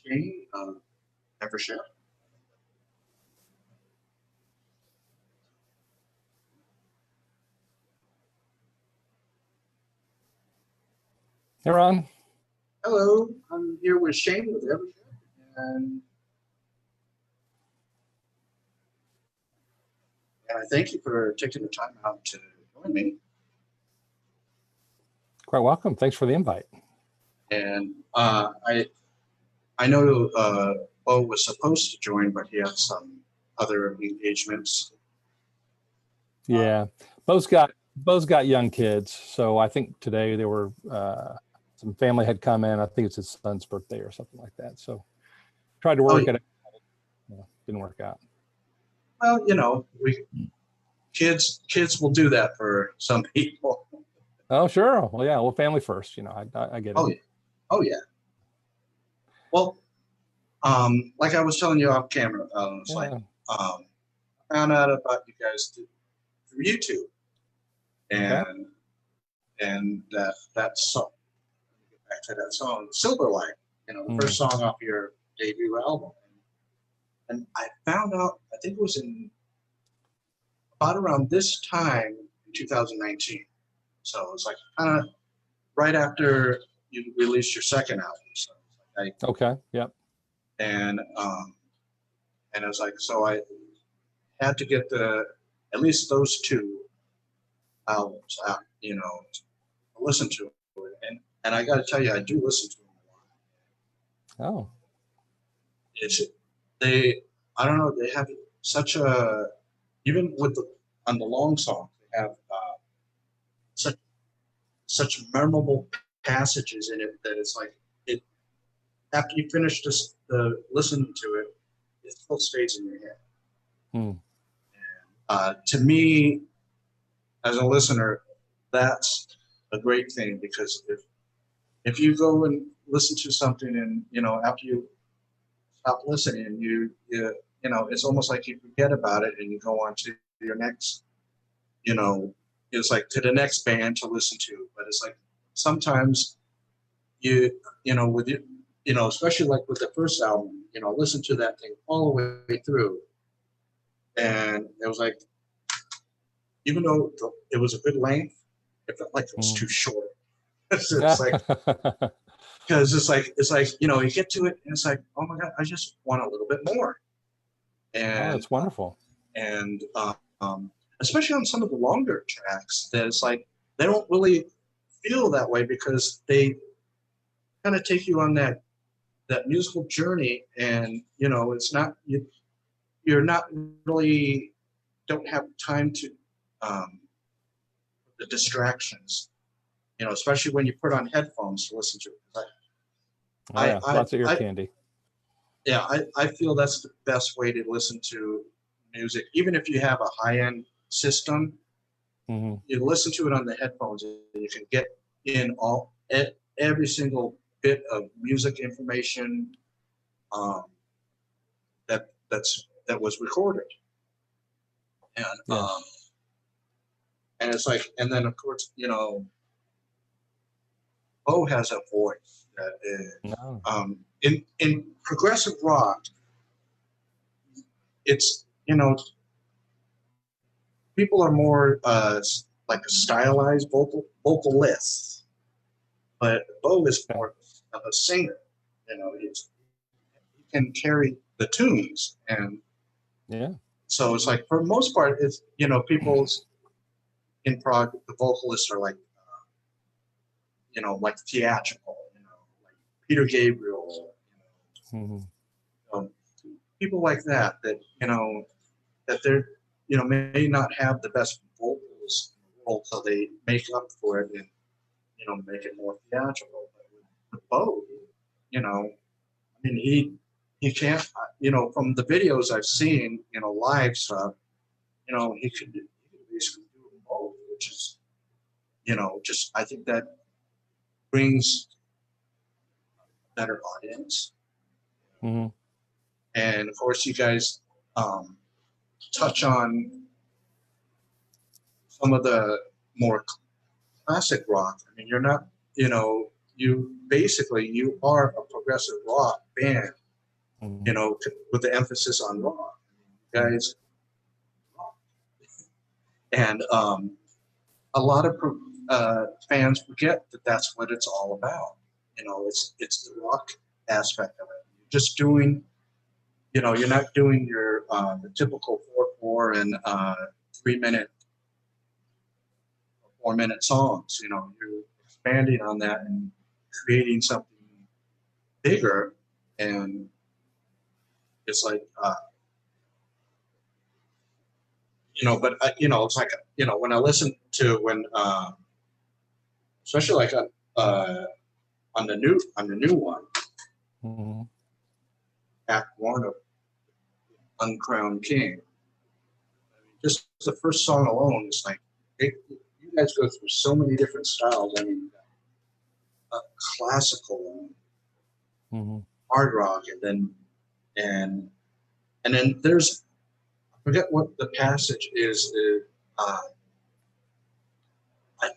Shane of Evership. Hey, Ron. Hello, I'm here with Shane with Evership, and I thank you for taking the time out to join me. Quite welcome. Thanks for the invite. And I know Bo was supposed to join, but he had some other engagements. Yeah, Bo's got young kids, so I think today there were some family had come in. I think it's his son's birthday or something like that. So tried to work it. Didn't work out. Well, you know, kids will do that for some people. Oh, sure. Well, yeah. Well, family first. You know, I get it. Oh yeah. Oh yeah. Well, like I was telling you off camera, it's like I found out about you guys through YouTube, and that song. Get back to that song, Silver Light. You know, the first song off your debut album, and I found out. I think it was in about around this time in 2019. So it's like kind of right after you released your second album. So okay. Yep. And it was like, so I had to get at least those two albums out, you know, to listen to it. And I got to tell you, I do listen to them a lot. Oh. I don't know, they have such a, even on the long songs, they have such memorable passages in it that it's like, after you finish listening to it, it still stays in your head. And, to me, as a listener, that's a great thing, because if you go and listen to something and, you know, after you stop listening, you know, it's almost like you forget about it and you go on to your next, you know, it's like to the next band to listen to. But it's like sometimes you know, with you, you know, especially like with the first album, you know, listen to that thing all the way through. And it was like, even though it was a good length, it felt like it was too short. It's like, because it's like, you know, you get to it and it's like, oh my God, I just want a little bit more. And that's wonderful. And especially on some of the longer tracks, that it's like, they don't really feel that way, because they kind of take you on that musical journey, and you know, it's not you're not really don't have time to the distractions, you know, especially when you put on headphones to listen to it. Lots of ear candy. Yeah, I feel that's the best way to listen to music, even if you have a high-end system. You listen to it on the headphones, and you can get in every single bit of music information that was recorded, and and it's like, and then of course, you know, Bo has a voice that is, in progressive rock, it's, you know, people are more like a stylized vocalist, but Bo is more of a singer. You know, he can carry the tunes, and so it's like, for the most part, it's, you know, people's in prog, the vocalists are like, you know, like theatrical, you know, like Peter Gabriel, you know, people like that, you know, that they're, you know, may not have the best vocals in the world, so they make up for it and, you know, make it more theatrical. But with Bo, you know, I mean, he can't, you know, from the videos I've seen, you know, live stuff, you know, he could basically do them both, which is, you know, just, I think that brings a better audience. And of course, you guys touch on some of the more classic rock. I mean, you're not, you know, you are a progressive rock band, you know, with the emphasis on rock. Guys, and a lot of fans forget that that's what it's all about. You know, it's the rock aspect of it. You're just doing, you know, you're not doing your the typical 4/4 and 3-minute, 4-minute songs. You know, you're expanding on that and creating something bigger. And it's like, you know, but you know, it's like, you know, when I listen to especially like on the new one, Mm-hmm. Act One of Uncrowned King. I mean, just the first song alone is like, you guys go through so many different styles. I mean, classical, Mm-hmm. hard rock, and then there's, I forget what the passage is. I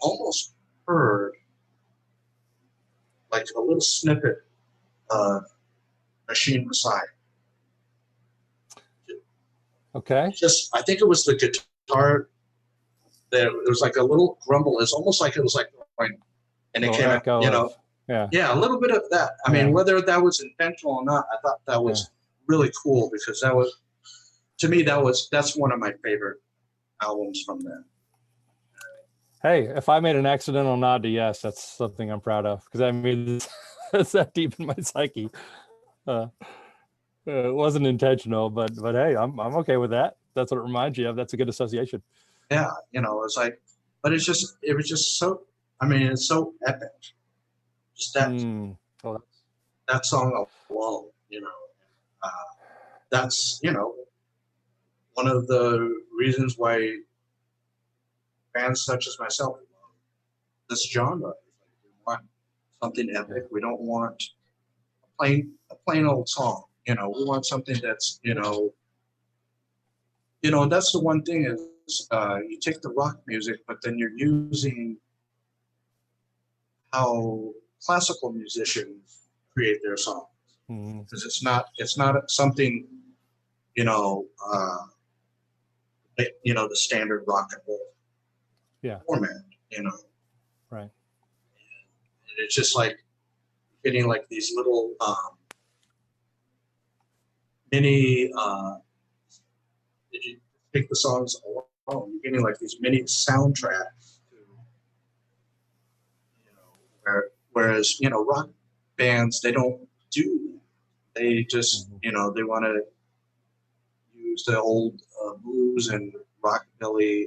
almost heard like a little snippet of Machine Messiah. Okay. Just, I think it was the guitar. There it was like a little grumble. It's almost like it was like going, and it came out, you know, yeah, a little bit of that. I mean, whether that was intentional or not, I thought that was really cool, because that was, to me, that's one of my favorite albums from them. Hey, if I made an accidental nod to Yes, that's something I'm proud of, because I mean, it's that deep in my psyche. It wasn't intentional, but hey, I'm okay with that. That's what it reminds you of. That's a good association. Yeah, you know, it's like, but it was just so. I mean, it's so epic. Just that song alone, you know, that's, you know, one of the reasons why fans such as myself love this genre. We want something epic. We don't want a plain old song. You know, we want something that's, you know, that's the one thing is you take the rock music, but then you're using how classical musicians create their songs, because it's not something, you know, the standard rock and roll format, you know. Right. And it's just like getting like these little mini. If you take the songs alone, you're getting like these mini soundtracks. You know, whereas rock bands, they don't do that. They just they want to use the old blues and rockabilly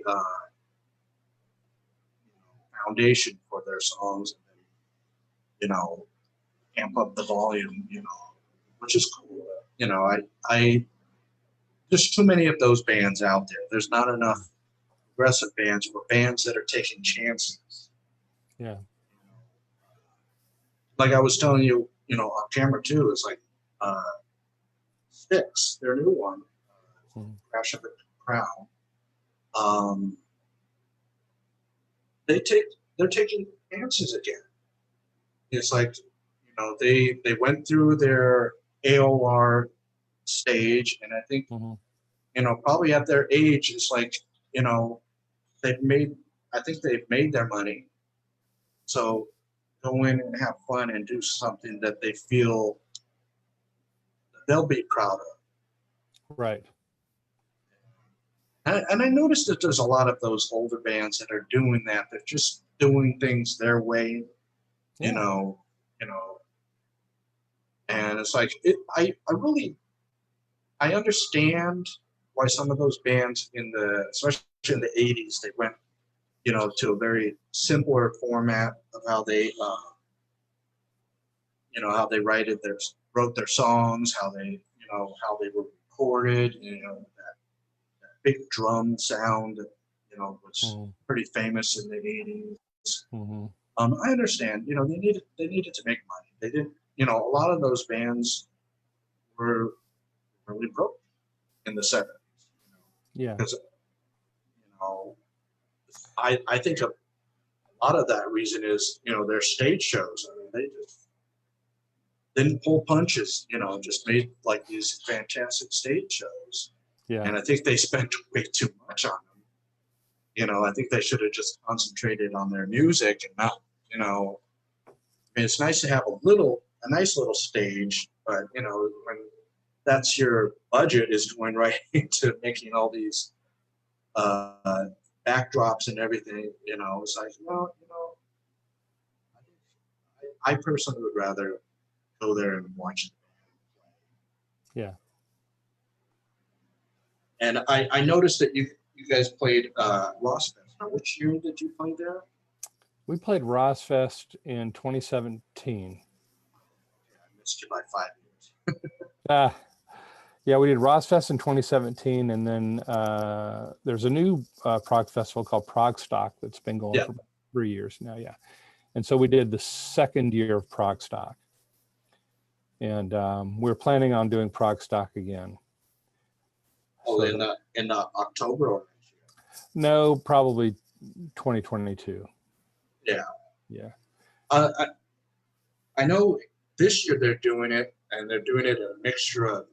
foundation for their songs, and amp up the volume, which is cool. I there's too many of those bands out there. There's not enough aggressive bands or bands that are taking chances. Yeah. Like I was telling you, on camera too, it's like Styx, their new one, Crash of the Crown. They're taking chances again. It's like, they went through their AOR stage, and I think, probably at their age, it's like, I think they've made their money. So go in and have fun and do something that they feel they'll be proud of. Right. And I noticed that there's a lot of those older bands that are doing that. They're just doing things their way, and it's like I understand why some of those bands especially in the 80s, they went, to a very simpler format of how they, how they wrote their songs, how they were recorded, that big drum sound, was pretty famous in the 80s. I understand, they needed to make money. They didn't, a lot of those bands were really broke in the 70s. Yeah. Because, I think a lot of that reason is, their stage shows. I mean, didn't pull punches, just made like these fantastic stage shows. Yeah. And I think they spent way too much on them. I think they should have just concentrated on their music and not, I mean, it's nice to have a nice little stage, but when that's your budget is going right into making all these backdrops and everything, it's like, well, I personally would rather go there and watch it. Yeah. And I noticed that you guys played Ross Fest. Now, which year did you play there? We played Ross Fest in 2017. Yeah, I missed you by 5 years. Yeah, we did Ross Fest in 2017, and then there's a new prog festival called Prog Stock that's been going for about 3 years now. Yeah, and so we did the second year of Prog Stock, and we're planning on doing Prog Stock again. Oh, so in October or next year? No, probably 2022. Yeah. Yeah. I know this year they're doing it, and they're doing it a mixture of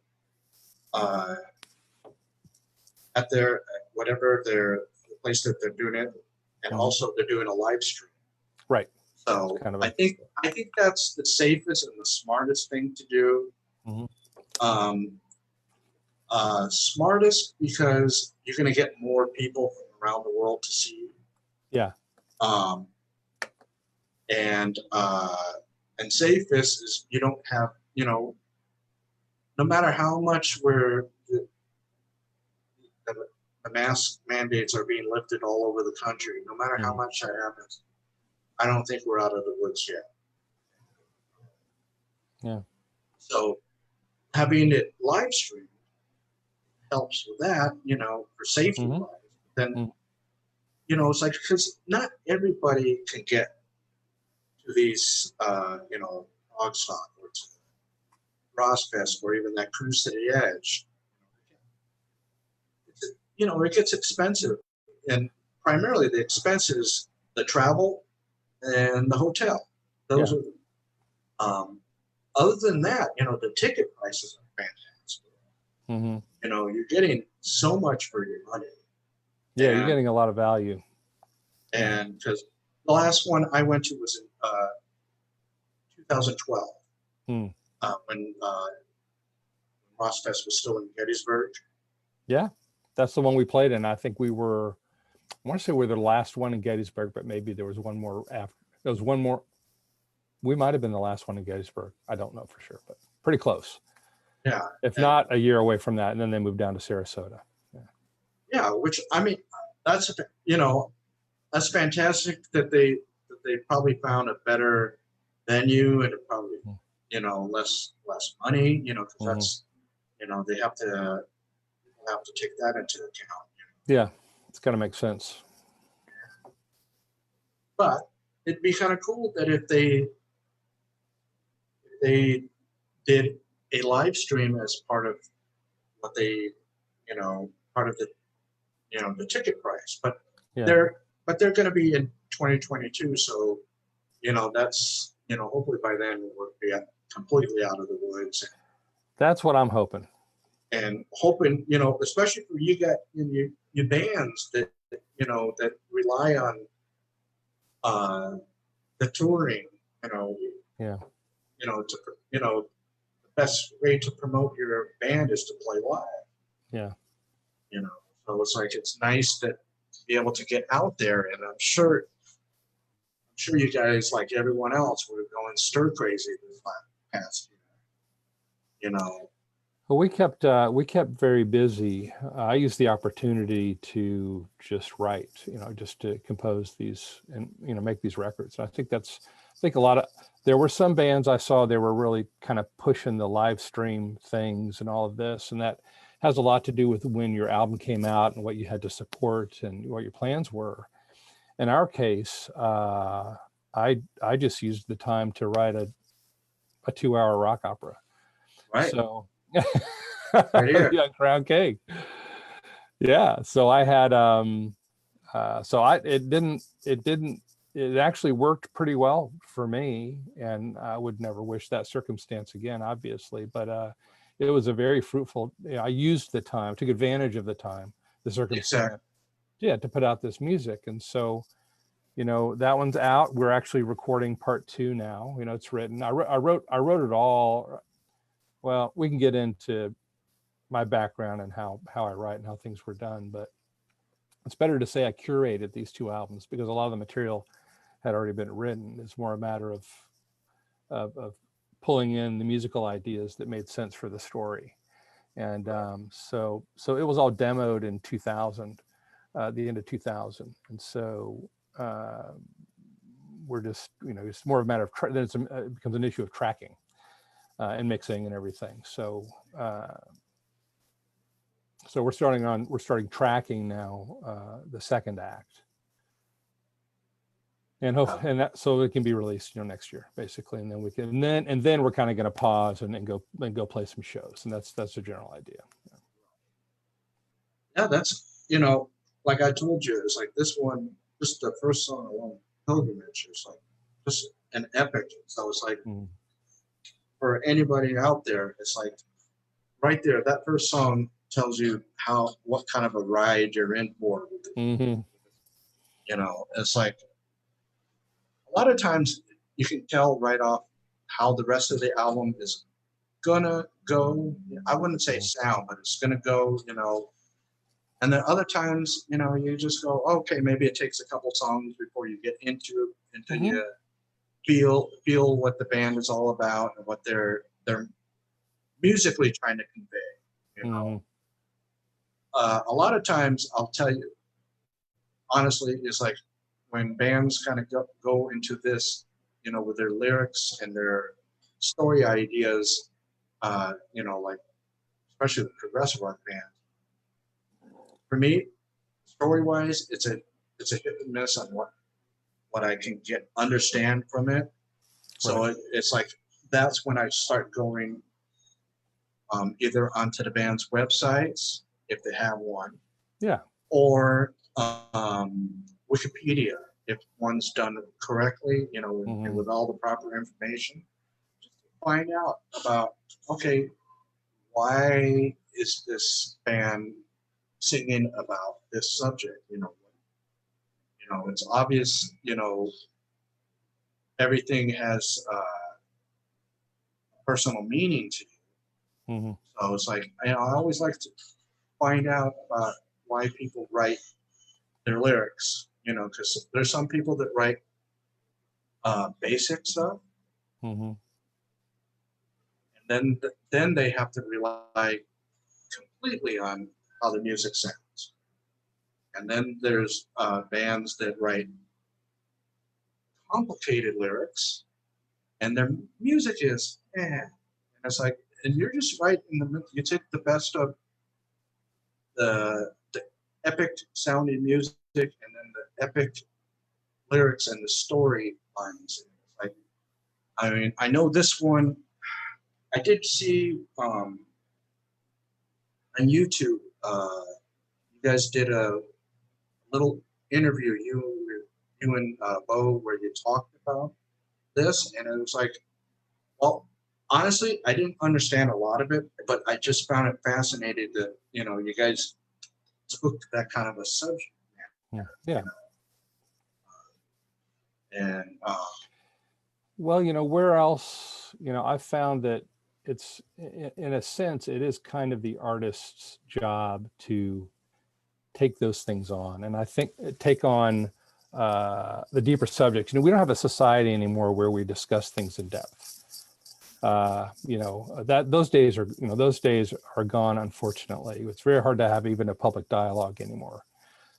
at their the place that they're doing it, and also they're doing a live stream. Right. So I think that's the safest and the smartest thing to do. Smartest because you're going to get more people from around the world to see you. Yeah. And safest is you don't have, no matter how much the mask mandates are being lifted all over the country, no matter how much that happens, I don't think we're out of the woods yet. Yeah. So having it live streamed helps with that, for safety wise. Then, it's like, because not everybody can get to these, Prog Stock or to Ross Fest or even that Cruise to the Edge. It gets expensive, and primarily the expense is the travel and the hotel. Those are. Other than that, the ticket prices are fantastic. You're getting so much for your money. Yeah, you're getting a lot of value. And because the last one I went to was in 2012, when Ross Fest was still in Gettysburg. Yeah, that's the one we played in. I think I want to say we're the last one in Gettysburg, but maybe there was one more after. There was one more. We might have been the last one in Gettysburg. I don't know for sure, but pretty close. Yeah. If not a year away from that, and then they moved down to Sarasota. Yeah, which I mean, that's that's fantastic that they probably found a better venue and probably less money, because that's they have to take that into account. Yeah, it's got to make sense. But it'd be kind of cool that if they did a live stream as part of what they, part of the, the ticket price. But they're going to be in 2022, so that's hopefully by then we'll be completely out of the woods. That's what I'm hoping. And hoping, especially for you got your bands that that rely on the touring, the best way to promote your band is to play live. Yeah. So it's like, it's nice to be able to get out there, and I'm sure you guys, like everyone else, were going stir crazy this past year. Well, we kept very busy. I used the opportunity to just write, just to compose these and, make these records. I think there were some bands I saw, they were really kind of pushing the live stream things and all of this. And that has a lot to do with when your album came out and what you had to support and what your plans were. In our case, I just used the time to write a 2-hour rock opera. Right. So right here. Yeah, Crown Cake. Yeah. So I had it didn't it actually worked pretty well for me, and I would never wish that circumstance again, obviously, but it was a very fruitful, I used the time, took advantage of the time, the circumstance, Exactly. yeah, to put out this music. And so, that one's out. We're actually recording part 2 now. It's written. I wrote it all. Well, we can get into my background and how I write and how things were done, but it's better to say I curated these 2 albums, because a lot of the material had already been written. It's more a matter of pulling in the musical ideas that made sense for the story. And so it was all demoed in 2000, the end of 2000. And so we're just, it's more of a matter of, then it becomes an issue of tracking and mixing and everything. So we're starting tracking now, the second act. And so it can be released, next year, basically, and then we can, and then we're kind of going to pause and go play some shows, and that's the general idea. Yeah, that's like I told you, it's like this one, just the first song alone, Pilgrimage, is like just an epic. So it's like for anybody out there, it's like right there, that first song tells you what kind of a ride you're in for. It's like a lot of times you can tell right off how the rest of the album is gonna go. I wouldn't say sound, but it's gonna go, and then other times, you just go, okay, maybe it takes a couple songs before you get into you feel what the band is all about and what they're musically trying to convey. A lot of times, I'll tell you, honestly, it's like when bands kind of go into this, with their lyrics and their story ideas, like especially the progressive rock band. For me, story-wise, it's a hit and miss on what I can understand from it. So it's like that's when I start going either onto the band's websites if they have one, or Wikipedia if one's done correctly, and with all the proper information, just to find out about, okay, why is this band singing about this subject? It's obvious, everything has personal meaning to you. So it's like, I always like to find out about why people write their lyrics, because there's some people that write basic stuff, and then they have to rely completely on how the music sounds. And then there's bands that write complicated lyrics, and their music is, and it's like, and you're just right in the middle. You take the best of the epic sounding music, and then the epic lyrics and the story lines. Like, I mean, I know this one. I did see on YouTube. You guys did a little interview, you and Bo, where you talked about this, and it was like, well, honestly, I didn't understand a lot of it, but I just found it fascinating that you guys took that kind of a subject. And well, where else, I found that it's, in a sense, it is kind of the artist's job to take those things on. And I think take on the deeper subjects. We don't have a society anymore where we discuss things in depth. Those days are gone, unfortunately. It's very hard to have even a public dialogue anymore.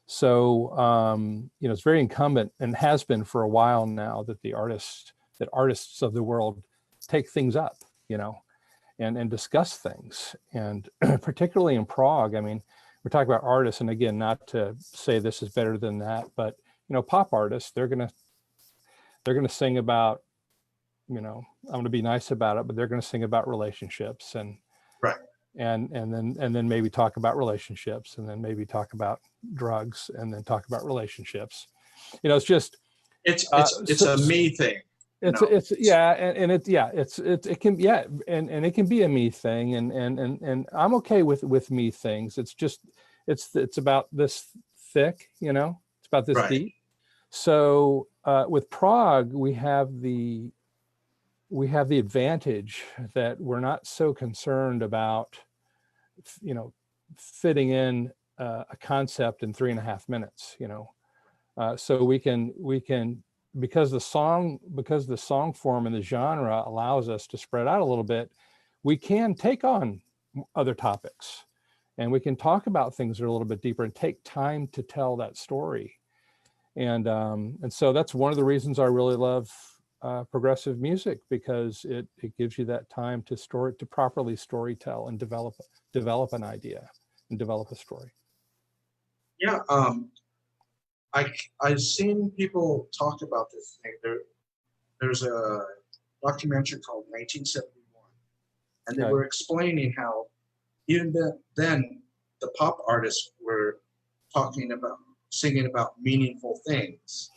So, it's very incumbent, and has been for a while now, that artists of the world take things up, and discuss things. And particularly in prog, I mean, we're talking about artists, and again, not to say this is better than that, but pop artists, they're gonna sing about, I'm gonna be nice about it, but they're gonna sing about relationships, and and then maybe talk about relationships, and then maybe talk about drugs, and then talk about relationships. It's just, It's a me thing. It can, and it can be a me thing, and I'm okay with me things. It's just it's about this thick, it's about this Right. deep. So with prog, we have the advantage that we're not so concerned about fitting in a concept in 3.5 minutes. So we can because the song form and the genre allows us to spread out a little bit, we can take on other topics, and we can talk about things that are a little bit deeper and take time to tell that story. And so that's one of the reasons I really love progressive music, because it gives you that time to properly story tell and develop an idea and develop a story. Yeah. I've seen people talk about this thing. There's a documentary called 1971, and they were explaining how even then the pop artists were singing about meaningful things,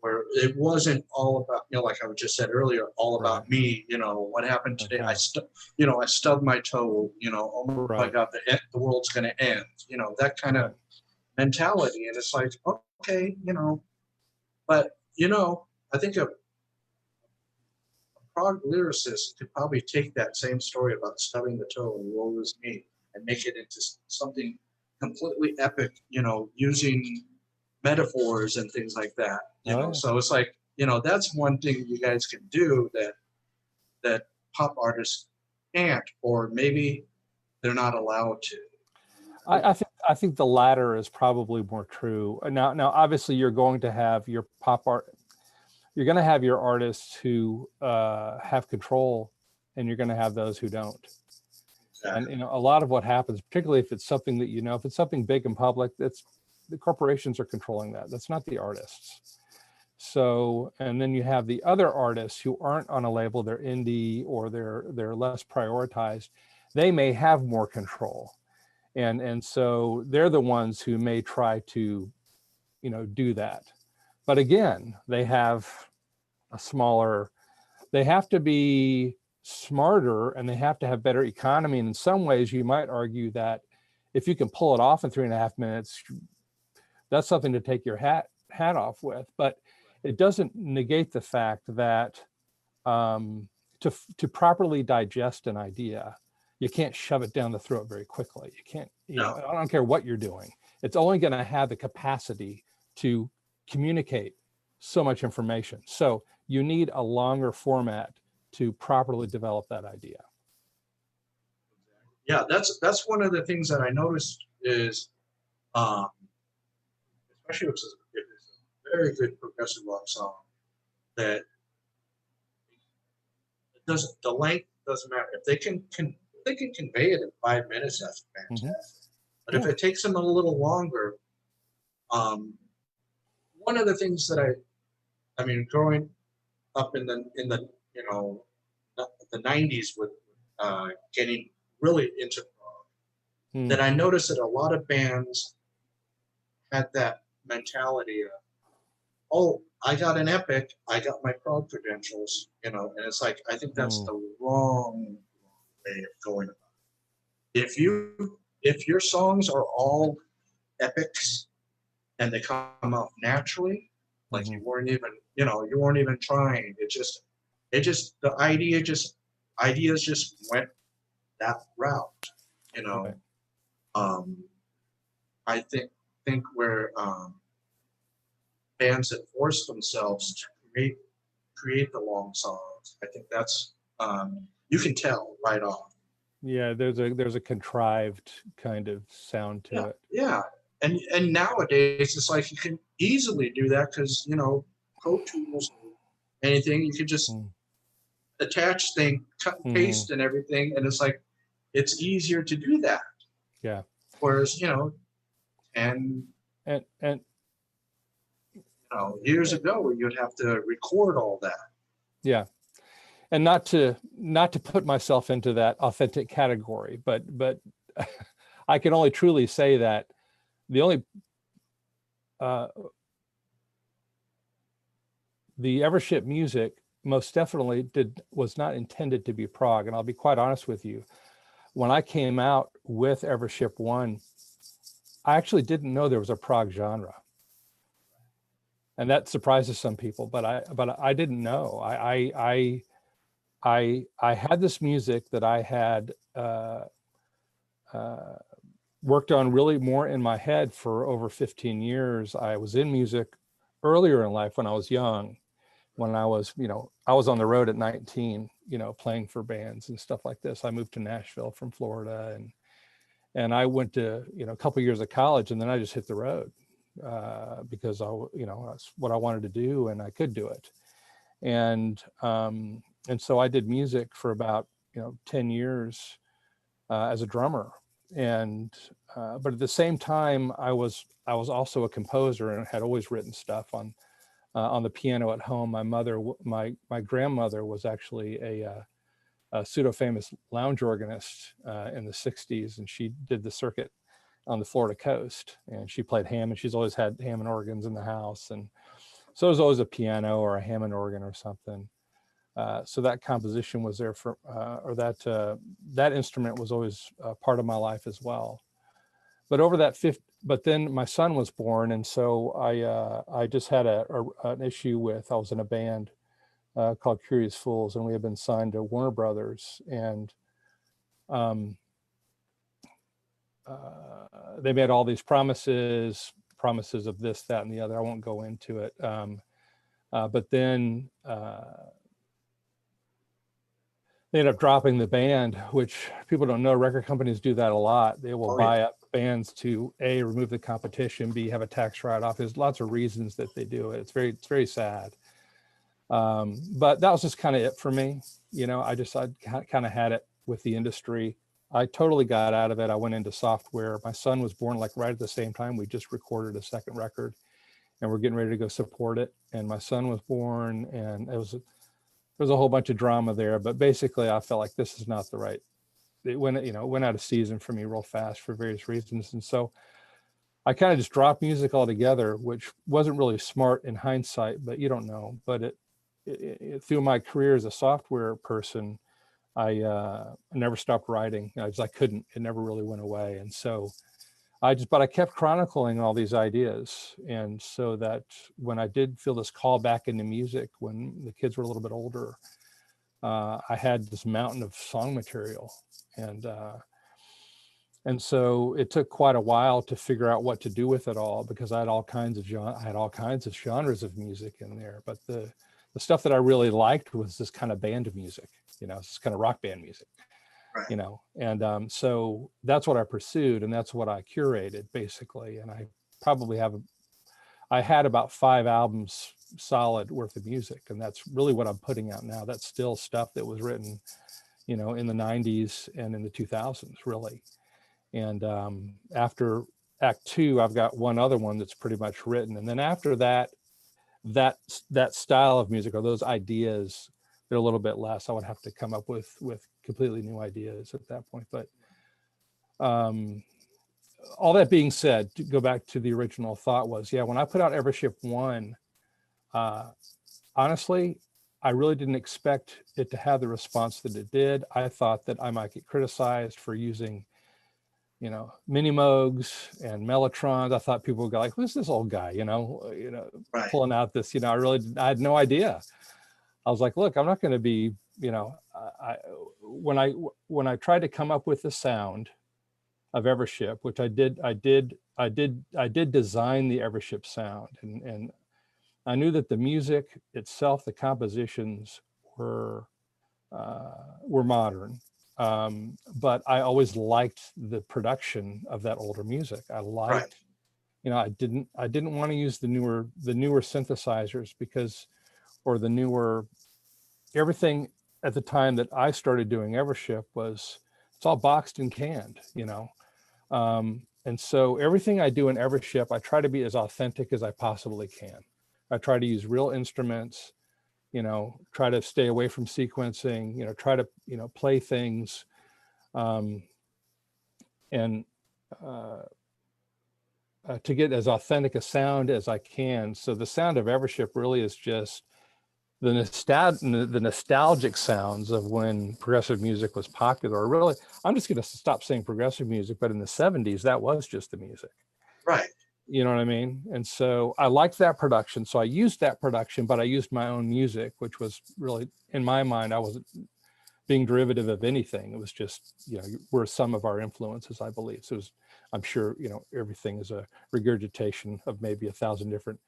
where it wasn't all about, like I just said earlier, all about me. What happened today? I stubbed my toe. Oh my God, the world's going to end. That kind of mentality, and it's like, okay, but I think a prog lyricist could probably take that same story about stubbing the toe and woe is me and make it into something completely epic, using metaphors and things like that. So it's like, that's one thing you guys can do that pop artists can't, or maybe they're not allowed to. I think the latter is probably more true. Now obviously you're going to have your pop art. You're going to have your artists who have control, and you're going to have those who don't. Exactly. And a lot of what happens, particularly if it's something that if it's something big and public, that's the corporations are controlling that. That's not the artists. So, and then you have the other artists who aren't on a label, they're indie or they're less prioritized. They may have more control, and so they're the ones who may try to, do that. But again, they have they have to be smarter, and they have to have better economy. And in some ways, you might argue that if you can pull it off in 3.5 minutes, that's something to take your hat off with. But it doesn't negate the fact that to properly digest an idea, you can't shove it down the throat very quickly. You can't, I don't care what you're doing. It's only going to have the capacity to communicate so much information. So you need a longer format to properly develop that idea. Yeah, that's one of the things that I noticed is, especially if it's a very good progressive rock song, that the length doesn't matter. If they can convey it in 5 minutes, that's fantastic. But if it takes them a little longer, one of the things that I mean, growing up in the the 90s with getting really into prog, that I noticed that a lot of bands had that mentality of, oh, I got an epic, I got my prog credentials, and it's like, I think that's the wrong way of going about it. If your songs are all epics and they come out naturally, like you weren't even trying, the ideas just went that route, I think where bands that force themselves to create the long songs, I think that's you can tell right off. Yeah, there's a contrived kind of sound to it. Yeah, and nowadays it's like you can easily do that because Pro Tools, anything, you could just attach thing, cut and paste and everything, and it's like it's easier to do that. Yeah. Whereas and years ago you'd have to record all that. Yeah. And not to put myself into that authentic category, but I can only truly say that the only the Evership music most definitely was not intended to be prog. And I'll be quite honest with you. When I came out with Evership 1, I actually didn't know there was a prog genre. And that surprises some people, but I didn't know. I had this music that I had worked on really more in my head for over 15 years. I was in music earlier in life when I was young, when I was, I was on the road at 19, playing for bands and stuff like this. I moved to Nashville from Florida, and I went to, a couple of years of college, and then I just hit the road because that's what I wanted to do, and I could do it. And so I did music for about, 10 years as a drummer. And but at the same time, I was also a composer and had always written stuff on the piano at home. My grandmother was actually a pseudo famous lounge organist in the 60s, and she did the circuit on the Florida coast, and she played Hammond. She's always had Hammond organs in the house, and so there's always a piano or a Hammond organ or something. So that composition was there or that instrument was always part of my life as well. But but then my son was born, and so I just had an issue with. I was in a band called Curious Fools, and we had been signed to Warner Brothers, and they made all these promises of this, that, and the other. I won't go into it. But then they end up dropping the band, which people don't know. Record companies do that a lot. They will buy up bands to A, remove the competition, B, have a tax write-off. There's lots of reasons that they do it. It's very sad. But that was just kind of it for me. I kind of had it with the industry. I totally got out of it. I went into software. My son was born like right at the same time. We just recorded a second record, and we're getting ready to go support it. And my son was born, and there was a whole bunch of drama there. But basically, I felt like this is not the right. It went out of season for me real fast for various reasons, and so I kind of just dropped music altogether, which wasn't really smart in hindsight, but you don't know. But it through my career as a software person, I never stopped writing. I couldn't. It never really went away, and so but I kept chronicling all these ideas, and so that when I did feel this call back into music, when the kids were a little bit older, I had this mountain of song material, and so it took quite a while to figure out what to do with it all, because I had all kinds of genres of music in there. But the stuff that I really liked was this kind of band music, this kind of rock band music, right. And so that's what I pursued, and that's what I curated basically. And I had about 5 albums solid worth of music, and that's really what I'm putting out now. That's still stuff that was written, in the 90s and in the 2000s, really. And after Act 2, I've got one other one that's pretty much written. And then after that style of music, or those ideas, they're a little bit less. I would have to come up with completely new ideas at that point. But all that being said, to go back to the original thought was, when I put out Evership 1, honestly, I really didn't expect it to have the response that it did. I thought that I might get criticized for using mini moogs and mellotrons. I thought people would go like, who's this old guy, Right. pulling out this, I had no idea. I was like, look, I'm not going to be, when I tried to come up with the sound of Evership, which I did design the Evership sound, and I knew that the music itself, the compositions were modern. But I always liked the production of that older music. I liked, I didn't want to use the newer synthesizers, because, or the newer, everything at the time that I started doing Evership it's all boxed and canned, and so everything I do in Evership, I try to be as authentic as I possibly can. I try to use real instruments, try to stay away from sequencing, try to, play things, and to get as authentic a sound as I can. So the sound of Evership really is just the nostalgic sounds of when progressive music was popular are really, I'm just going to stop saying progressive music, but in the 70s, that was just the music. Right. You know what I mean? And so I liked that production. So I used that production, but I used my own music, which was really, in my mind, I wasn't being derivative of anything. It was just, you know, were some of our influences, I believe. So it was, I'm sure, you know, everything is a regurgitation of maybe 1,000 different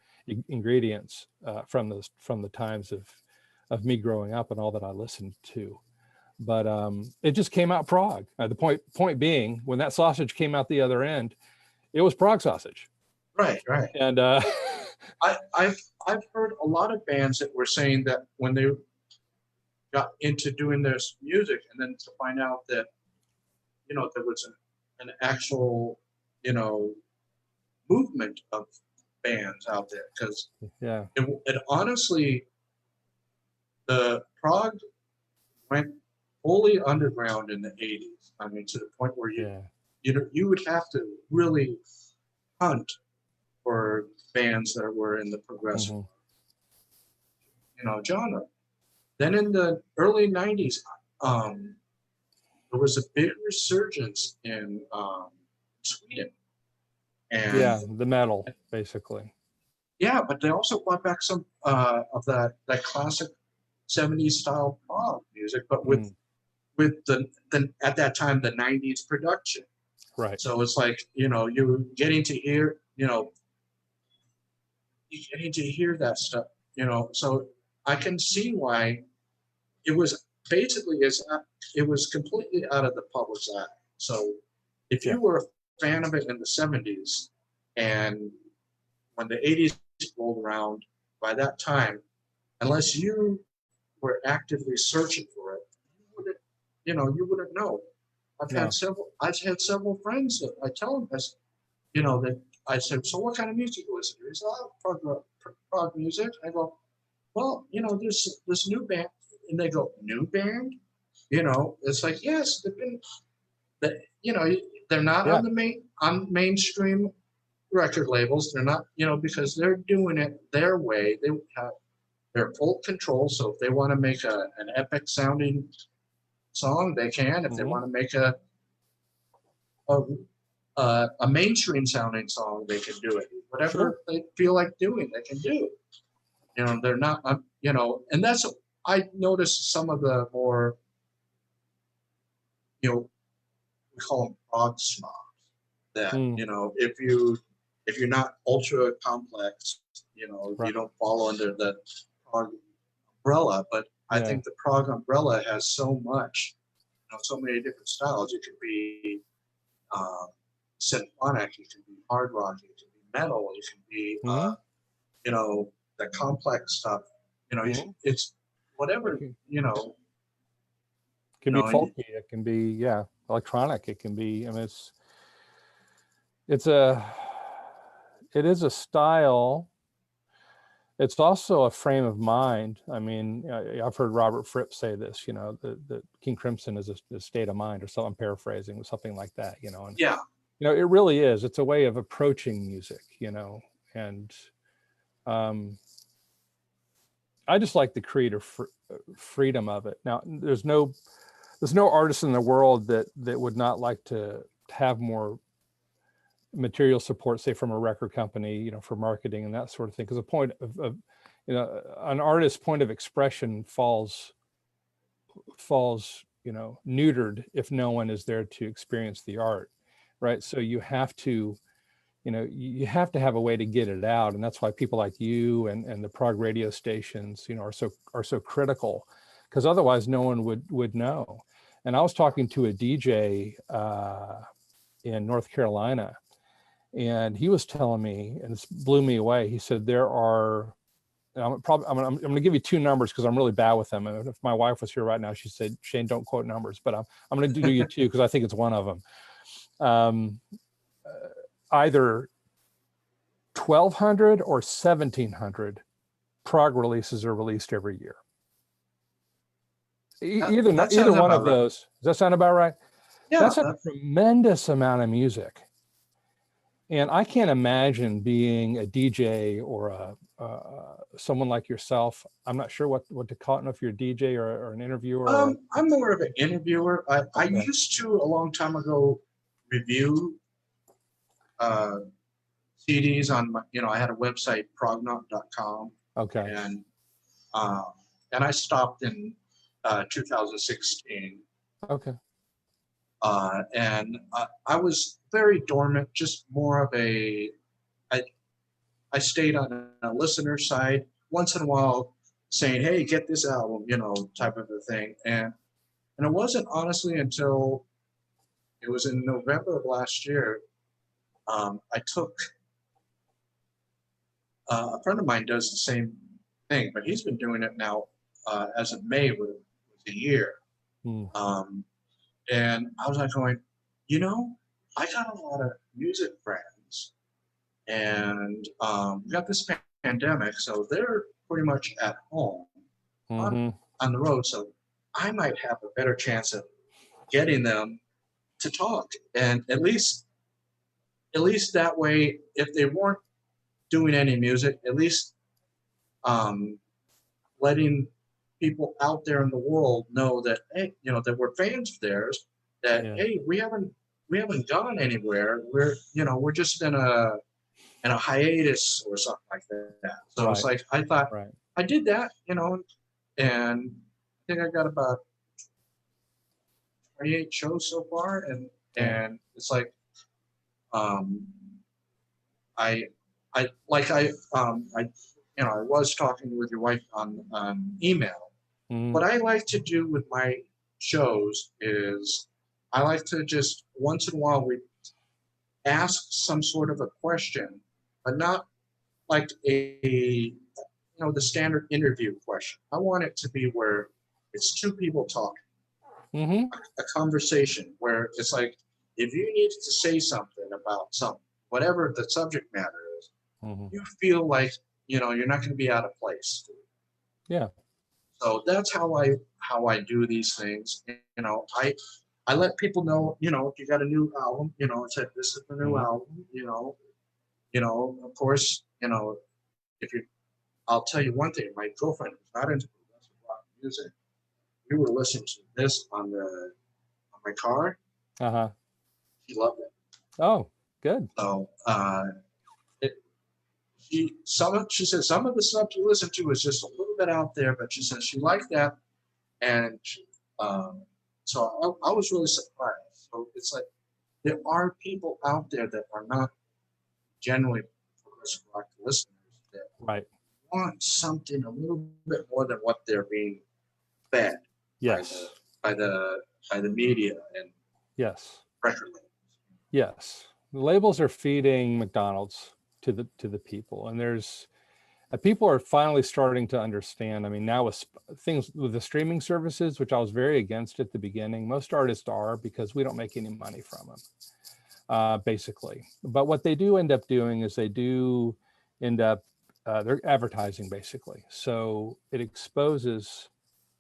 ingredients from the times of me growing up and all that I listened to. But it just came out prog. The point being, when that sausage came out the other end, it was prog sausage. Right. And I've heard a lot of bands that were saying that when they got into doing this music, and then to find out that, you know, there was an actual, you know, movement of bands out there, because yeah, it honestly, the prog went fully underground in the 80s. I mean, to the point where you would have to really hunt for bands that were in the progressive, you know, genre. Then in the early 90s, there was a big resurgence in Sweden. And the metal, basically. Yeah, but they also brought back some of that classic 70s style prog music, but with the at that time the 90s production. Right. So it's like, you know, you're getting to hear, that stuff, you know. So I can see why it was basically it was completely out of the public's eye. So if you were a fan of it in the 70s, and when the 80s rolled around, by that time, unless you were actively searching for it, you wouldn't know. I've had several friends that I tell them this, that I said, so what kind of music you listen to? He said, oh, prog music. I go, well, there's this new band, and they go, new band? It's like, yes, they're not on mainstream record labels. They're not, because they're doing it their way. They're full control. So if they want to make an epic sounding song, they can. If they want to make a mainstream sounding song, they can do it. Whatever they feel like doing, they can do. They're not, and that's, I noticed some of the more, we call them prog snobs, that, if you're not ultra complex, you don't fall under the prog umbrella. But I think the prog umbrella has so much, so many different styles. It could be symphonic, it can be hard rock, it can be metal, it can be the complex stuff. It's whatever, It can be folky, it can be electronic, it can be, I mean, it is a style. It's also a frame of mind. I mean, I've heard Robert Fripp say this, that King Crimson is a state of mind, or so. I'm paraphrasing, something like that, and it really is. It's a way of approaching music, and I just like the creative freedom of it. Now, there's no artist in the world that would not like to have more material support, say from a record company, for marketing and that sort of thing. Because the point of an artist's point of expression falls, neutered if no one is there to experience the art, right? So you have to, you have to have a way to get it out, and that's why people like you and the prog radio stations, are so critical, because otherwise no one would know. And I was talking to a DJ in North Carolina, and he was telling me, and this blew me away. He said there are, I'm going to give you two numbers because I'm really bad with them. And if my wife was here right now, she'd say, Shane, don't quote numbers, but I'm going to do you two because I think it's one of them. Either 1,200 or 1,700 prog releases are released every year. Either one of those. Does that sound about right? Yeah, that's a tremendous amount of music. And I can't imagine being a DJ or someone like yourself? I'm not sure what to call it. I don't know if you're a DJ or an interviewer. Or I'm more of an interviewer. I Okay. used to a long time ago review CDs on my, I had a website, prognaut.com, Okay. and I stopped in 2016. Okay. And I was very dormant, just more of I stayed on a listener side once in a while saying, hey, get this album, type of a thing. And it wasn't honestly until it was in November of last year, I took, a friend of mine does the same thing, but he's been doing it now as of May was a year. Mm. And I was like going, I got a lot of music friends, and we got this pandemic, so they're pretty much at home on the road. So I might have a better chance of getting them to talk, and at least that way, if they weren't doing any music, at least letting people out there in the world know that, hey, that we're fans of theirs, that hey, we haven't gone anywhere. We're just in a hiatus or something like that. So it's like I thought I did that, and I think I got about 28 shows so far, and it's like I was talking with your wife on email. What I like to do with my shows is I like to just once in a while we ask some sort of a question, but not like the standard interview question. I want it to be where it's two people talking, a conversation where it's like, if you need to say something about something, whatever the subject matter is, you feel like, you're not going to be out of place. Yeah. So that's how I do these things. I let people know, if you got a new album, it said this is the new album, of course, if you, I'll tell you one thing, my girlfriend was not into progressive rock music. We were listening to this on my car. She loved it. Oh, good. So she said some of the stuff you listen to is just a little bit out there, but she said she liked that, and so I was really surprised. So it's like there are people out there that are not generally progressive rock listeners that want something a little bit more than what they're being fed by the media and record labels. Yes, the labels are feeding McDonald's to the people, and there's people are finally starting to understand. I mean, now with things with the streaming services, which I was very against at the beginning, most artists are, because we don't make any money from them, basically. But what they do end up doing is they do end up they're advertising, basically. So it exposes,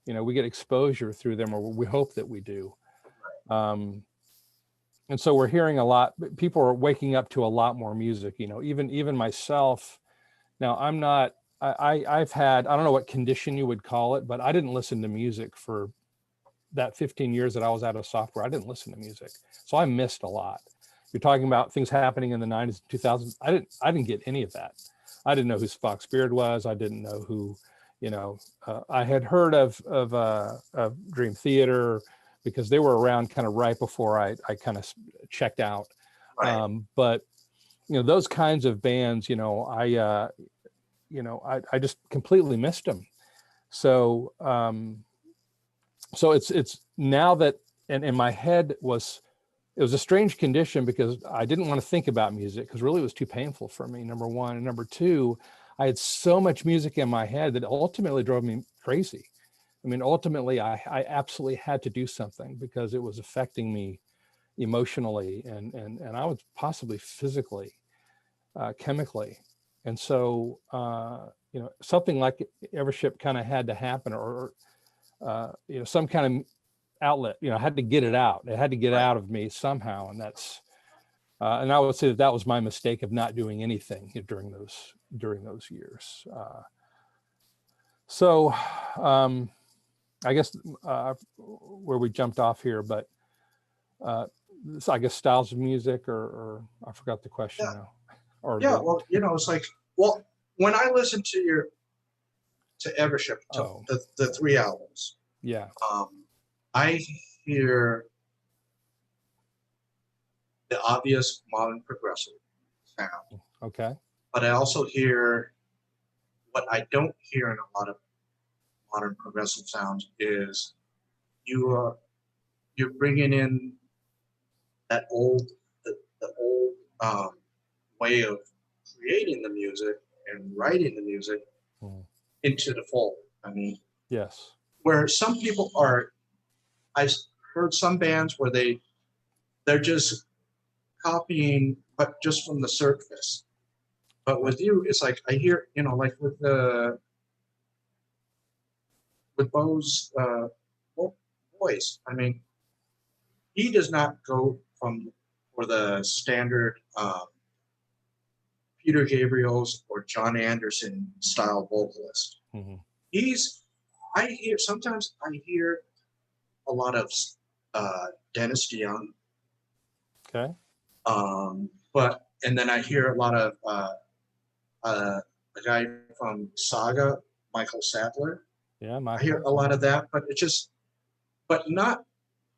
we get exposure through them, or we hope that we do. And so we're hearing a lot, people are waking up to a lot more music, even myself. Now I've had, I don't know what condition you would call it, but I didn't listen to music for that 15 years that I was out of software. I didn't listen to music. So I missed a lot. You're talking about things happening in the 90s, 2000s. I didn't get any of that. I didn't know who Fox Beard was. I didn't know who, I had heard of Dream Theater, because they were around kind of right before I kind of checked out. But, those kinds of bands, I just completely missed them. So, so it's now that, and in my head it was a strange condition, because I didn't want to think about music, because really it was too painful for me, number one. And number two, I had so much music in my head that ultimately drove me crazy. I mean, ultimately, I absolutely had to do something, because it was affecting me emotionally and I was possibly physically, chemically. And so, something like Evership kind of had to happen, or some kind of outlet, I had to get it out. It had to get out of me somehow. And that's, and I would say that was my mistake of not doing anything during those during those years. So I guess where we jumped off here, but so I guess styles of music, or I forgot the question Yeah. now. Or Yeah, well, it's like, well, when I listen to Evership, the 3 albums, yeah, I hear the obvious modern progressive sound. okay, But I also hear what I don't hear in a lot of modern progressive sounds is you're bringing in that the old way of creating the music and writing the music into the fold. I mean, yes, where some people are, I've heard some bands where they're just copying, but just from the surface. But with you, it's like I hear, like with Bo's voice. I mean, he does not go for the standard Peter Gabriel's or John Anderson style vocalist. mm-hmm. Sometimes I hear a lot of Dennis DeYoung. Okay. And then I hear a lot of a guy from Saga, Michael Sadler. Yeah, Michael. I hear a lot of that, but not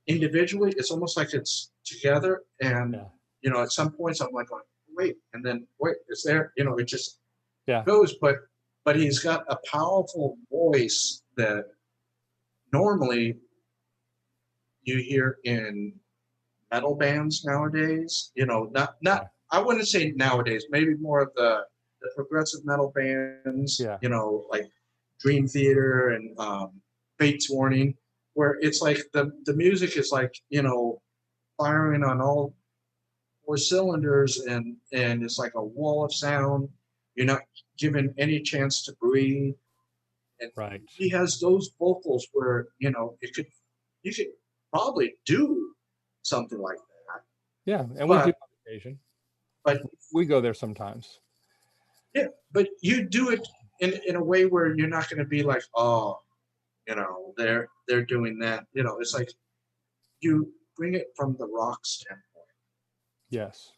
individually. It's almost like it's together. And at some points I'm like, wait, and then wait, it's there. It just goes. But he's got a powerful voice that normally you hear in metal bands nowadays. Not I wouldn't say nowadays. Maybe more of the progressive metal bands. Yeah. Like Dream Theater and Fate's Warning, where it's like the music is like firing on all 4 cylinders, and it's like a wall of sound. You're not given any chance to breathe. And right. He has those vocals where you could probably do something like that. Yeah, and we do on occasion. But we go there sometimes. Yeah, but you do it in a way where you're not going to be like, oh, they're doing that. It's like you bring it from the rock standpoint. Yes.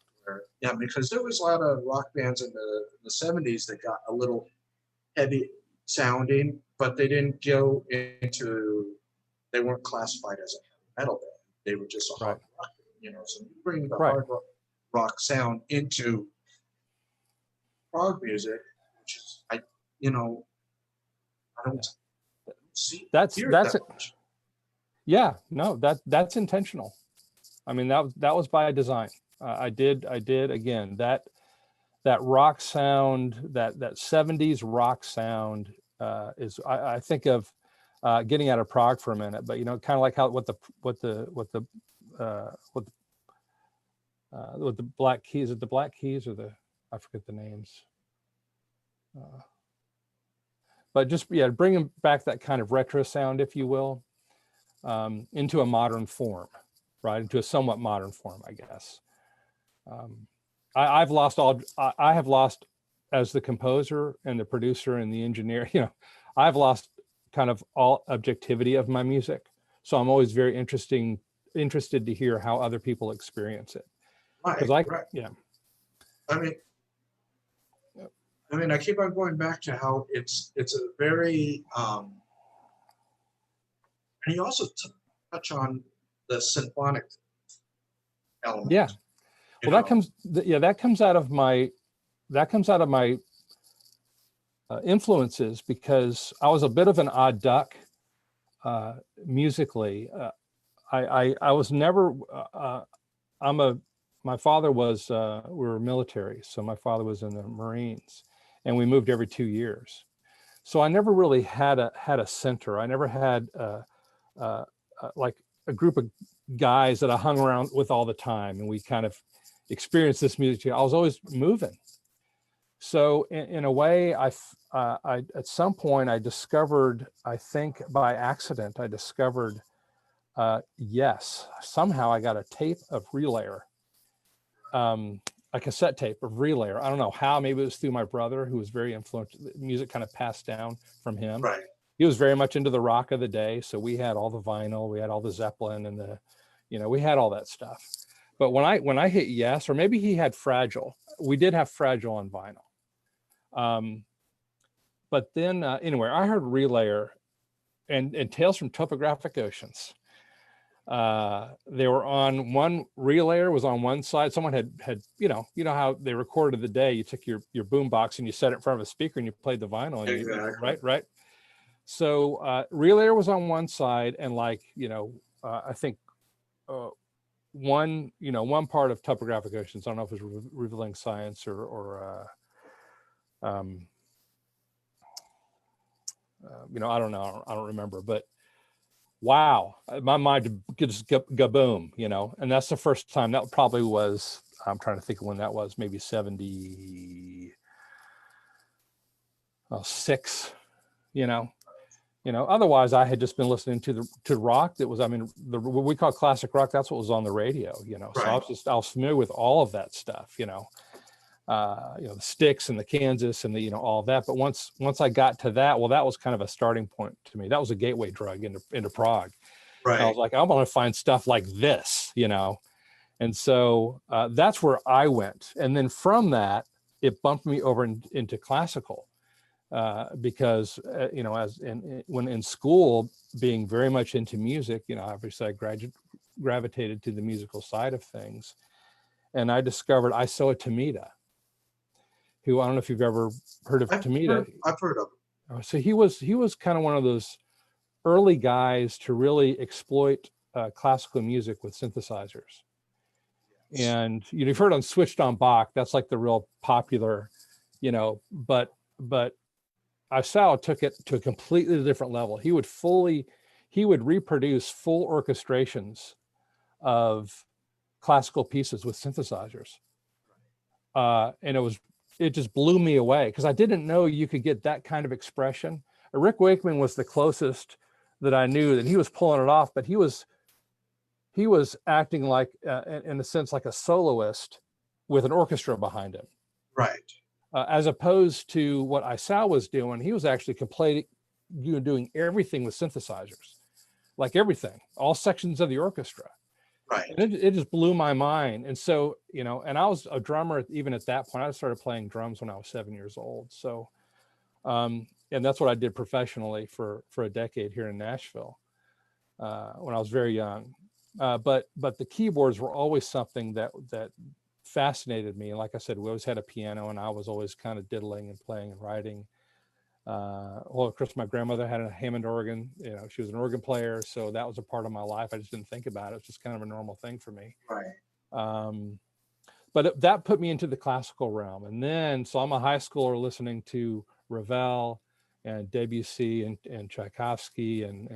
Because there was a lot of rock bands in the 70s that got a little heavy sounding, but they didn't go into, they weren't classified as a metal band. They were just a hard rock band, so you bring the hard rock sound into prog music, which is, I don't see that's that much. Yeah, no, that's intentional. I mean, that was by design. I did again that rock sound, that 70s rock sound is I think of getting out of prog for a minute, but kind of like how what the Black Keys, the Black Keys or I forget the names. But just bringing back that kind of retro sound, if you will, into a modern form, right? Into a somewhat modern form, I guess. I have lost as the composer and the producer and the engineer, I've lost kind of all objectivity of my music. So I'm always very interested to hear how other people experience it. Right. I mean, I keep on going back to how it's a very, and you also touch on the symphonic element. Yeah. Well, that comes out of my influences, because I was a bit of an odd duck musically. I was never, my father was, we were military. So my father was in the Marines, and we moved every 2 years. So I never really had a center. I never had like a group of guys that I hung around with all the time, and we kind of experienced this music. I was always moving. So in a way, I at some point I discovered, I think by accident, I discovered, yes, somehow I got a tape of Relayer. a cassette tape of Relayer. I don't know how, maybe it was through my brother, who was very influential. Music kind of passed down from him. Right. He was very much into the rock of the day. So we had all the vinyl, we had all the Zeppelin and we had all that stuff. But when I hit Yes, or maybe he had Fragile, we did have Fragile on vinyl. But then anyway, I heard Relayer and Tales from Topographic Oceans. They were on one, Relayer was on one side. Someone had you know how they recorded the day. You took your boom box and you set it in front of a speaker and you played the vinyl. And Exactly. Right. So Relayer was on one side, and I think one part of Topographic Oceans, I don't know if it was Revealing Science or I don't know, I don't remember, but wow, my mind just gaboom, and that's the first time. That probably was, I'm trying to think of when that was, maybe 76, otherwise I had just been listening to rock that was, what we call classic rock. That's what was on the radio, Right. So I was familiar with all of that stuff, the Styx and the Kansas and the, all of that. But once I got to that, well, that was kind of a starting point to me. That was a gateway drug into Prague. Right. And I was like, I want to find stuff like this, And so that's where I went. And then from that, it bumped me over into classical. Because when in school, being very much into music, obviously I gravitated to the musical side of things, and I discovered Isoa Tomita, who, I don't know if you've ever heard of Tomita. I've heard of him. So he was kind of one of those early guys to really exploit classical music with synthesizers. Yes. And you've heard on Switched on Bach, that's like the real popular, but Isao took it to a completely different level. He would reproduce full orchestrations of classical pieces with synthesizers. And it just blew me away, because I didn't know you could get that kind of expression. Rick Wakeman was the closest that I knew that he was pulling it off, but he was acting like, in a sense, like a soloist with an orchestra behind him. Right. As opposed to what Isao was doing, he was actually doing everything with synthesizers, like everything, all sections of the orchestra. Right. And it just blew my mind. And so, and I was a drummer even at that point. I started playing drums when I was 7 years old. So, and that's what I did professionally for a decade here in Nashville when I was very young. But the keyboards were always something that fascinated me. And like I said, we always had a piano, and I was always kind of diddling and playing and writing. Well, of course, my grandmother had a Hammond organ. She was an organ player, so that was a part of my life. I just didn't think about it. It's just kind of a normal thing for me. Right. But that put me into the classical realm. And then, so I'm a high schooler listening to Ravel and Debussy and Tchaikovsky and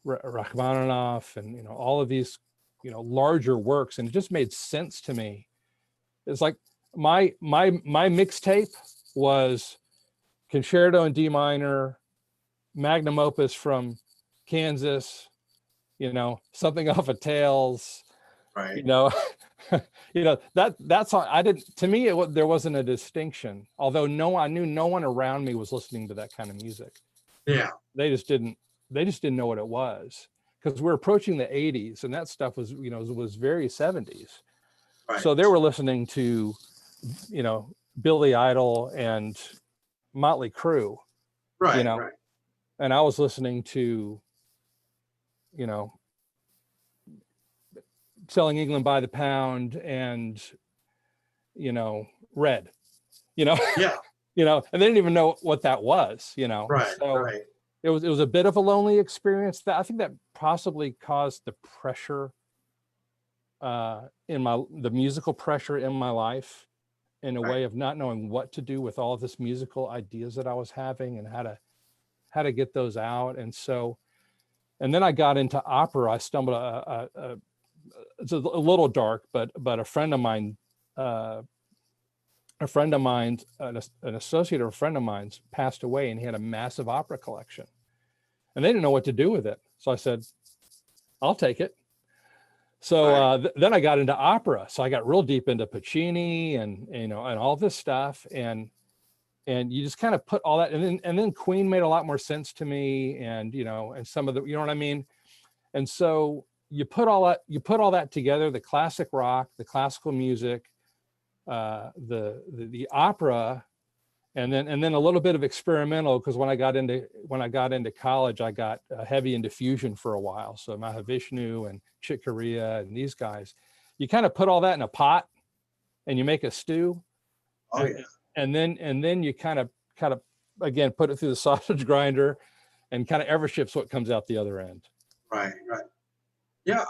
Rachmaninoff and all of these larger works, and it just made sense to me. It's like my mixtape was Concerto in D minor, magnum opus from Kansas, something off of Tales, right. That's all. I didn't. To me, there wasn't a distinction. Although I knew no one around me was listening to that kind of music. Yeah, they just didn't know what it was, because we're approaching the 80s, and that stuff was very 70s. Right. So they were listening to, Billy Idol and Motley Crue, right, right. And I was listening to, Selling England by the Pound and, Red, Yeah. And they didn't even know what that was, Right, so right. It was a bit of a lonely experience. That I think that possibly caused the pressure, the musical pressure in my life, in a way of not knowing what to do with all of this musical ideas that I was having and how to get those out. And so, and then I got into opera. I stumbled, it's a little dark, but a friend of mine, an associate of a friend of mine's passed away, and he had a massive opera collection, and they didn't know what to do with it. So I said, I'll take it. So Right. then I got into opera. So I got real deep into Puccini and, you know, and all this stuff. And you just kind of put all that, and then Queen made a lot more sense to me, and, you know, and some of the, you know what I mean? And so you put all that together, the classic rock, the classical music, the opera, and then a little bit of experimental, because when I got into college, I got heavy into fusion for a while. So Mahavishnu and Chick Corea and these guys, you kind of put all that in a pot and you make a stew. Oh yeah. And then you kind of again put it through the sausage grinder, and kind of Evership's what comes out the other end. Right. Right. Yeah.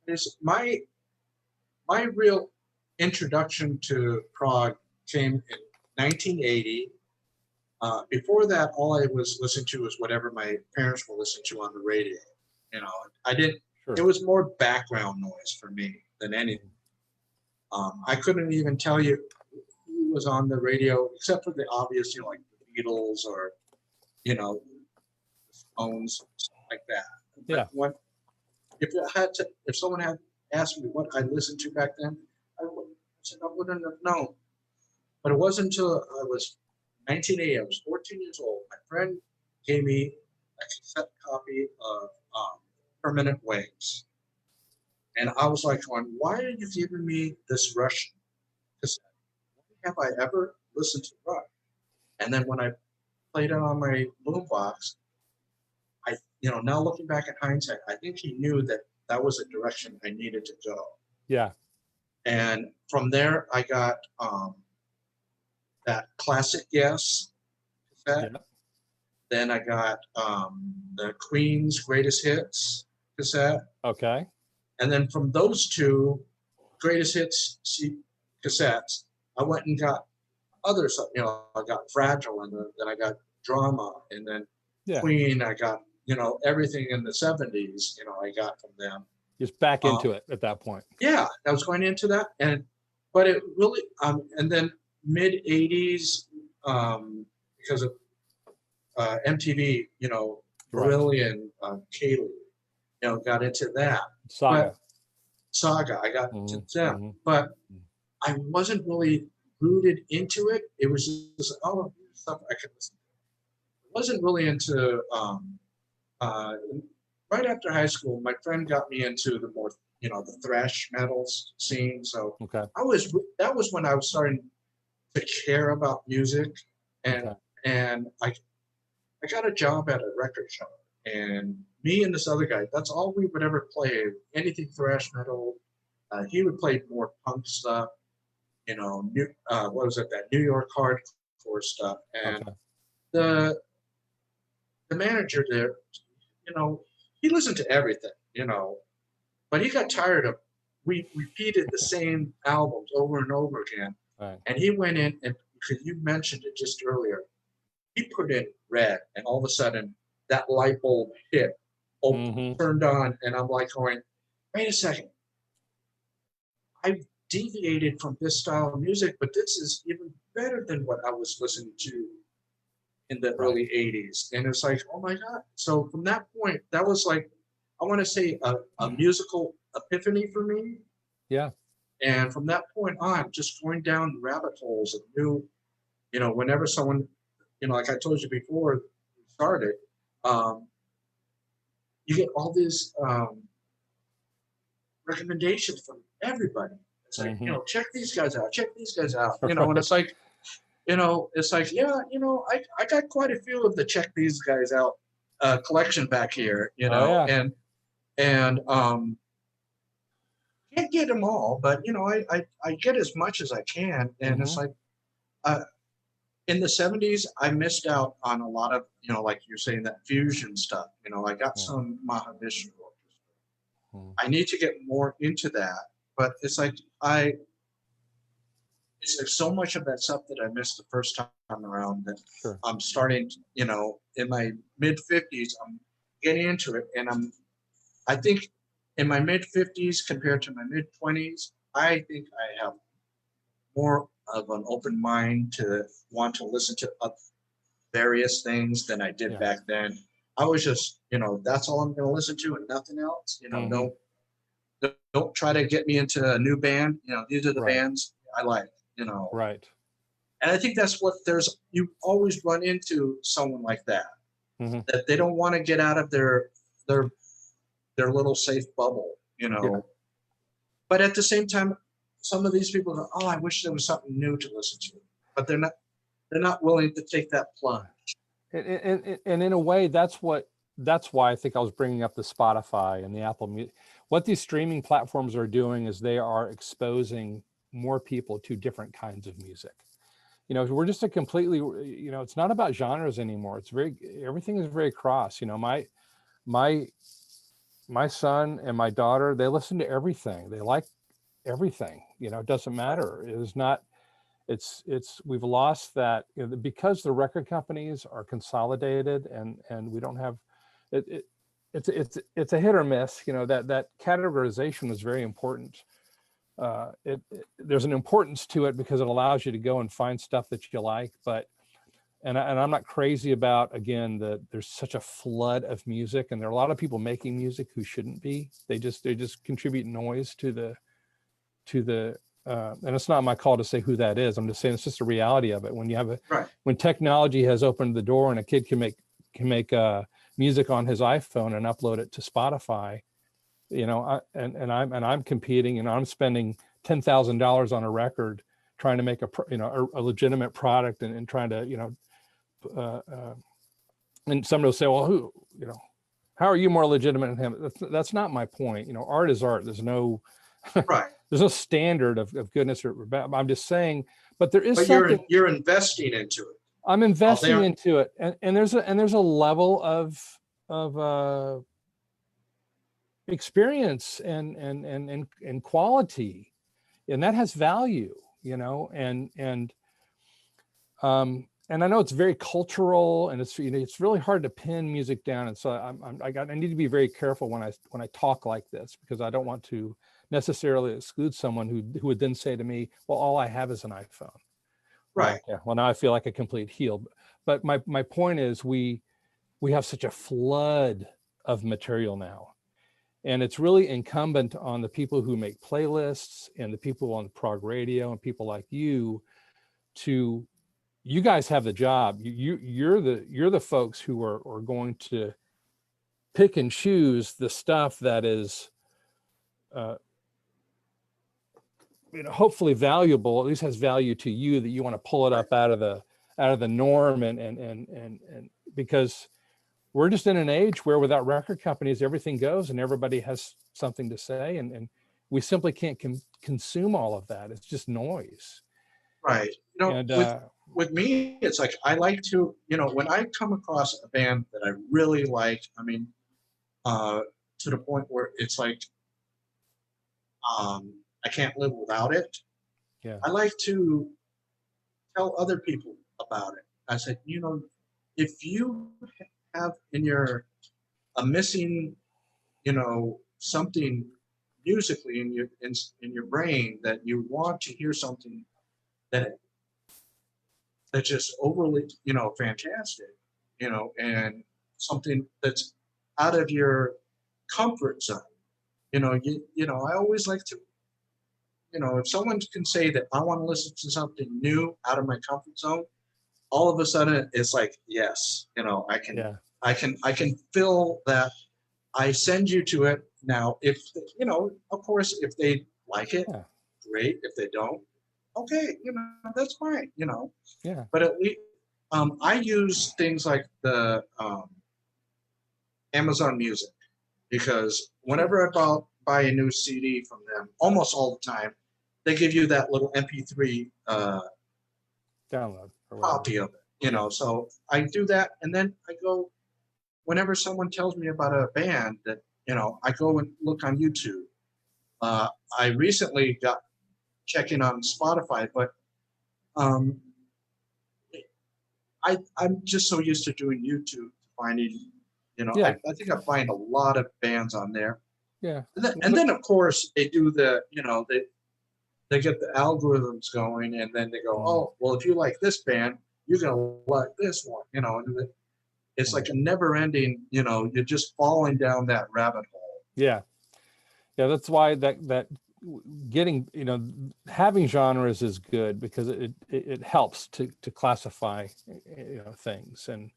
This my real introduction to prog came in 1980. Before that, all I was listening to was whatever my parents were listening to on the radio. You know, I didn't. Sure. It was more background noise for me than anything. I couldn't even tell you who was on the radio, except for the obvious, you know, like the Beatles or, you know, Stones, stuff like that. Yeah. But if someone had asked me what I listened to back then, I wouldn't have known. But it wasn't until I was 1980, I was 14 years old. My friend gave me a cassette copy of Permanent Waves. And I was like, why are you giving me this Russian cassette? Have I ever listened to rock? And then when I played it on my boombox, now looking back at hindsight, I think he knew that that was a direction I needed to go. Yeah. And from there, I got that Classic Yes cassette. Yeah. Then I got the Queen's Greatest Hits cassette. Okay. And then from those two Greatest Hits cassettes, I went and got other stuff. You know, I got Fragile, and then I got Drama, and then Queen. I got, you know, everything in the 70s. You know, I got from them. Just back into it at that point. Yeah, I was going into that, but it really and then mid 80s because of MTV, you know, Brilliant, Kaylee, you know, got into that. Saga, I got into them, but I wasn't really rooted into it. It was just stuff I could listen to. I wasn't really into. Right after high school, my friend got me into the more, you know, the thrash metal scene. So that was when I was starting to care about music, and I got a job at a record shop, and me and this other guy, that's all we would ever play, anything thrash metal. He would play more punk stuff, you know, what was it, that New York hardcore stuff. And the manager there, you know, he listened to everything, you know, but he got tired of, we repeated the same albums over and over again. Right. And he went in, and because you mentioned it just earlier, he put in Red, and all of a sudden that light bulb hit, turned on, and I'm like going, wait a second. I've deviated from this style of music, but this is even better than what I was listening to in the early 80s. And it's like, oh my God. So from that point, that was like, I want to say a musical epiphany for me. Yeah. And from that point on, just going down rabbit holes of new, you know, whenever someone, you know, like I told you before we started, you get all these recommendations from everybody. It's like, you know, check these guys out, you know, and it's like, you know, yeah, you know, I got quite a few of the check these guys out collection back here, you know, and can't get them all, but you know, I get as much as I can, and it's like, in the 70s, I missed out on a lot of, you know, like you're saying, that fusion stuff. You know, I got some Mahavishnu orchestra. I need to get more into that, but it's like it's like so much of that stuff that I missed the first time around that I'm starting, you know, in my mid 50s, I'm getting into it, and I think in my mid 50s compared to my mid 20s, I think I have more of an open mind to want to listen to various things than I did back then. I was just, that's all I'm going to listen to and nothing else. Don't try to get me into a new band. These are the Right. bands I like, Right. And I think that's what you always run into someone like that, that they don't want to get out of their little safe bubble, Yeah. But at the same time, some of these people go, oh, I wish there was something new to listen to, but they're not willing to take that plunge. And in a way, that's why I think I was bringing up the Spotify and the Apple Music. What these streaming platforms are doing is they are exposing more people to different kinds of music. We're just a completely, it's not about genres anymore. Everything is very cross. My son and my daughter, they listen to everything. They like everything. It doesn't matter. It is not. We've lost that, because the record companies are consolidated and we don't have it. It's a hit or miss. That categorization is very important. There's an importance to it because it allows you to go and find stuff that you like, and I'm not crazy about, again, there's such a flood of music, and there are a lot of people making music who shouldn't be. They just contribute noise to the and it's not my call to say who that is. I'm just saying it's just a reality of it. When you have when technology has opened the door and a kid can make music on his iPhone and upload it to Spotify, I'm competing, and I'm spending $10,000 on a record trying to make a legitimate product and trying to, and somebody will say, well, how are you more legitimate than him? That's not my point. Art is art. There's no, there's no standard of goodness or bad. I'm just saying, but there is something. You're investing into it. I'm investing into it. And there's a level of experience and quality, and that has value, and I know it's very cultural, and it's really hard to pin music down. And so I need to be very careful when I talk like this, because I don't want to necessarily exclude someone who would then say to me, well, all I have is an iPhone. Right. Well, now I feel like a complete heel. But my point is we have such a flood of material now. And it's really incumbent on the people who make playlists and the people on prog radio and people like you guys have the job. You're the folks who are going to pick and choose the stuff that is hopefully valuable, at least has value to you, that you want to pull it up out of the norm, and because we're just in an age where without record companies, everything goes and everybody has something to say, and we simply can't consume all of that. It's just noise. Right. With me, it's like, I like to, when I come across a band that I really like, to the point where it's like, I can't live without it. Yeah. I like to tell other people about it. I said, if you have a missing, something musically in your brain, that you want to hear something that's just overly, fantastic, and something that's out of your comfort zone. I always like to, if someone can say that I want to listen to something new out of my comfort zone, all of a sudden it's like, yes, I can feel that. I send you to it. Now, if, of course, if they like it, great. If they don't, okay, that's fine, Yeah. But at least I use things like the Amazon Music, because whenever I buy a new CD from them, almost all the time, they give you that little MP3 download copy of it, so I do that, and then I go, whenever someone tells me about a band that, I go and look on YouTube. I recently got checking on Spotify, but I'm just so used to doing YouTube, finding, I think I find a lot of bands on there. Yeah. And then of course they do they get the algorithms going, and then they go, oh, well, if you like this band, you're gonna like this one, and it's like a never ending, you know, you're just falling down that rabbit hole. Yeah. Yeah. That's why that getting, you know, having genres is good, because it helps to classify, you know, things. And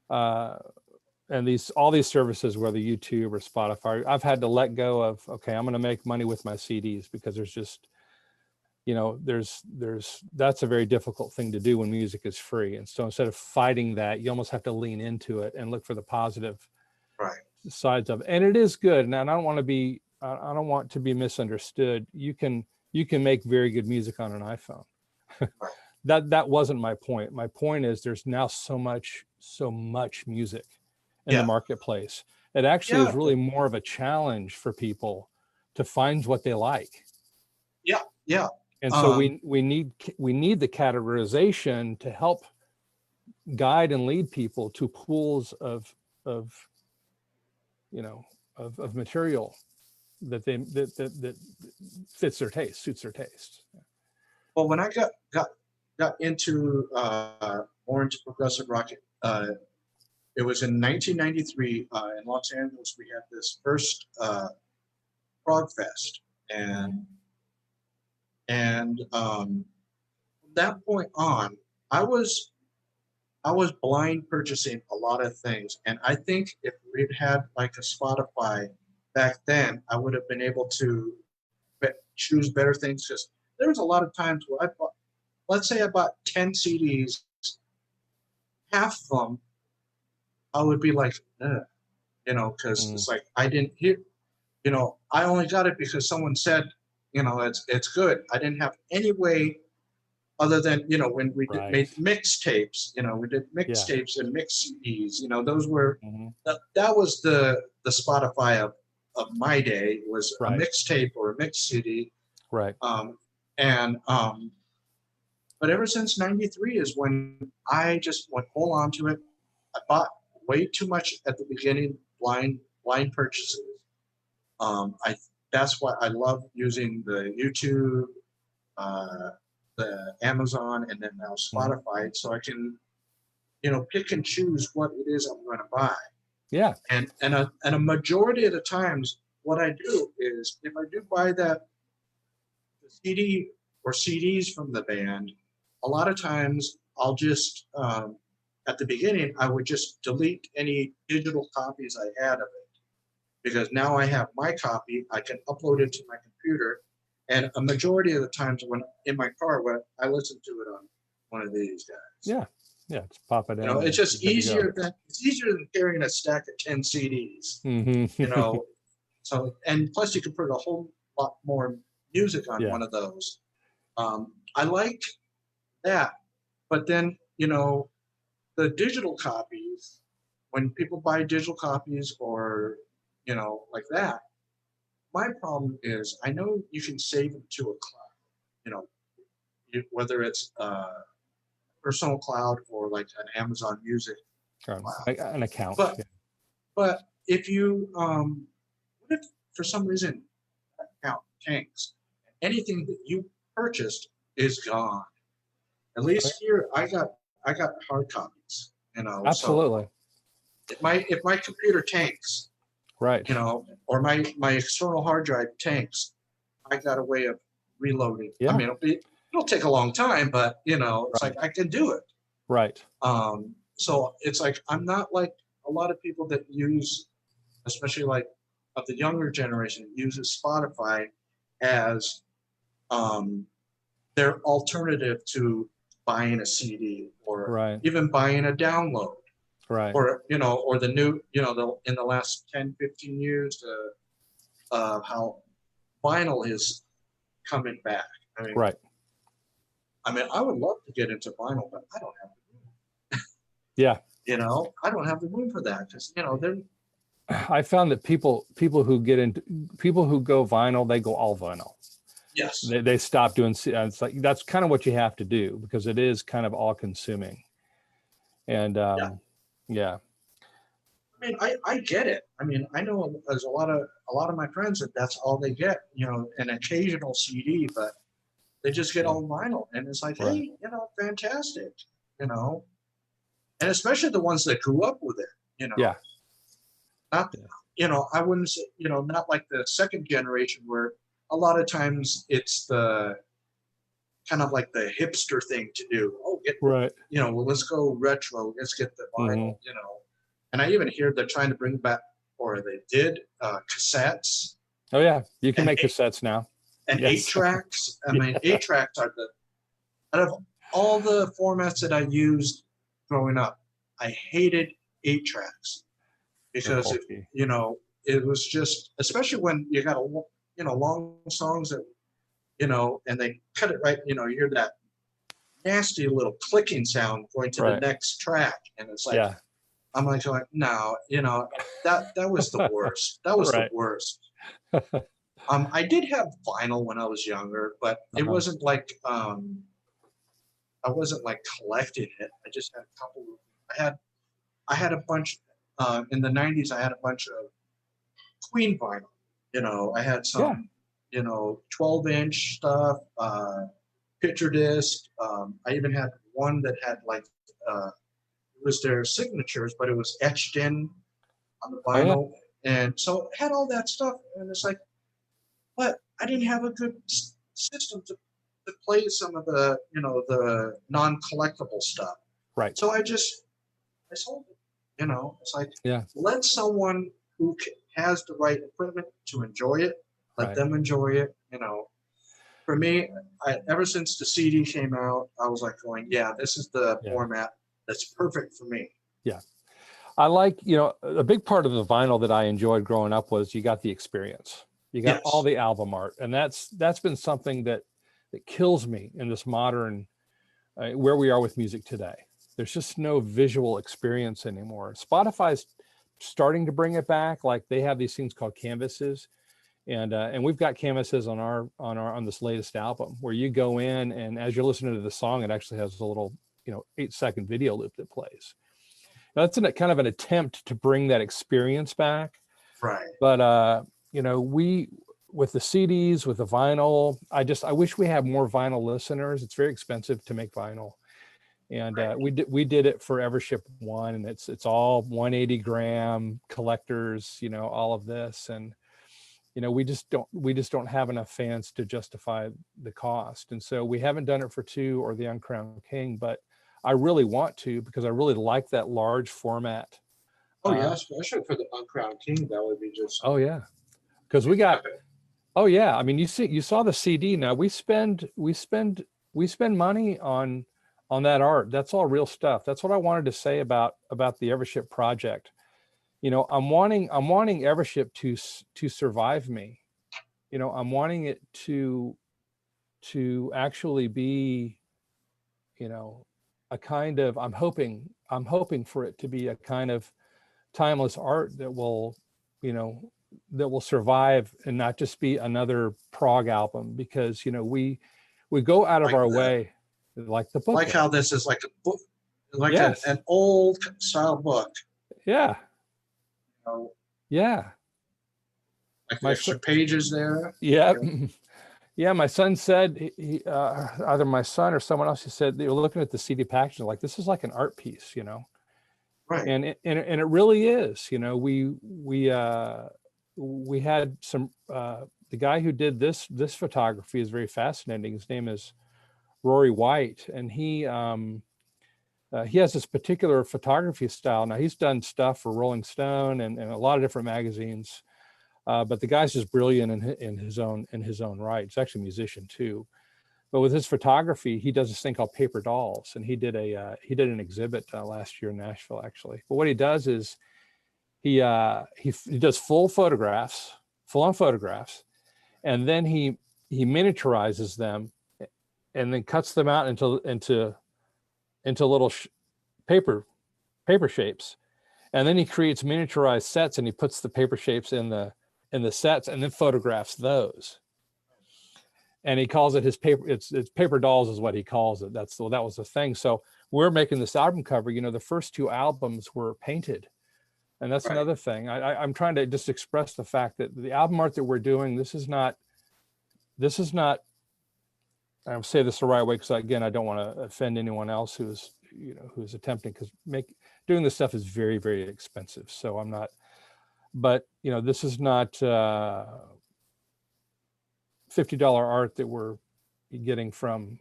all these services, whether YouTube or Spotify, I've had to let go of, okay, I'm going to make money with my CDs, because there's just, you know, that's a very difficult thing to do when music is free. And so instead of fighting that, you almost have to lean into it and look for the positive sides of it. And it is good. And I don't want to be misunderstood. You can make very good music on an iPhone. That wasn't my point. My point is there's now so much music in the marketplace. It actually is really more of a challenge for people to find what they like. Yeah. And so we need the categorization to help guide and lead people to pools of you know, of material that fits their taste, suits their taste. Well, when I got into more into progressive rock, it was in 1993 in Los Angeles. We had this first Prog Fest, and from that point on, I was blind purchasing a lot of things. And I think if we'd had like a Spotify back then, I would have been able to choose better things. Because there was a lot of times where I bought, let's say I bought 10 CDs, half of them I would be like, you know, because it's like I didn't hear, you know, I only got it because someone said, you know, it's good. I didn't have any way other than, you know, when we made mixtapes, you know, we did mixtapes and mix CDs, you know, those were, that was the Spotify of my day, was a mixtape or a mix CD. Right. But ever since 93 is when I just went full onto it. I bought way too much at the beginning, blind purchases. That's why I love using the YouTube, the Amazon, and then now Spotify, so I can, you know, pick and choose what it is I'm going to buy. Yeah. And a majority of the times, what I do is, if I do buy the CD or CDs from the band, a lot of times I'll just at the beginning I would just delete any digital copies I had of it, because now I have my copy. I can upload it to my computer. And a majority of the times when in my car, when I listen to it on one of these guys. Yeah, just pop it in. You know, it's just easier than carrying a stack of 10 CDs. You know, so, and plus you can put a whole lot more music on one of those. I like that, but then, you know, the digital copies, when people buy digital copies or, you know, like that, my problem is I know you can save them to a cloud, you know, whether it's a personal cloud or like an Amazon Music cloud. An account. But if you, what if for some reason that account tanks, anything that you purchased is gone? At least here, I got hard copies, you know. Absolutely. So if my computer tanks, you know, or my external hard drive tanks, I got a way of reloading. I mean, it'll take a long time, but you know, it's like I can do it. Right. So it's like I'm not like a lot of people that use, especially like of the younger generation, uses Spotify as their alternative to buying a CD or even buying a download. Right. Or, you know, or the new, you know, in the last 10, 15 years, how vinyl is coming back. I mean, I would love to get into vinyl, but I don't have the room. You know, I don't have the room for that because, you know, I found that people who go vinyl, they go all vinyl. Yes. They stop doing, it's like, that's kind of what you have to do because it is kind of all consuming. And yeah. I mean, I get it. I mean, I know there's a lot of my friends that's all they get, you know, an occasional CD, but they just get all vinyl. And it's like, hey, you know, fantastic, you know. And especially the ones that grew up with it, you know. Yeah. Not, you know, I wouldn't say, you know, not like the second generation where a lot of times it's the kind of like the hipster thing to do. Oh, Right. you know, well, let's go retro. Let's get the vinyl, Mm-hmm. you know. And I even hear they're trying to bring back, or they did, cassettes. Oh yeah, you can make cassettes now. And Yes. 8-tracks. I mean, 8-tracks are out of all the formats that I used growing up, I hated 8-tracks because you know, it was just, especially when you got you know, long songs that, you know, and they cut it right, you know, you hear that nasty little clicking sound going to the next track, and it's like, I'm like going, no, you know, that was the worst. That was the worst. I did have vinyl when I was younger, but it wasn't like I wasn't like collecting it. I just had a couple of, I had a bunch in the 90s. I had a bunch of Queen vinyl. You know, I had some, you know, 12-inch stuff, picture disc. I even had one that had like it was their signatures, but it was etched in on the vinyl, and so it had all that stuff. And it's like, but I didn't have a good system to play some of the, you know, the non-collectible stuff. Right. So I sold it. You know, it's like, let someone who has the right equipment to enjoy it, let them enjoy it. You know, for me, ever since the CD came out, I was like going, this is the format that's perfect for me. Yeah. I like, you know, a big part of the vinyl that I enjoyed growing up was you got the experience. You got all the album art, and that's been something that kills me in this modern, where we are with music today. There's just no visual experience anymore. Spotify's starting to bring it back. Like they have these things called canvases, and we've got canvases on this latest album where you go in, and as you're listening to the song, it actually has a little, you know, 8-second video loop that plays. Now, that's kind of an attempt to bring that experience back. Right. But you know, with the CDs, with the vinyl, I wish we had more vinyl listeners. It's very expensive to make vinyl. And we did it for Evership 1, and it's all 180 gram collectors, you know, all of this. And, you know, we just don't have enough fans to justify the cost. And so we haven't done it for 2 or the Uncrowned King, but I really want to, because I really like that large format. Oh yeah, especially for the Uncrowned King, that would be just. Oh yeah, because we got. Oh yeah, I mean, you saw the CD. Now we spend money on that art. That's all real stuff. That's what I wanted to say about the Evership project. You know, I'm wanting Evership to survive me. You know, I'm wanting it to actually be, you know, a kind of, I'm hoping for it to be a kind of timeless art that will, you know, that will survive and not just be another prog album, because, you know, we go out of our way, like the book. Like how this is like a book, like an old style book. Yeah. You know, yeah. Like the extra pages there. Yeah. Yeah, my son said, either my son or someone else, he said they were looking at the CD packaging like, this is like an art piece, you know. Right. And it really is. You know, we had some, the guy who did this photography is very fascinating. His name is Rory White, and he has this particular photography style. Now, he's done stuff for Rolling Stone and a lot of different magazines. But the guy's just brilliant in his own right. He's actually a musician too. But with his photography, he does this thing called paper dolls, and he did an exhibit last year in Nashville, actually. But what he does is he does full on photographs, and then he miniaturizes them, and then cuts them out into little paper shapes, and then he creates miniaturized sets, and he puts the paper shapes in the sets, and then photographs those. And he calls it his paper. It's paper dolls is what he calls it. That was the thing. So we're making this album cover. You know, the first 2 albums were painted, and that's another thing. I'm trying to just express the fact that the album art that we're doing, this is not. I'll say this the right way, because again, I don't want to offend anyone else who's who's attempting, because doing this stuff is very, very expensive. So I'm not, but this is not $50 art that we're getting from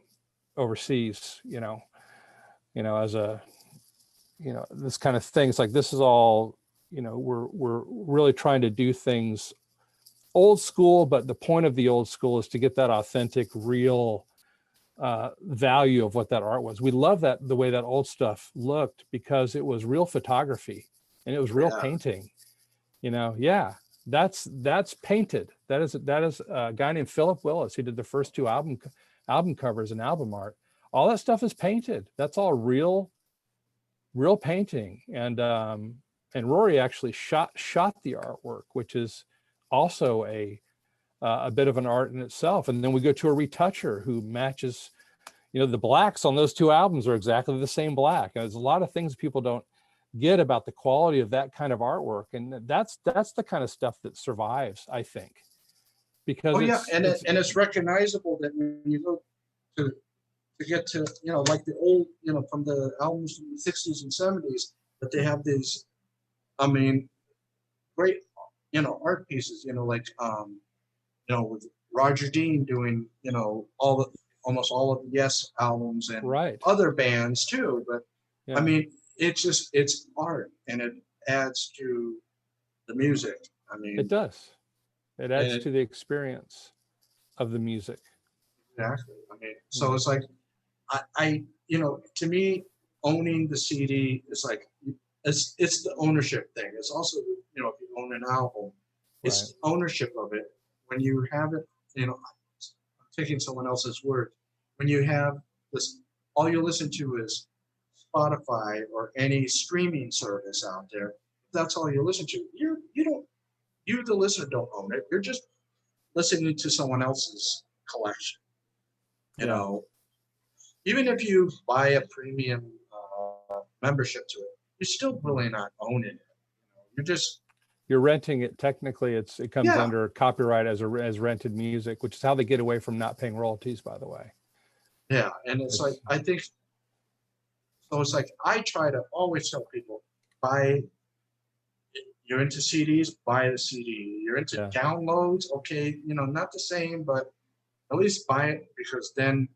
overseas, as a, this kind of thing. It's like, this is all, we're really trying to do things old school, but the point of the old school is to get that authentic, real value of what that art was. We love that, the way that old stuff looked, because it was real photography and it was real painting. That's painted. That is a guy named Philip Willis. He did the first two album covers and album art. All that stuff is painted. That's all real painting. And Rory actually shot the artwork, which is also a bit of an art in itself. And then we go to a retoucher who matches, the blacks on those two albums are exactly the same black. And there's a lot of things people don't get about the quality of that kind of artwork. And that's the kind of stuff that survives, I think, because it's recognizable that when you go to get to, like the old, from the albums from the 60s and 70s, that they have these, great, art pieces, like, with Roger Dean doing, almost all of the Yes albums and other bands too. But it's art, and it adds to the music. It does. It adds to the experience of the music. Exactly. So it's like, I to me, owning the CD is like, it's the ownership thing. It's also, if you own an album, it's the ownership of it. When you have it, I'm taking someone else's word. When you have this, all you listen to is Spotify or any streaming service out there. That's all you listen to. You the listener don't own it. You're just listening to someone else's collection. Even if you buy a premium membership to it, you're still really not owning it. You're renting it. Technically, it comes under copyright as rented music, which is how they get away from not paying royalties, by the way. Yeah, and it's like, I think, so it's like, I try to always tell people, you're into CDs, buy the CD. You're into downloads, okay, not the same, but at least buy it, because then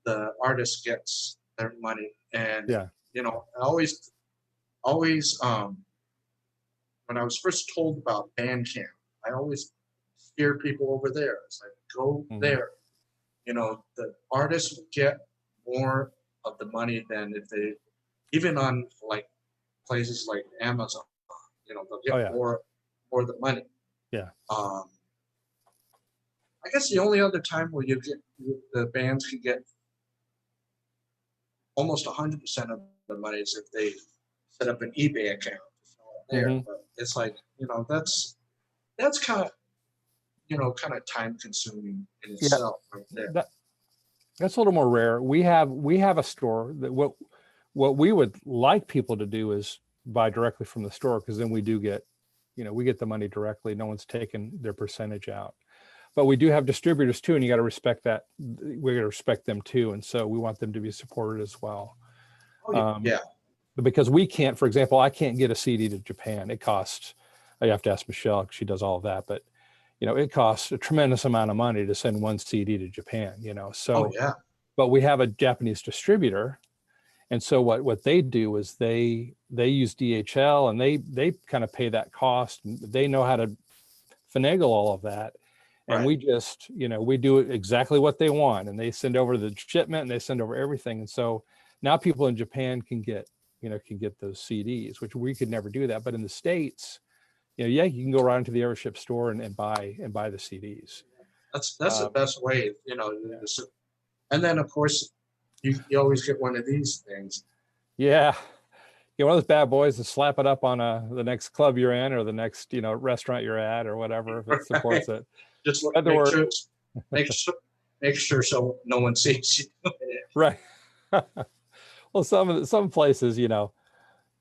the artist gets their money. And always when I was first told about Bandcamp, I always steer people over there. It's like, go there. The artists will get more of the money than if they, even on like places like Amazon, they'll get more of the money. Yeah. I guess the only other time where the bands can get almost 100% of the money is if they set up an eBay account there. But it's like, that's kind of time consuming in itself right there. That's a little more rare. We have a store that what we would like people to do is buy directly from the store, because then we do get, we get the money directly. No one's taking their percentage out. But we do have distributors too, and you got to respect that. We got to respect them too, and so we want them to be supported as well. Because we can't, for example, I can't get a CD to Japan. It costs. I have to ask Michelle, because she does all of that, but it costs a tremendous amount of money to send one CD to Japan. So. But we have a Japanese distributor, and so what they do is they use DHL, and they kind of pay that cost. And they know how to finagle all of that. And we just, we do exactly what they want, and they send over the shipment, and they send over everything. And so now people in Japan can get those CDs, which we could never do that. But in the States, you can go right into the Evership store and buy the CDs. That's the best way, And then of course, you always get one of these things. Yeah. One of those bad boys to slap it up on the next club you're in, or the next, restaurant you're at, or whatever, if it supports it. Just make sure so no one sees you. Right. Well, some places, you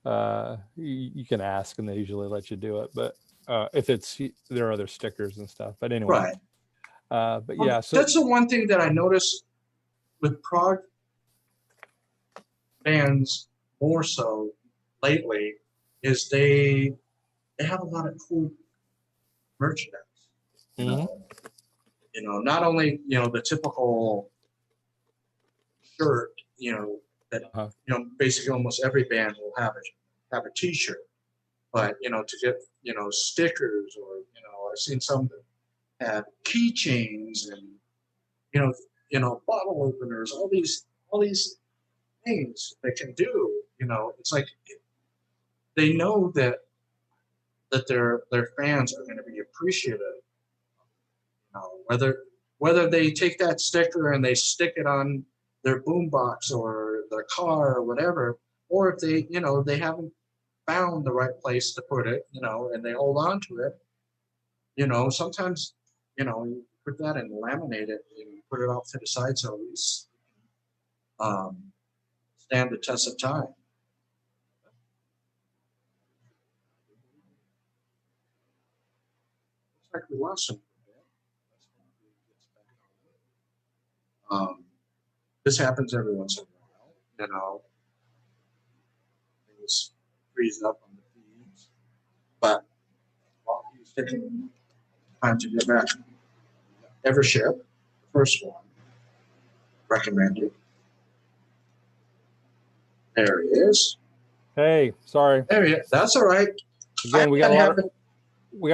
can ask, and they usually let you do it. But if there are other stickers and stuff. But anyway. But yeah, so that's the one thing that I noticed with prog. bands more so lately is they have a lot of cool merchandise. You know, not only the typical shirt, that basically almost every band will have a T-shirt, but to get stickers, or I've seen some that have keychains and bottle openers, all these things they can do. It's like they know that their fans are going to be appreciative. Whether they take that sticker and they stick it on their boombox or their car or whatever, or if they haven't found the right place to put it, and they hold on to it. Sometimes you put that and laminate it and put it off to the side so at least stand the test of time. Looks like we lost some. This happens every once in a while, things freeze up on the feeds. But while he's taking time to get back, Evership, the first one, recommended. There he is. Hey, sorry. There he is. That's all right. Again, we got a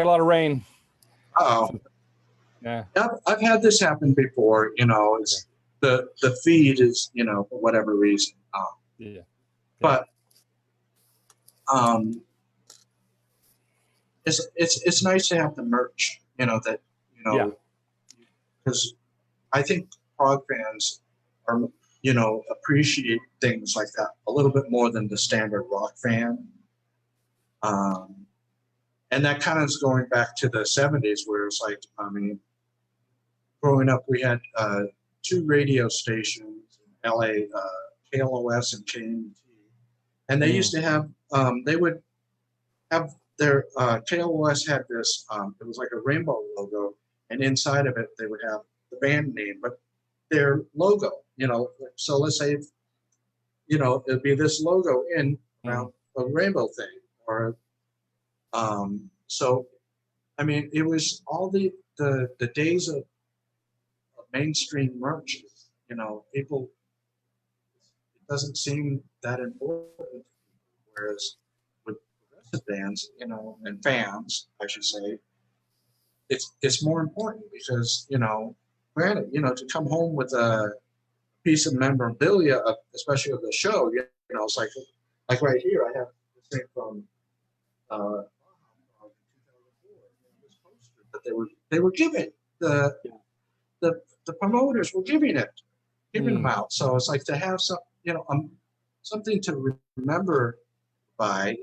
lot of rain. Oh. Yeah. I've had this happen before. It's the feed is for whatever reason. Yeah. But it's nice to have the merch. Because I think prog fans are appreciate things like that a little bit more than the standard rock fan. And that kind of is going back to the 70s, where it's like, growing up, we had 2 radio stations in LA, KLOS and KMT. And they used to have, they would have their, KLOS had this, it was like a rainbow logo, and inside of it, they would have the band name, but their logo, so let's say, it'd be this logo around a rainbow thing, or, so, it was all the days of mainstream merch, people, it doesn't seem that important, whereas with progressive bands, and fans, I should say, it's more important because, granted, to come home with a piece of memorabilia, especially of the show, it's like right here, I have this thing from 2004, this poster that they were giving the promoters were giving them out. So it's like to have some, something to remember by,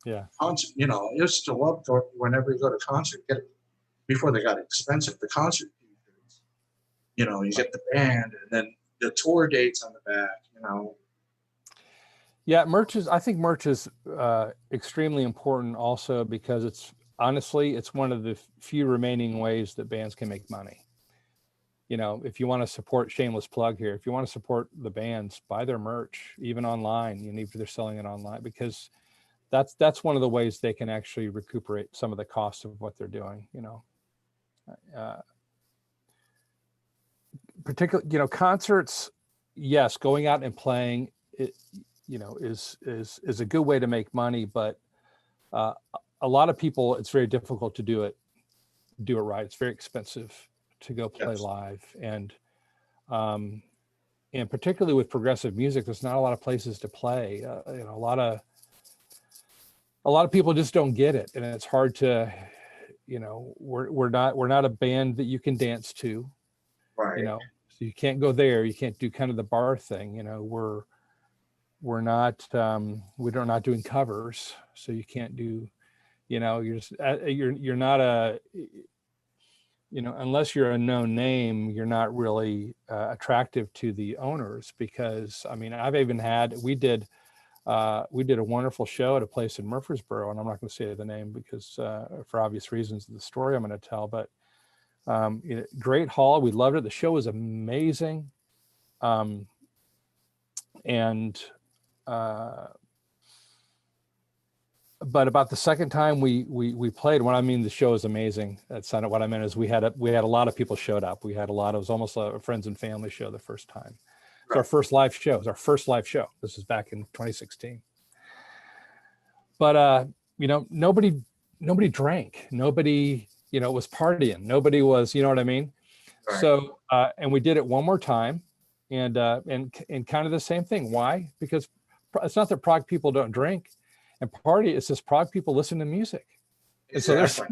Yeah. concert. I used to love whenever you go to concert, get it before they got expensive. The concert t-shirts, you get the band and then the tour dates on the back, Yeah, I think merch is extremely important also because it's one of the few remaining ways that bands can make money. If you want to support, shameless plug here, if you want to support the bands, buy their merch, even online, if they're selling it online, because that's one of the ways they can actually recuperate some of the costs of what they're doing, particularly, concerts, yes, going out and playing it, is a good way to make money, but a lot of people, it's very difficult to do it right. It's very expensive to go play live, and particularly with progressive music, there's not a lot of places to play. A lot of people just don't get it, and it's hard to, we're not a band that you can dance to, right? So you can't go there. You can't do kind of the bar thing. We're not doing covers, so you can't do, you're not a, unless you're a known name, you're not really attractive to the owners, because we did a wonderful show at a place in Murfreesboro, and I'm not going to say the name because for obvious reasons of the story I'm going to tell, but great hall. We loved it. The show was amazing. And but about the second time we played, when I mean the show is amazing, that's not what I meant. Is we had a lot of people showed up. We had a lot. It was almost a friends and family show the first time. It's our first live show. It was our first live show. This is back in 2016. But you know, nobody drank. Nobody, you know, was partying. Nobody was, you know what I mean? Right. So and we did it one more time, and kind of the same thing. Why? Because it's not that Prague people don't drink and party. It's just Prague people listen to music. Exactly.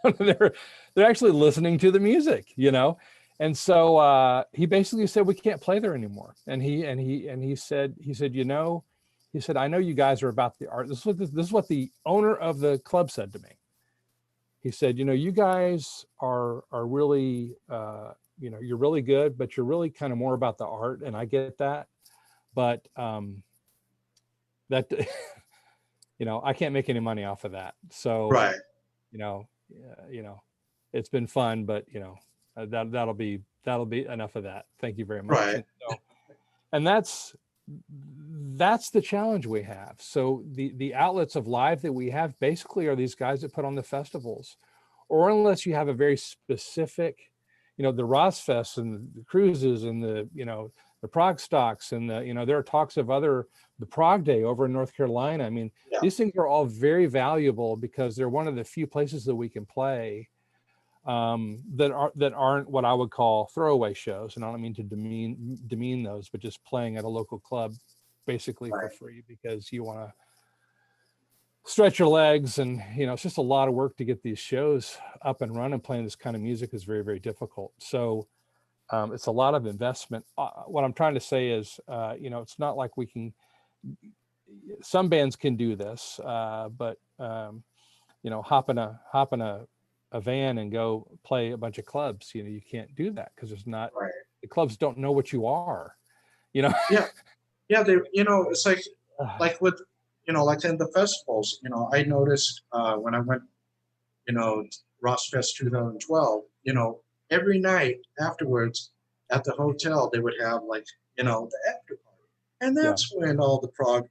And so they're actually listening to the music, you know. And so he basically said, we can't play there anymore. And he said, you know, he said, I know you guys are about the art. This is what the owner of the club said to me. He said, you know, you guys are really, you know, you're really good, but you're really kind of more about the art. And I get that. But that, you know, I can't make any money off of that. So, you know, it's been fun, but, you know, that'll be enough of that. Thank you very much. Right. And that's the challenge we have. So the outlets of live that we have basically are these guys that put on the festivals, or unless you have a very specific, you know, the Rosfest and the cruises and the, you know, the Prague stocks and the, you know, there are talks of the Prague Day over in North Carolina. I mean, these things are all very valuable because they're one of the few places that we can play that aren't what I would call throwaway shows. And I don't mean to demean those, but just playing at a local club basically for free because you want to stretch your legs. And, you know, it's just a lot of work to get these shows up and running. Playing this kind of music is very, very difficult. So it's a lot of investment. What I'm trying to say is, you know, it's not like we can, some bands can do this, but, you know, hop in a van and go play a bunch of clubs. You know, you can't do that because there's not, the clubs don't know what you are, you know? Yeah. They, you know, it's like with, you know, like in the festivals, you know, I noticed when I went, you know, Rosfest 2012, you know, every night afterwards at the hotel, they would have like, you know, the after party. And that's when all the Prague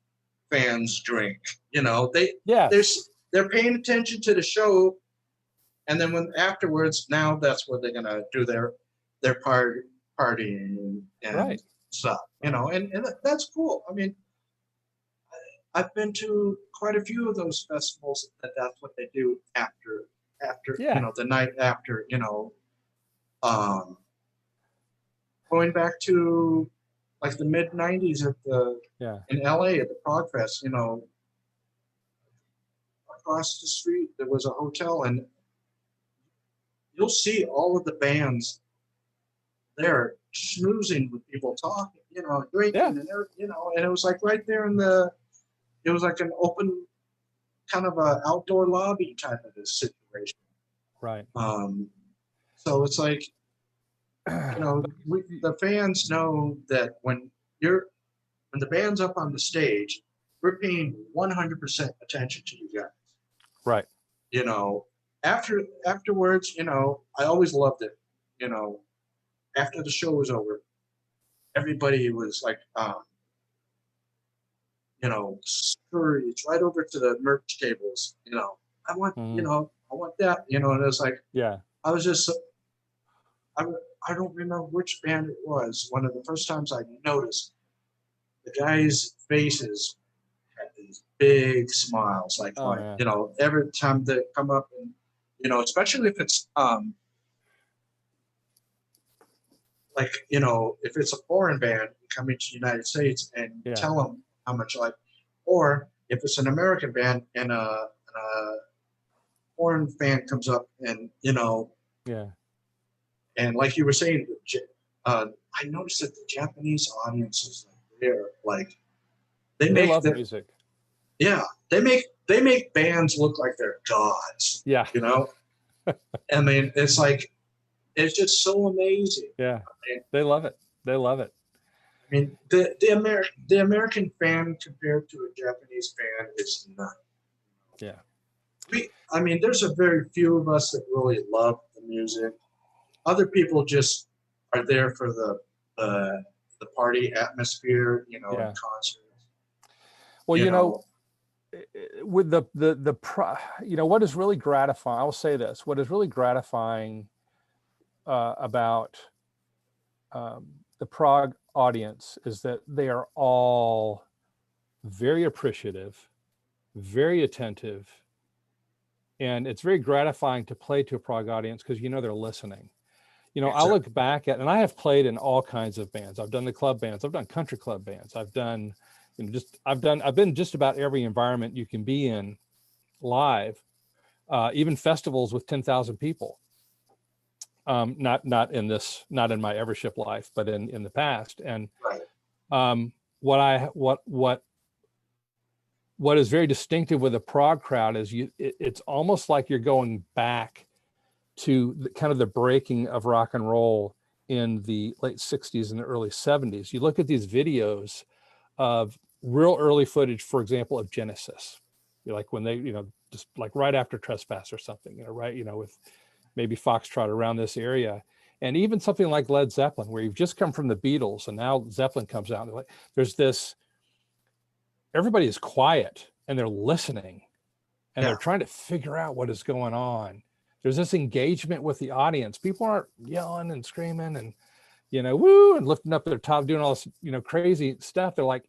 fans drink, you know, they're paying attention to the show. And then when afterwards, now that's where they're going to do their partying and stuff, you know, and that's cool. I mean, I've been to quite a few of those festivals that's what they do after, you know, the night after, you know, going back to like the mid 90s at in LA at the Prague Fest, you know, across the street, there was a hotel and you'll see all of the bands there schmoozing with people talking, you know, drinking and you know, and it was like right there it was like an open kind of a outdoor lobby type of a situation. Right. So it's like, you know, the fans know that when the band's up on the stage, we're paying 100% attention to you guys. Right. You know, afterwards, you know, I always loved it. You know, after the show was over, everybody was like, you know, scurried right over to the merch tables. You know, I want, you know, I want that. You know, and it was like, I was just, I don't remember which band it was. One of the first times I noticed the guys' faces had these big smiles, like, you know, every time they come up and, you know, especially if it's like, you know, if it's a foreign band coming to the United States and tell them how much you like, or if it's an American band and a foreign fan comes up and, you know, and like you were saying, I noticed that the Japanese audiences, they're like, they love music. Yeah, they make bands look like they're gods. Yeah, you know, I mean, it's like, it's just so amazing. Yeah, I mean, they love it. They love it. I mean, the American fan compared to a Japanese fan is nothing. Yeah. I mean, there's a very few of us that really love the music. Other people just are there for the the party atmosphere, in Yeah. concerts. Well, with what is really gratifying, I will say this, what is really gratifying about the Prague audience is that they are all very appreciative, very attentive, and it's very gratifying to play to a Prague audience because they're listening. I look back at, and I have played in all kinds of bands. I've done the club bands, I've done country club bands, I've done, I've been just about every environment you can be in live, even festivals with 10,000 people. Not in my Evership life, but in the past. And what is very distinctive with the Prague crowd is it's almost like you're going back to kind of the breaking of rock and roll in the late 60s and the early 70s. You look at these videos of real early footage, for example, of Genesis. Like when they, just like right after Trespass or something, with maybe Foxtrot around this area. And even something like Led Zeppelin, where you've just come from the Beatles and now Zeppelin comes out, and there's this, everybody is quiet and they're listening and they're trying to figure out what is going on. There's this engagement with the audience. People aren't yelling and screaming and, woo, and lifting up their top, doing all this, crazy stuff. They're like,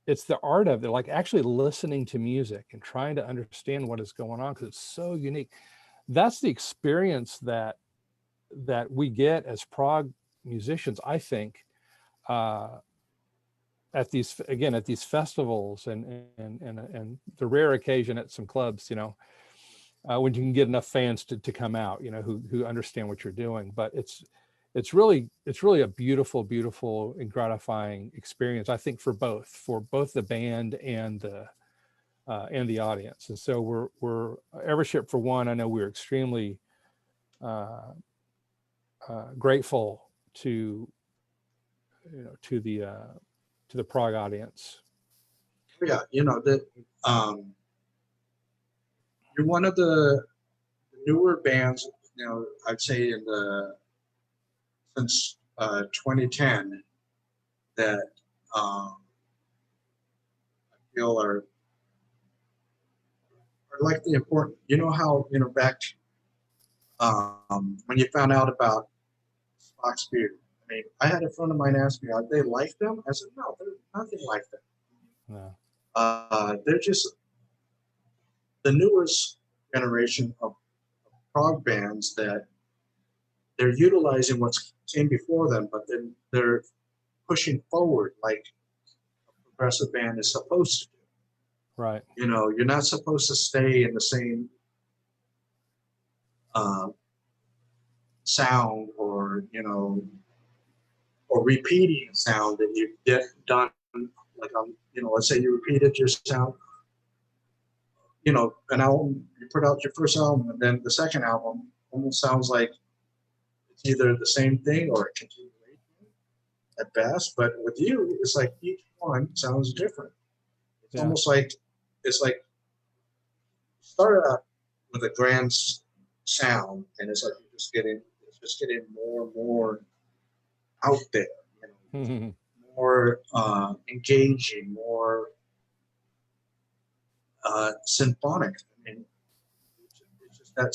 it's the art of, they're like actually listening to music and trying to understand what is going on because it's so unique. That's the experience that we get as Prague musicians, I think, at these festivals and the rare occasion at some clubs, when you can get enough fans to come out, who understand what you're doing. But it's really a beautiful and gratifying experience, I think, for both the band and the audience. And so we're Evership, for one, I know we're extremely grateful to the Prague audience. Yeah, you're one of the newer bands, I'd say since 2010 that I feel are like the important. How back when you found out about Spock's beard. I mean, I had a friend of mine ask me, "Are they like them?" I said, "No, they're nothing like them. No. They're just the newest generation of prog bands that they're utilizing what came before them, but then they're pushing forward like a progressive band is supposed to do. Right. You're not supposed to stay in the same sound or repeating a sound that you've done. Like let's say you repeated your sound. An album, you put out your first album, and then the second album almost sounds like it's either the same thing or a continuation at best. But with you, it's like each one sounds different. It's almost like started out with a grand sound, and it's like it's just getting more and more out there, more engaging, more symphonic. I mean, it's just that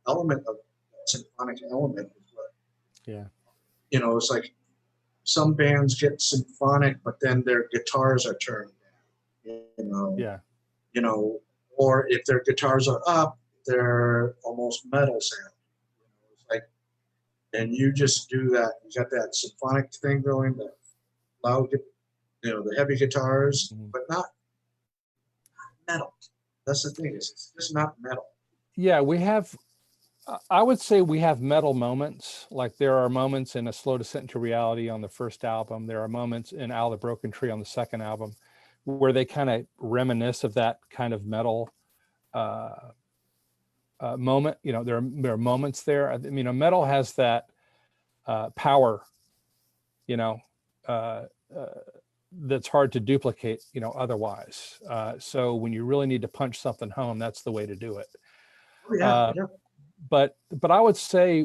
element of that symphonic element is what. It's like some bands get symphonic, but then their guitars are turned down. Or if their guitars are up, they're almost metal sound. It's like, and you just do that. You got that symphonic thing going, the loud, the heavy guitars, but not metal. That's the thing. It's just not metal. Yeah, I would say we have metal moments. Like there are moments in A Slow Descent into Reality on the first album. There are moments in Out of the Broken Tree on the second album where they kind of reminisce of that kind of metal moment. There are moments there. I mean, metal has that power, that's hard to duplicate, otherwise. So when you really need to punch something home, that's the way to do it. Oh, yeah. But I would say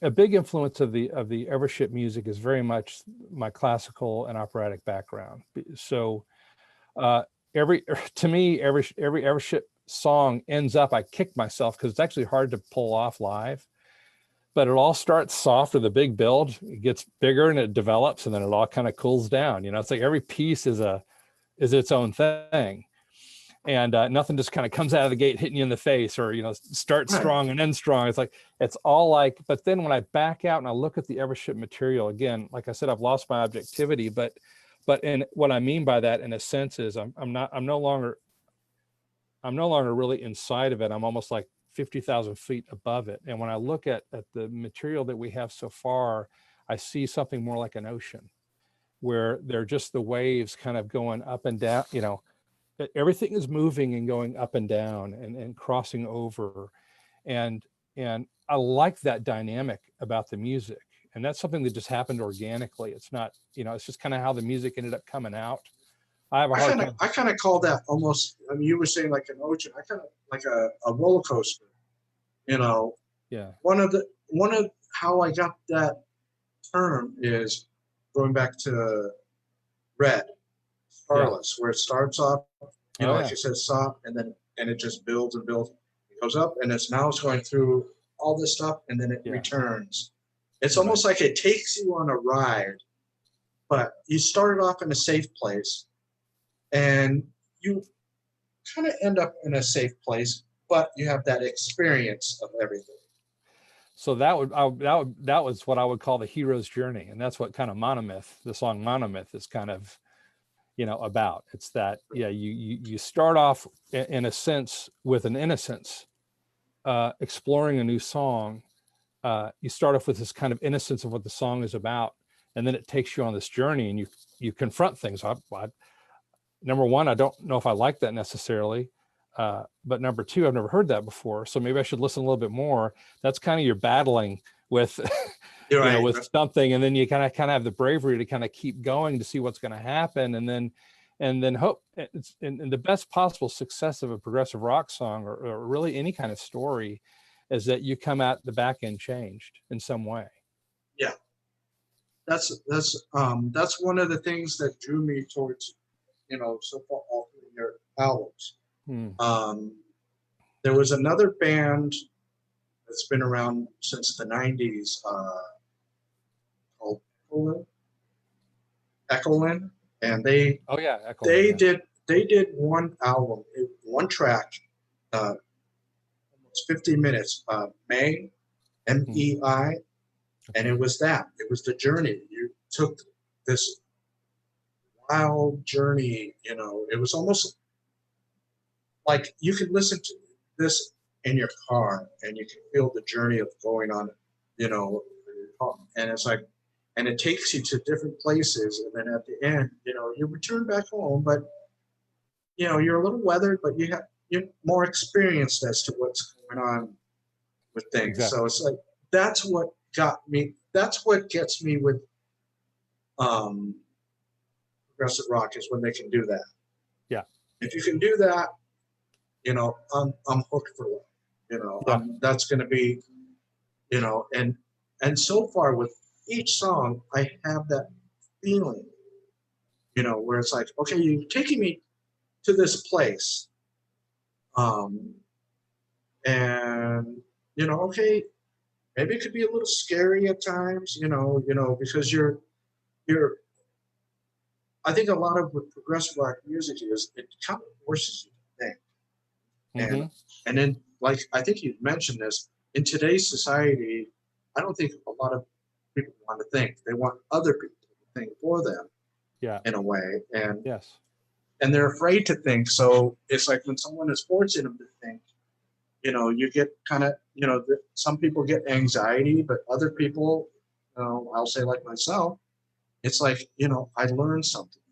a big influence of the Evership music is very much my classical and operatic background. So every to me every Evership song ends up, I kick myself because it's actually hard to pull off live. But it all starts soft with a big build. It gets bigger and it develops, and then it all kind of cools down. You know, it's like every piece is its own thing, and nothing just kind of comes out of the gate hitting you in the face, or, you know, start strong and end strong. It's like, it's all like, but then when I back out and I look at the Evership material again, like I said, I've lost my objectivity, but in what I mean by that, in a sense, is I'm no longer really inside of it. I'm almost like 50,000 feet above it. And when I look at the material that we have so far, I see something more like an ocean, where they're just the waves kind of going up and down. You know, everything is moving and going up and down and crossing over. And I like that dynamic about the music. And that's something that just happened organically. It's not, you know, it's just kind of how the music ended up coming out. I kind of call that almost, I mean, you were saying like an ocean, I kind of like a roller coaster, you know. Yeah. One of how I got that term is going back to Red, Starless, where it starts off, you know, like you said, soft, and it just builds and builds. It goes up, and it's going through all this stuff, and then it returns. It's almost like it takes you on a ride, but you started off in a safe place, and you kind of end up in a safe place, but you have that experience of everything. So that was what I would call the hero's journey, and that's what kind of the song Monomyth is kind of, you know, about. It's that, you start off in a sense with an innocence, exploring a new song. You start off with this kind of innocence of what the song is about, and then it takes you on this journey, and you confront things. Number one, I don't know if I like that necessarily. But number two, I've never heard that before. So maybe I should listen a little bit more. That's kind of, you're battling with, with something. And then you kind of have the bravery to kind of keep going to see what's going to happen. And then hope it's in the best possible success of a progressive rock song, or really any kind of story, is that you come out the back end changed in some way. Yeah. That's one of the things that drew me towards, you know, so far all through your albums. There was another band that's been around since the 90s, called Echolin, and they did one album, one track, almost 50 minutes, May, MEI, and it was the journey. You took this wild journey, you know. It was almost like you could listen to this in your car and you can feel the journey of going on, you know, and it's like, and it takes you to different places, and then at the end, you know, you return back home, but you know, you're a little weathered, but you're more experienced as to what's going on with things. Exactly. So it's like, that's what gets me with progressive rock, is when they can do that. Yeah. If you can do that, you know, I'm hooked for life. You know, that's going to be, you know, and so far with each song, I have that feeling, you know, where it's like, okay, you're taking me to this place, and you know, okay, maybe it could be a little scary at times, you know, because you're. I think a lot of what progressive rock music is, it kind of forces you to think. And then, like, I think you mentioned this, in today's society, I don't think a lot of people want to think. They want other people to think for them, in a way. And and they're afraid to think. So it's like when someone is forcing them to think, you know, you get kind of, you know, some people get anxiety, but other people, you know, I'll say like myself, it's like, you know, I learned something,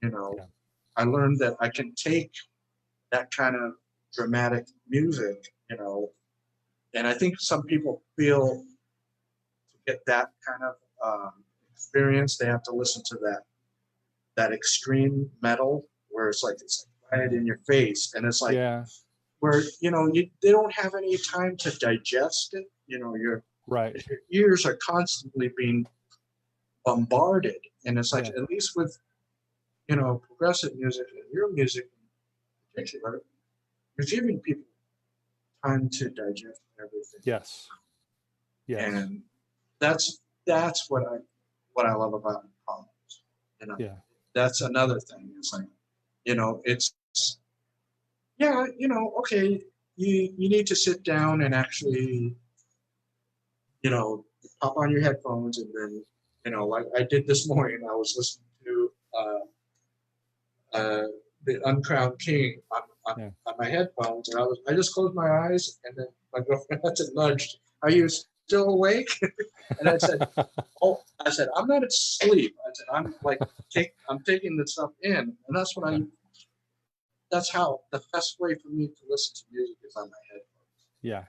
you know, I learned that I can take that kind of dramatic music, you know, and I think some people feel to get that kind of experience, they have to listen to that extreme metal where it's like right in your face, and it's like where, you know, they don't have any time to digest it. You know, Right. Your ears are constantly being bombarded. And it's like, at least with, progressive music and your music in particular, you're giving people time to digest everything. Yes. And that's what I love about problems. That's another thing. It's like, it's okay, you need to sit down and actually, pop on your headphones and then, like I did this morning, I was listening to the Uncrowned King on my headphones, and I just closed my eyes, and then my girlfriend had to nudge, "Are you still awake?" And I said, "Oh," I said, "I'm not asleep." I said, "I'm like I'm taking this stuff in," and that's what that's how the best way for me to listen to music is on my headphones. Yeah.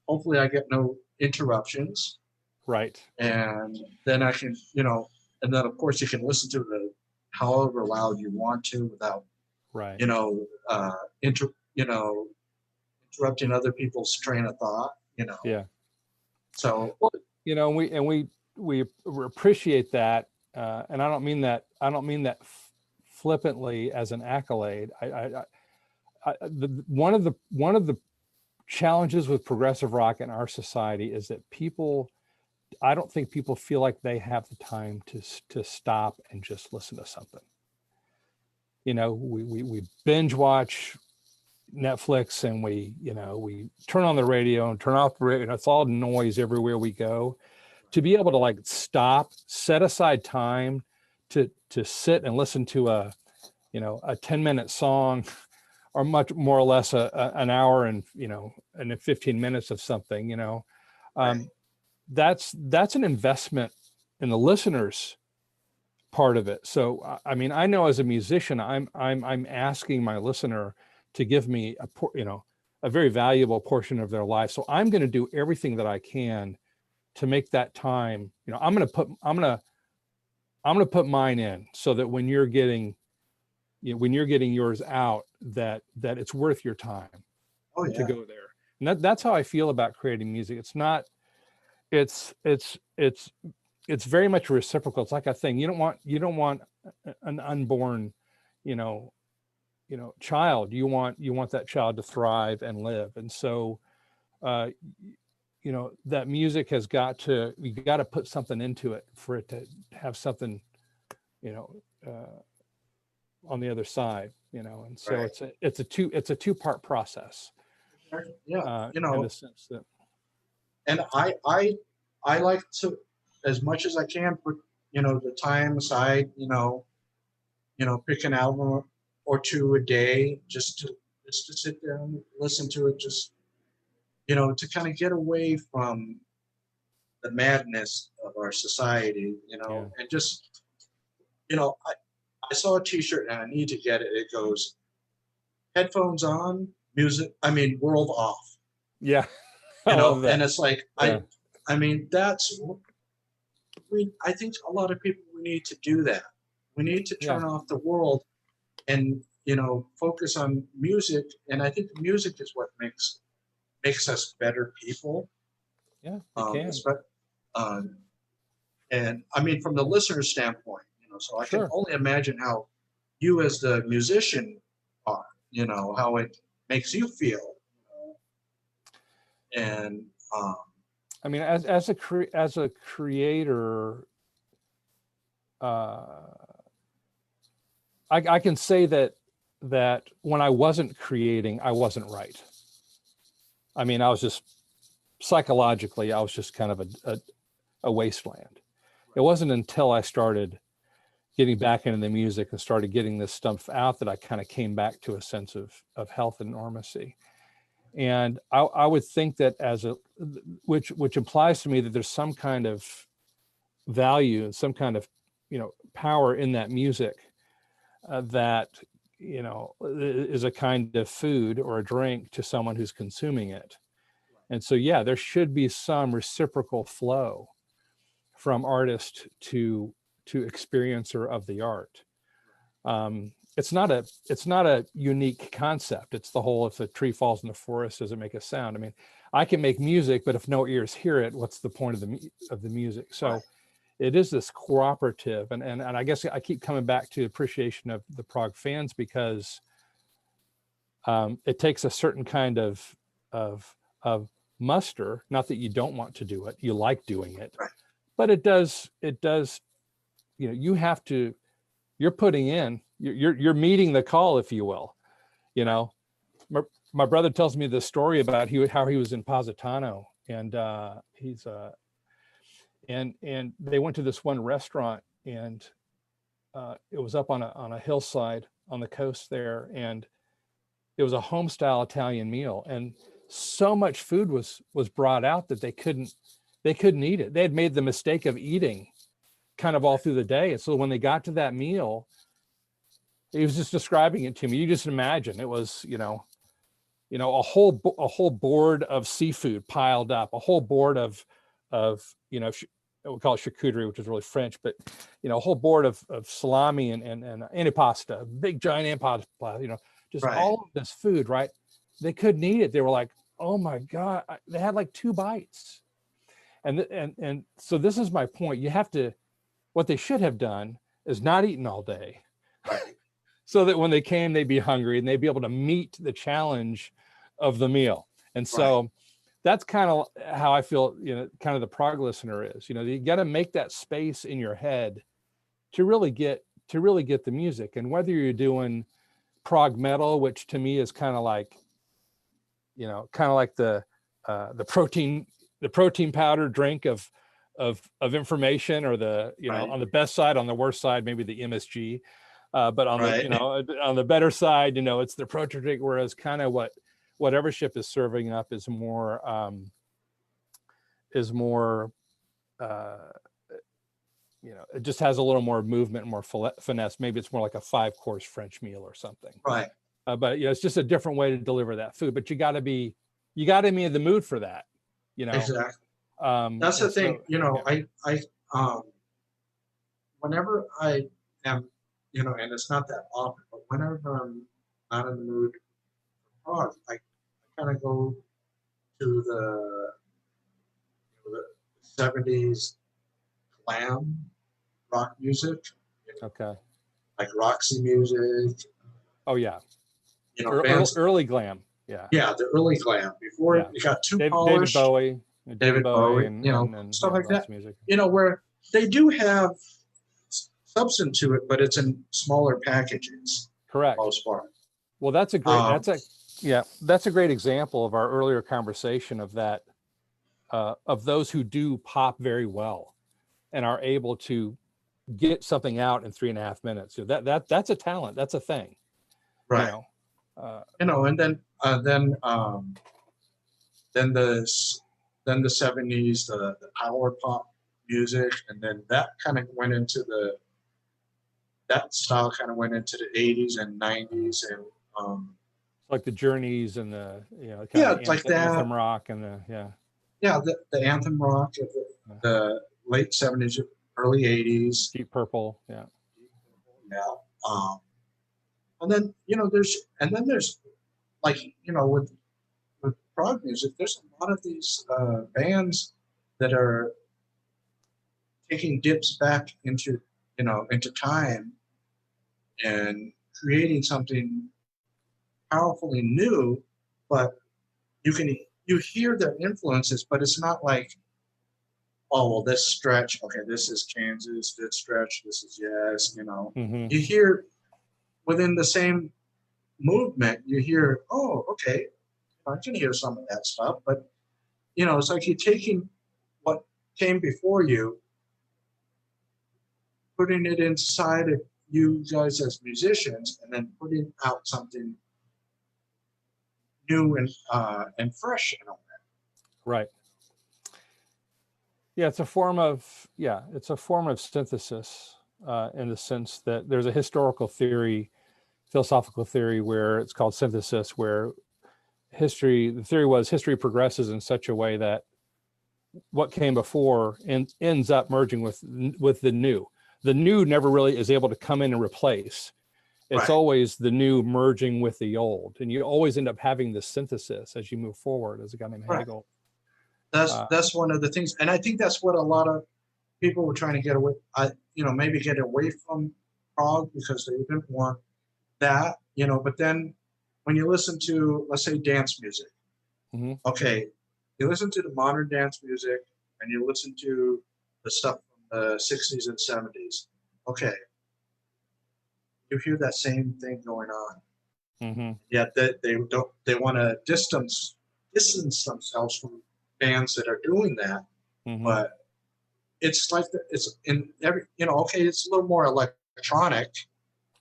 Hopefully I get no interruptions. Right. And then I can, and then of course you can listen to it however loud you want to without, right. Interrupting other people's train of thought, Yeah. So, we appreciate that. And I don't mean that flippantly as an accolade. One of the challenges with progressive rock in our society is that I don't think people feel like they have the time to stop and just listen to something. We binge watch Netflix, and we turn on the radio and turn off the radio. It's all noise everywhere we go. To be able to like stop, set aside time to sit and listen to a 10-minute song, or much more or less an hour and 15 minutes of something, that's an investment in the listener's part of it. So I mean, I know as a musician, I'm asking my listener to give me a very valuable portion of their life. So I'm going to do everything that I can to make that time. I'm going to put mine in, so that when you're getting yours out, that it's worth your time to go there. And that's how I feel about creating music. It's not, it's very much reciprocal. It's like a thing. You don't want an unborn, child. You want that child to thrive and live. And so, that music you got to put something into it for it to have something, on the other side, and so it's a two-part process. Yeah. In the sense that, and I like to, as much as I can, put, the time aside, pick an album or two a day just to sit down, listen to it, just, to kind of get away from the madness of our society, and just, I saw a t-shirt and I need to get it. It goes, headphones on, world off. Yeah. And it's like, I mean, I think a lot of people, we need to do that. We need to turn off the world and, focus on music. And I think music is what makes us better people. Yeah, it can. And I mean, from the listener's standpoint, so I can only imagine how you as the musician are, how it makes you feel. And I mean, as a creator, I can say that when I wasn't creating, I wasn't right. I mean, I was just psychologically, I was just kind of a wasteland. It wasn't until I started getting back into the music and started getting this stuff out that I kind of came back to a sense of health and normacy. And I would think that which implies to me that there's some kind of value and some kind of, power in that music that, is a kind of food or a drink to someone who's consuming it. And so, there should be some reciprocal flow from artist to experiencer of the art. it's not a unique concept. It's the whole, if a tree falls in the forest, does it make a sound? I mean, I can make music, but if no ears hear it, what's the point of the music? So Right. it is this cooperative, and I guess I keep coming back to appreciation of the prog fans, because it takes a certain kind of muster. Not that you don't want to do it, you like doing it, Right. but it does. You know, you have to. You're putting in. You're meeting the call, if you will. You know, my brother tells me the story about how he was in Positano, and and they went to this one restaurant, and it was up on a hillside on the coast there, and it was a home style Italian meal, and so much food was brought out that they couldn't eat it. They had made the mistake of eating kind of all through the day, and so when they got to that meal, he was just describing it to me. You just imagine it was, a whole board of seafood piled up, a whole board of we call it charcuterie, which is really French, but a whole board of salami and antipasta, big giant antipasta, just Right. all of this food, right? They couldn't eat it. They were like, oh my God, they had like 2 bites. And so this is my point. You have to, what they should have done is not eaten all day. Right. So that when they came, they'd be hungry and they'd be able to meet the challenge of the meal. And so that's kind of how I feel, kind of the prog listener is, you got to make that space in your head to really get the music. And whether you're doing prog metal, which to me is kind of like the protein powder drink of information, or the, on the best side, on the worst side, maybe the MSG. But on the, on the better side, it's the protein drink, whereas kind of what Evership is serving up is more, it just has a little more movement, more finesse. Maybe it's more like a 5-course French meal or something. Right. But it's just a different way to deliver that food. But you got to be in the mood for that. Exactly. That's the thing. I whenever I am, and it's not that often, but whenever I'm not in the mood for prog, I kind of go to the 70s glam rock music. Okay. Like Roxy music. Oh yeah. Early glam. Yeah. Yeah, the early glam before it got too polished. David Bowie, and stuff like that. Music. Where they do have substance to it, but it's in smaller packages. Correct. For the most part. Well, that's a great example of our earlier conversation of that, of those who do pop very well and are able to get something out in 3.5 minutes. So that's a talent. That's a thing. Right. And then the 70s, the power pop music, and then that style kind of went into the 80s and 90s, and like the Journeys and the like that anthem rock and the anthem rock of the late 70s, early 80s. Deep Purple, yeah. And then there's like with prog music, there's a lot of these bands that are taking dips back into time and creating something powerfully new, but you hear their influences, but it's not like, oh well, this stretch, okay, this is Kansas, this stretch, this is Yes, Mm-hmm. You hear within the same movement, you hear, oh, okay, I can hear some of that stuff, but it's like you're taking what came before you, putting it inside of you guys as musicians, and then putting out something new and fresh in a way. Right. Yeah, it's a form of synthesis, in the sense that there's a philosophical theory where it's called synthesis, where the theory was history progresses in such a way that what came before ends up merging with the new. The new never really is able to come in and replace. It's always the new merging with the old, and you always end up having this synthesis as you move forward. As a guy named Hegel. That's one of the things, and I think that's what a lot of people were trying to get away. Maybe get away from prog because they didn't want that. But then when you listen to, let's say, dance music, okay, you listen to the modern dance music and you listen to the stuff from the 60s and 70s. Okay, you hear that same thing going on. Yet they want to distance themselves from bands that are doing that. But it's like it's in every, okay, it's a little more electronic,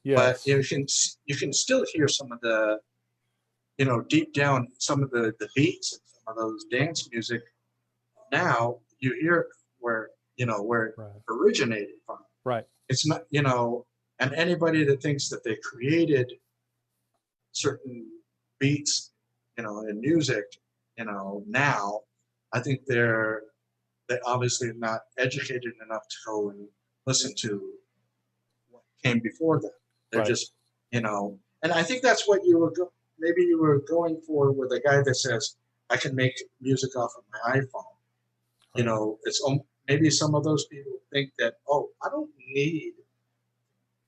but you can still hear some of the, deep down, some of the beats and some of those dance music. Now you hear where it originated from. Right. It's not, and anybody that thinks that they created certain beats, in music, now, I think they obviously not educated enough to go and listen to what came before them. They're just, and I think that's what maybe you were going for with a guy that says, I can make music off of my iPhone. It's maybe some of those people think that, I don't need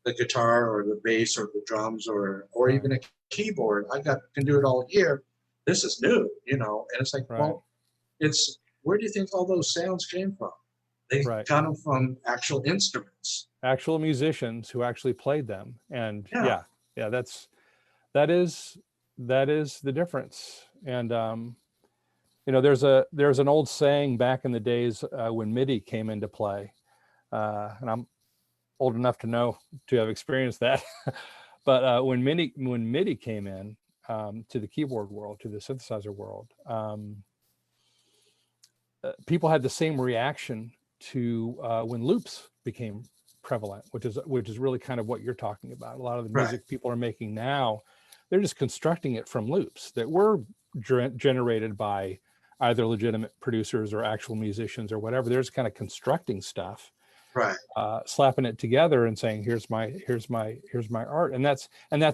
the guitar or the bass or the drums or even a keyboard. Can do it all here. This is new, and it's like, well, it's, where do you think all those sounds came from? They got them from actual instruments, actual musicians who actually played them. And that is the difference. And there's an old saying back in the days when MIDI came into play, and I'm old enough to have experienced that. But when MIDI came in to the keyboard world, to the synthesizer world, people had the same reaction to when loops became prevalent, which is really kind of what you're talking about. A lot of the music people are making now, they're just constructing it from loops that were generated by either legitimate producers or actual musicians or whatever. They're just kind of constructing stuff, slapping it together and saying, here's my art. And that's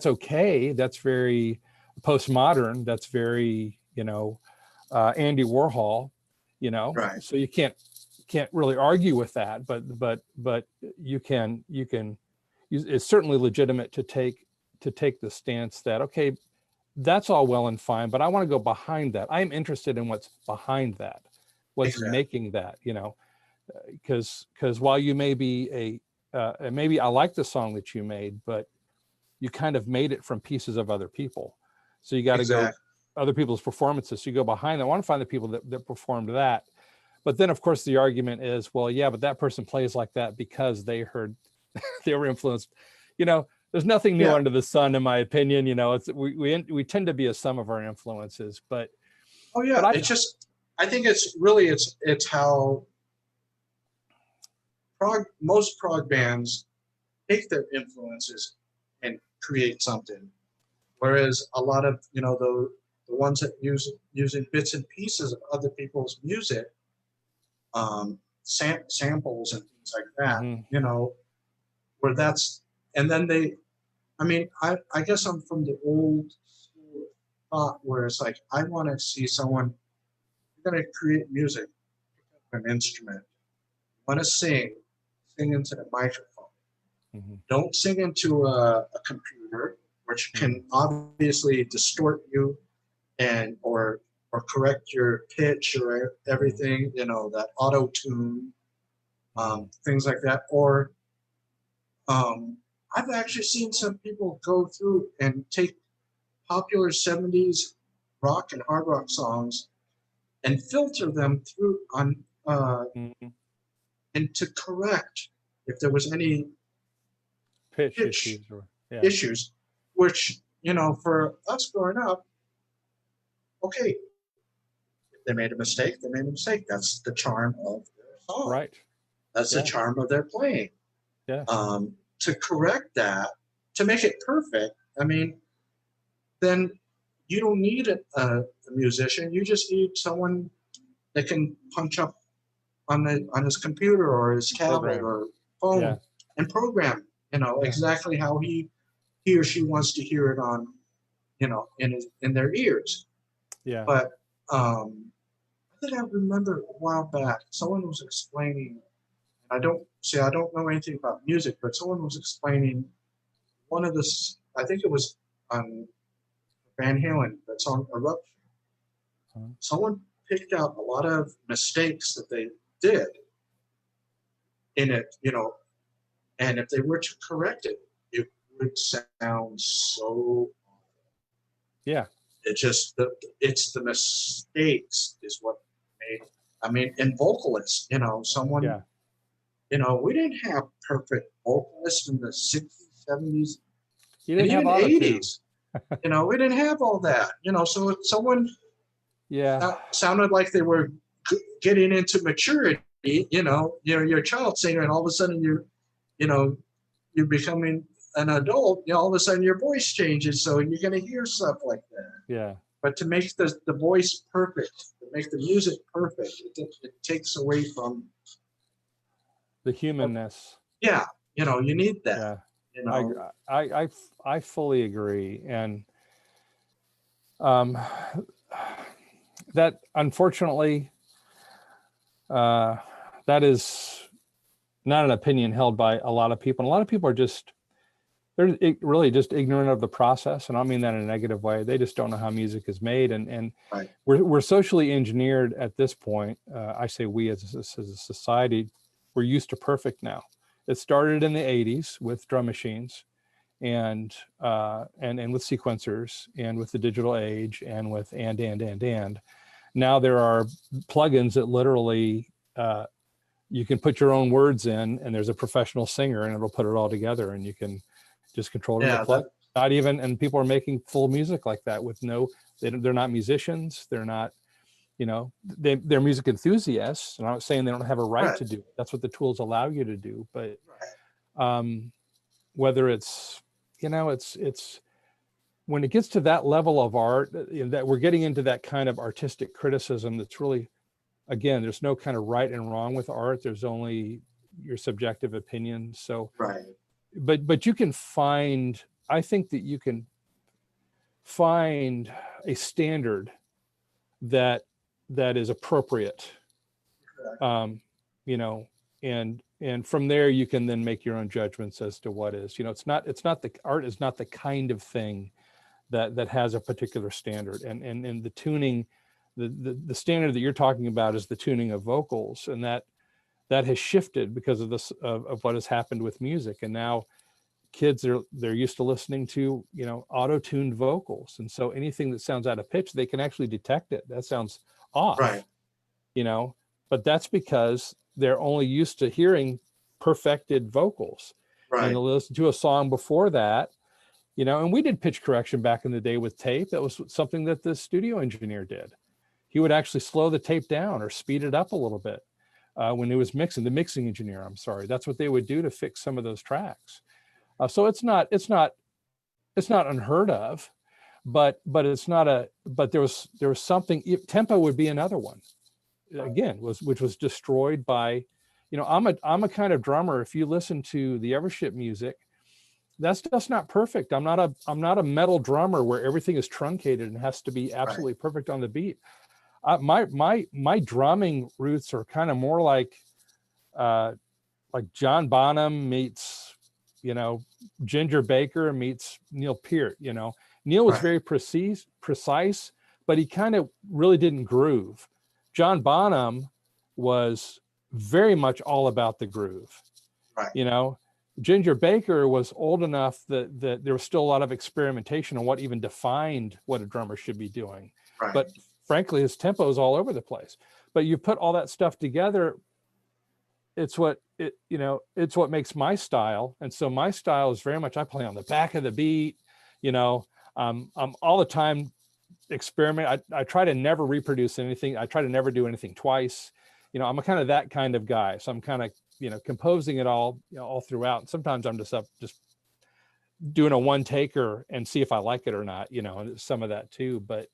okay. That's very postmodern. That's very, Andy Warhol, so you can't really argue with that, but you can it's certainly legitimate to take the stance that, okay, that's all well and fine, but I want to go behind that. I'm interested in what's behind that, what's making that, because while you may be maybe I like the song that you made, but you kind of made it from pieces of other people. So you got to go other people's performances. So you go behind that. I want to find the people that performed that. But then of course the argument is, well, yeah, but that person plays like that because they heard, they were influenced, there's nothing new under the sun, in my opinion. It's we tend to be a sum of our influences, but I think it's how most prog bands take their influences and create something, whereas a lot of the ones that using bits and pieces of other people's music, samples and things like that, where that's, and then I guess I'm from the old school thought where it's like, I want to see someone, you're going to create music, pick up an instrument, want to sing into the microphone. Don't sing into a computer, which can obviously distort you or correct your pitch or everything, that auto tune, things like that. Or I've actually seen some people go through and take popular 70s rock and hard rock songs and filter them through on and to correct if there was any pitch issues, which, for us growing up, okay, if they made a mistake, they made a mistake. That's the charm of their song. Right. That's the charm of their playing. Yeah. To correct that, to make it perfect, then you don't need a musician. You just need someone that can punch up on his computer or his tablet or phone and program, exactly how he he or she wants to hear it on, in their ears. Yeah. But I think I remember a while back, someone was explaining, I don't know anything about music, but someone was explaining one of the, I think it was on Van Halen, that song Eruption. Someone picked out a lot of mistakes that they did in it, and if they were to correct it, it would sound so. Yeah. It's the mistakes is what made. I mean, and vocalists, someone. Yeah. We didn't have perfect vocalists in the 60s, 70s, You and didn't have even auto-tune. 80s. We didn't have all that. So if someone sounded like they were getting into maturity, your child singer, and all of a sudden you're becoming an adult, all of a sudden your voice changes, so you're going to hear stuff like that. Yeah. But to make the voice perfect, to make the music perfect, it takes away from the humanness. Yeah, you need that. Yeah. I fully agree, and that unfortunately, that is not an opinion held by a lot of people. And a lot of people are they're really just ignorant of the process, and I don't mean that in a negative way. They just don't know how music is made, and right. we're socially engineered at this point. I say we as a society, we're used to perfect now. It started in the 80s with drum machines, and with sequencers, and with the digital age, and with and. Now there are plugins that literally you can put your own words in, and there's a professional singer, and it'll put it all together, and you can just control it in the plug. Not even, and people are making full music like that with they're not musicians. They're not, they're music enthusiasts. And I'm not saying they don't have a right to do it. That's what the tools allow you to do. But whether it's, it's when it gets to that level of art, that we're getting into that kind of artistic criticism that's really, again, there's no kind of right and wrong with art. There's only your subjective opinion. So, but you can find, I think that you can find a standard that is appropriate, and from there you can then make your own judgments as to what is, it's not the art is not the kind of thing that has a particular standard, and the tuning, the standard that you're talking about is the tuning of vocals, and that has shifted because of this of what has happened with music. And now kids they're used to listening to auto-tuned vocals, and so anything that sounds out of pitch, they can actually detect it. That sounds off, but that's because they're only used to hearing perfected vocals, and they'll listen to a song before that, and we did pitch correction back in the day with tape. That was something that the studio engineer did. He would actually slow the tape down or speed it up a little bit when he was mixing. The mixing engineer, I'm sorry, that's what they would do to fix some of those tracks. So it's not unheard of, but it's not but there was something. Tempo would be another one, again, which was destroyed by, I'm a kind of drummer. If you listen to the Evership music, that's not perfect. I'm not a metal drummer where everything is truncated and has to be absolutely perfect on the beat. My drumming roots are kind of more like John Bonham meets, Ginger Baker meets Neil Peart. Neil was very precise, but he kind of really didn't groove. John Bonham was very much all about the groove. Ginger Baker was old enough that there was still a lot of experimentation on what even defined what a drummer should be doing. But frankly, his tempo is all over the place. But you put all that stuff together, it's what makes my style. And so my style is very much, I play on the back of the beat, I'm all the time experiment. I try to never reproduce anything. I try to never do anything twice. I'm a kind of that kind of guy. So I'm kind of, composing it all, all throughout. And sometimes I'm just doing a one taker and see if I like it or not, and some of that too. But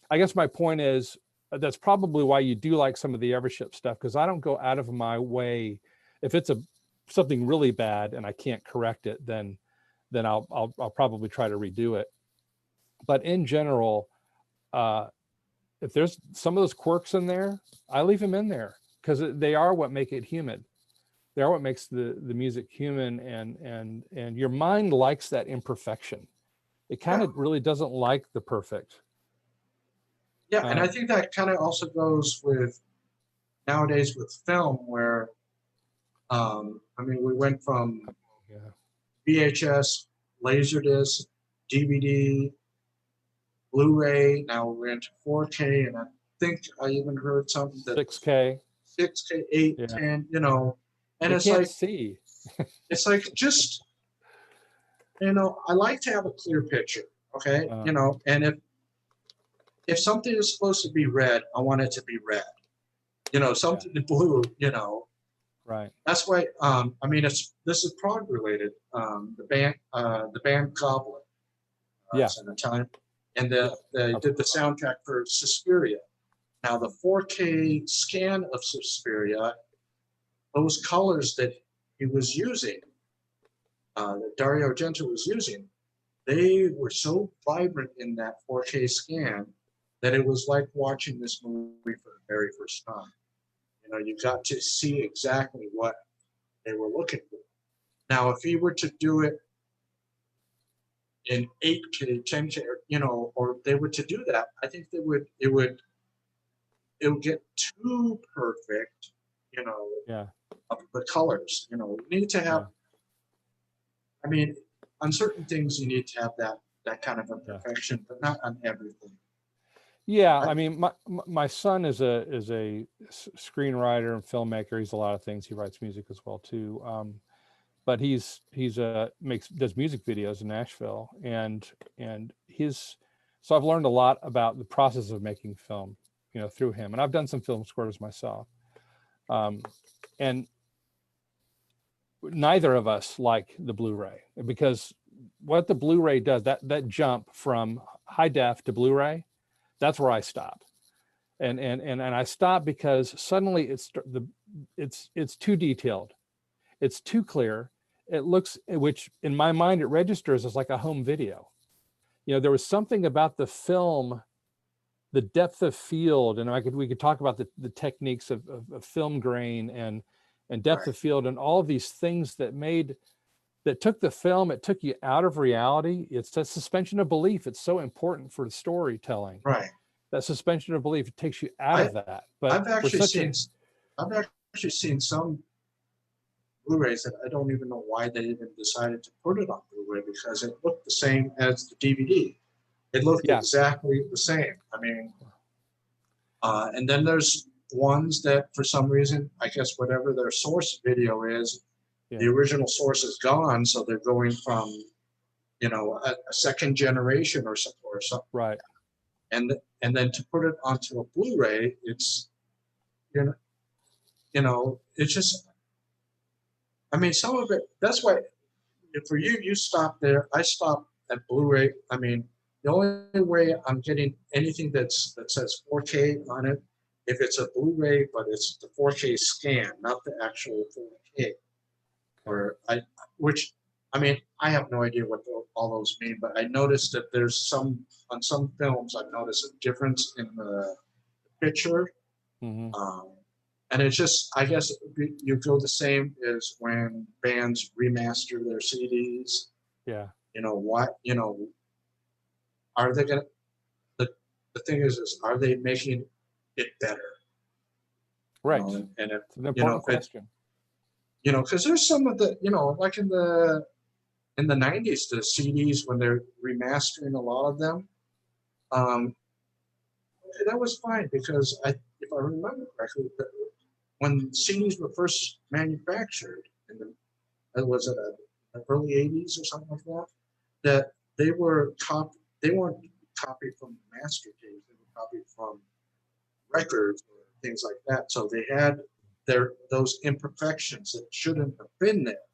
I guess my point is, that's probably why you do like some of the Evership stuff, because I don't go out of my way. If it's something really bad and I can't correct it, then then I'll probably try to redo it. But in general, if there's some of those quirks in there, I leave them in there because they are what make it human. They are what makes the music human, and your mind likes that imperfection. It kind of really doesn't like the perfect. Yeah, and I think that kind of also goes with nowadays with film, where I mean, we went from VHS, Laserdisc, DVD, Blu-ray. Now we're into 4K, and I think I even heard something that 6K, 8, 10. You know, and you it's can't like see. it's like just I like to have a clear picture. Okay, and if something is supposed to be red, I want it to be red. Something blue. Right. That's why. I mean, this is prog related. The band Goblin. It's an Italian, and they did the soundtrack for Suspiria. Now the 4K scan of Suspiria, those colors that he was using, that Dario Argento was using, they were so vibrant in that 4K scan that it was like watching this movie for the very first time. You got to see exactly what they were looking for. Now, if he were to do it in 8K, 10K, or they were to do that, I think it would get too perfect, of the colors. You need to have. I mean, on certain things you need to have that kind of imperfection, but not on everything. Yeah, I mean, my son is a screenwriter and filmmaker. He's a lot of things. He writes music as well too. But does music videos in Nashville, and so I've learned a lot about the process of making film, through him. And I've done some film scores myself. And neither of us like the Blu-ray, because what the Blu-ray does, that jump from high def to Blu-ray, that's where I stop. And I stop because suddenly it's too detailed. It's too clear. It looks, which in my mind, it registers as like a home video. There was something about the film, the depth of field, and we could talk about the techniques of film grain and depth of field and all of these things that took the film, it took you out of reality. It's that suspension of belief. It's so important for storytelling. Right. That suspension of belief, it takes you out of that. But I've actually seen some Blu-rays that I don't even know why they even decided to put it on Blu-ray, because it looked the same as the DVD. It looked exactly the same. I mean, and then there's ones that for some reason, I guess whatever their source video is, the original source is gone, so they're going from, a second generation or something. Right. And then to put it onto a Blu-ray, it's, it's just, I mean, some of it, that's why for you stop there. I stop at Blu-ray. I mean, the only way I'm getting anything that says 4K on it, if it's a Blu-ray, but it's the 4K scan, not the actual 4K. I mean, I have no idea what all those mean, but I noticed that there's on some films, I've noticed a difference in the picture. Mm-hmm. And it's just, I guess you go the same as when bands remaster their CDs. Yeah. Are they going to, the thing is, are they making it better? Right. And it's an important question. Because there's some of the, like in the 90s, the CDs, when they're remastering a lot of them, that was fine, because if I remember correctly, when CDs were first manufactured was it the early 80s or something like that, that they weren't copied from master tapes, they were copied from records or things like that. So they had those imperfections that shouldn't have been there.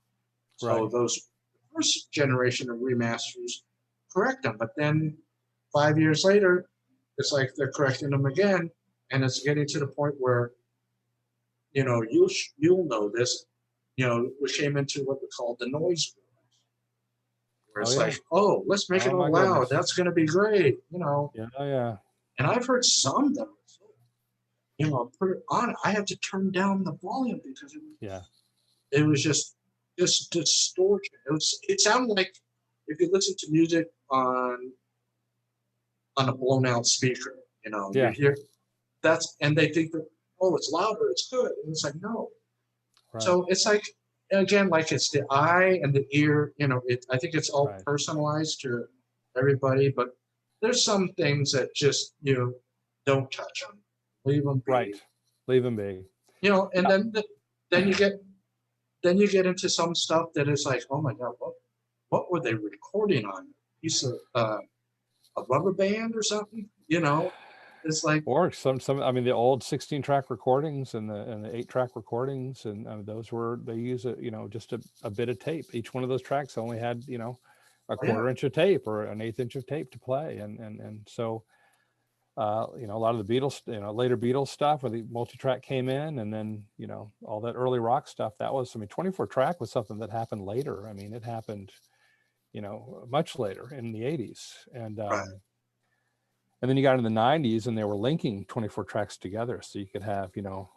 So those first generation of remasters correct them, but then 5 years later, it's like they're correcting them again, and it's getting to the point where, you'll know this, we came into what we call the noise wars. where Oh it's yeah. like, oh, let's make it Oh all my loud. goodness. That's going to be great, you know. Yeah. Oh yeah. And I've heard some that, you know, put it on. I had to turn down the volume because Yeah. it was just distortion. It sounded like if you listen to music on a blown out speaker, you know, you Yeah. hear and they think that, oh, it's louder, it's good. And it's like, no. Right. So it's like, again, like it's the eye and the ear, you know, I think it's all Right. personalized to everybody, but there's some things that just, you know, don't touch them, leave them be, Right. Leave them be. you know, and Yeah. then you get into some stuff that is like, oh my God, what were they recording on? Piece of a rubber band or something, you know? It's like, Or some, I mean, the old 16-track recordings and the 8-track recordings, and those they use you know, just a bit of tape. Each one of those tracks only had, you know, a oh, yeah, 1/4 inch of tape or an 1/8 inch of tape to play, and so you know, a lot of the Beatles, you know, later Beatles stuff where the multi-track came in, and then, you know, all that early rock stuff, that was, I mean, 24-track was something that happened later. I mean, it happened, you know, much later in the 80s, right, and then you got in the 90s and they were linking 24 tracks together so you could have, you know,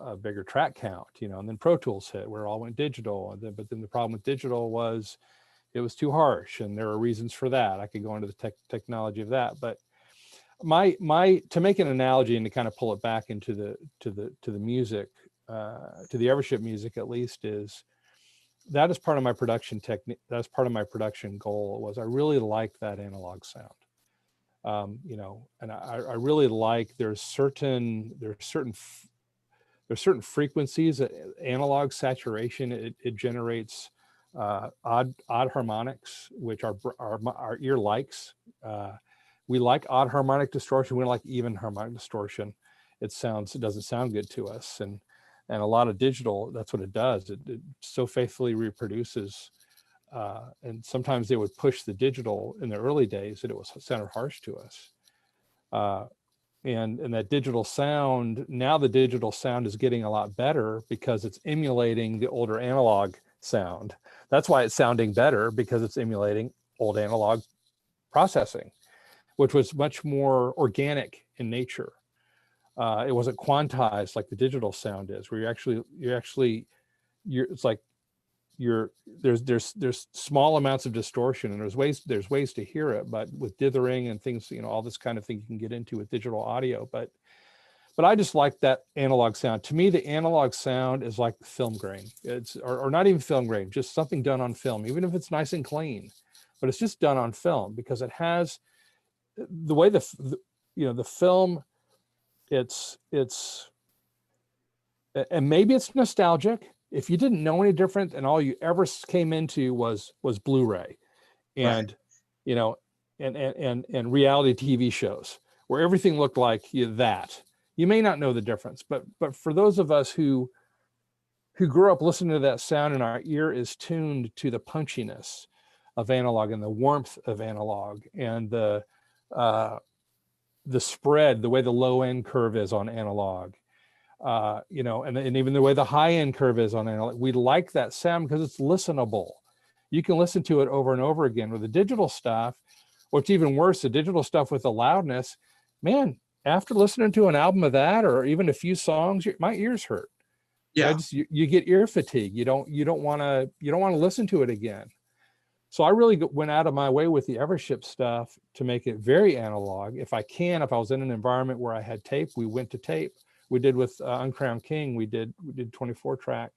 a bigger track count, you know, and then Pro Tools hit where it all went digital. But then the problem with digital was it was too harsh, and there are reasons for that. I could go into the technology of that, but my to make an analogy and to kind of pull it back into the music, to the Evership music at least, is that is part of my production technique. That's part of my production goal. Was I really like that analog sound. You know, and I really like there's certain frequencies, analog saturation. It generates odd harmonics, which our ear likes. We like odd harmonic distortion. We don't like even harmonic distortion. It doesn't sound good to us. And a lot of digital, that's what it does. It so faithfully reproduces. And sometimes they would push the digital in the early days that it sounded harsh to us. And that digital sound, now the digital sound is getting a lot better because it's emulating the older analog sound. That's why it's sounding better, because it's emulating old analog processing, which was much more organic in nature. It wasn't quantized like the digital sound is, where it's like there's small amounts of distortion, and there's ways to hear it, but with dithering and things, you know, all this kind of thing you can get into with digital audio. But I just like that analog sound. To me, the analog sound is like film grain. It's or not even film grain, just something done on film, even if it's nice and clean, but it's just done on film because it has the way you know, the film. It's and maybe it's nostalgic. If you didn't know any different and all you ever came into was Blu-ray and, right, you know, and reality TV shows where everything looked like that, you may not know the difference. But for those of us who grew up listening to that sound, and our ear is tuned to the punchiness of analog and the warmth of analog and the spread, the way the low end curve is on analog, you know, and even the way the high end curve is on analog. We like that sound because it's listenable. You can listen to it over and over again. With the digital stuff, what's even worse, the digital stuff with the loudness, man, after listening to an album of that or even a few songs, my ears hurt. yeah, You get ear fatigue. You don't want to listen to it again. So I really went out of my way with the Evership stuff to make it very analog. If I was in an environment where I had tape, we went to tape. We did with Uncrowned King. We did 24-track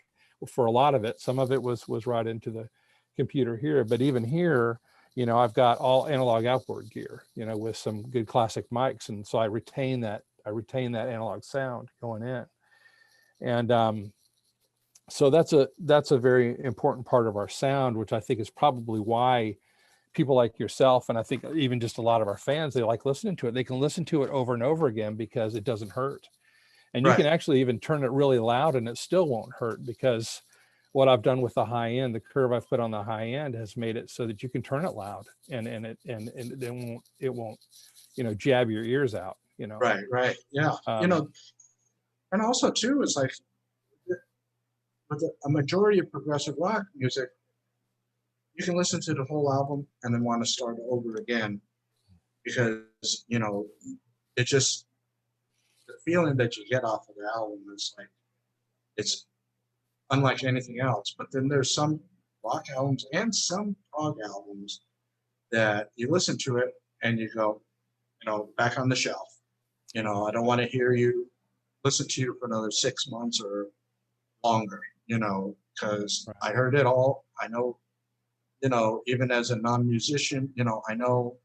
for a lot of it. Some of it was right into the computer here, but even here, you know, I've got all analog outboard gear, you know, with some good classic mics, and so I retain that analog sound going in, and so that's a very important part of our sound, which I think is probably why people like yourself, and I think even just a lot of our fans, they like listening to it. They can listen to it over and over again because it doesn't hurt. And you right, can actually even turn it really loud and it still won't hurt, because what I've done with the high end, the curve I've put on the high end has made it so that you can turn it loud and it won't, you know, jab your ears out, you know. right, yeah. You know, and also too, it's like with a majority of progressive rock music, you can listen to the whole album and then want to start over again because, it just, the feeling that you get off of the album is like, it's unlike anything else. But then there's some rock albums and some prog albums that you listen to it and you go, back on the shelf. I don't want to hear you listen to you for another 6 months or longer, because Right. I heard it all. I know, even as a non-musician, I know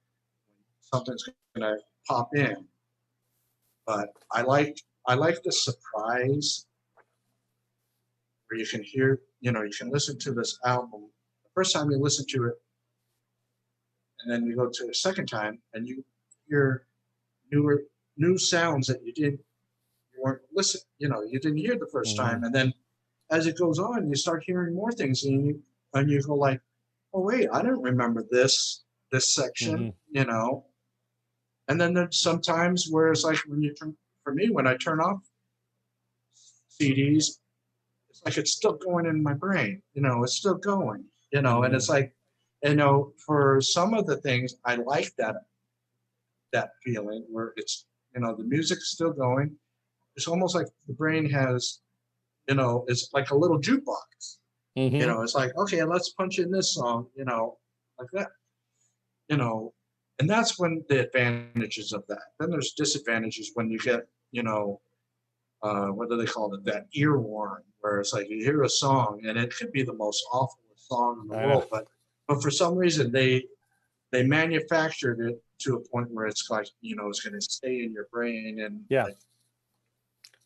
something's gonna pop in. But I like the surprise where you can hear, you can listen to this album. The first time you listen to it, and then you go to a second time and you hear new sounds that you weren't listen, you didn't hear the first time. And then as it goes on, you start hearing more things and you go like, oh wait, I don't remember this section, And then there's sometimes where it's like when I turn off CDs, it's like it's still going in my brain, it's still going, and it's like, for some of the things I like that feeling where it's, the music's still going. It's almost like the brain has, it's like a little jukebox. It's like, okay, let's punch in this song, like that, and that's when the advantages of that. Then there's disadvantages when you get, what do they call it? That earworm, where it's like you hear a song and it could be the most awful song in the world, but for some reason they manufactured it to a point where it's like, it's going to stay in your brain and like,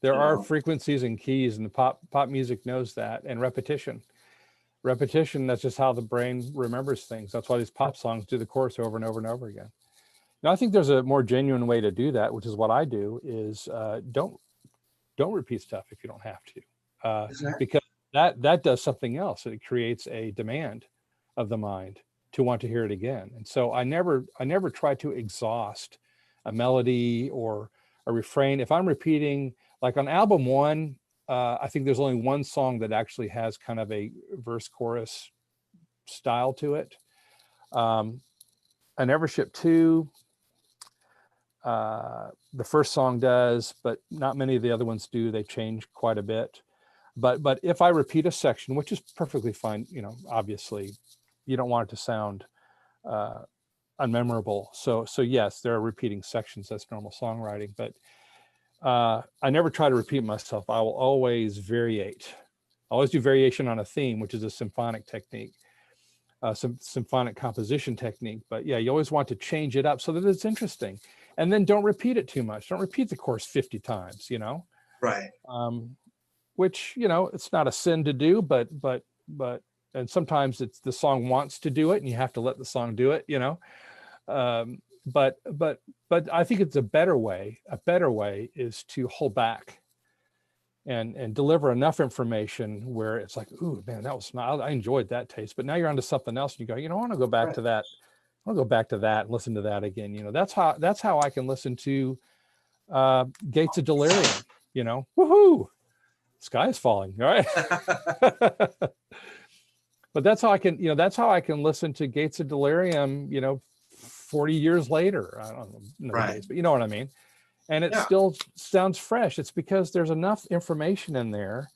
there are frequencies and keys, and the pop music knows that, and repetition. That's just how the brain remembers things. That's why these pop songs do the chorus over and over and over again. Now, I think there's a more genuine way to do that, which is what I do, is don't repeat stuff if you don't have to, because that does something else. It creates a demand of the mind to want to hear it again. And so I never try to exhaust a melody or a refrain. If I'm repeating, like on album 1, I think there's only one song that actually has kind of a verse chorus style to it. On Evership 2, the first song does, but not many of the other ones do. They change quite a bit. But if I repeat a section, which is perfectly fine, obviously you don't want it to sound unmemorable. So yes, there are repeating sections. That's normal songwriting. But I never try to repeat myself. I will always variate. I always do variation on a theme, which is a symphonic technique, some symphonic composition technique. But yeah, you always want to change it up so that it's interesting. And then don't repeat it too much. Don't repeat the chorus 50 times, Right. Which, it's not a sin to do, but and sometimes it's the song wants to do it and you have to let the song do it, but I think it's a better way is to hold back and deliver enough information where it's like, ooh, man, that was not, I enjoyed that taste, but now you're onto something else and you go, I want to go back to that. I want to go back to that and listen to that again. That's how I can listen to Gates of Delirium, woohoo, sky is falling, all right. But that's how I can listen to Gates of Delirium, 40 years later. I don't know days, but you know what I mean? And it still sounds fresh. It's because there's enough information in there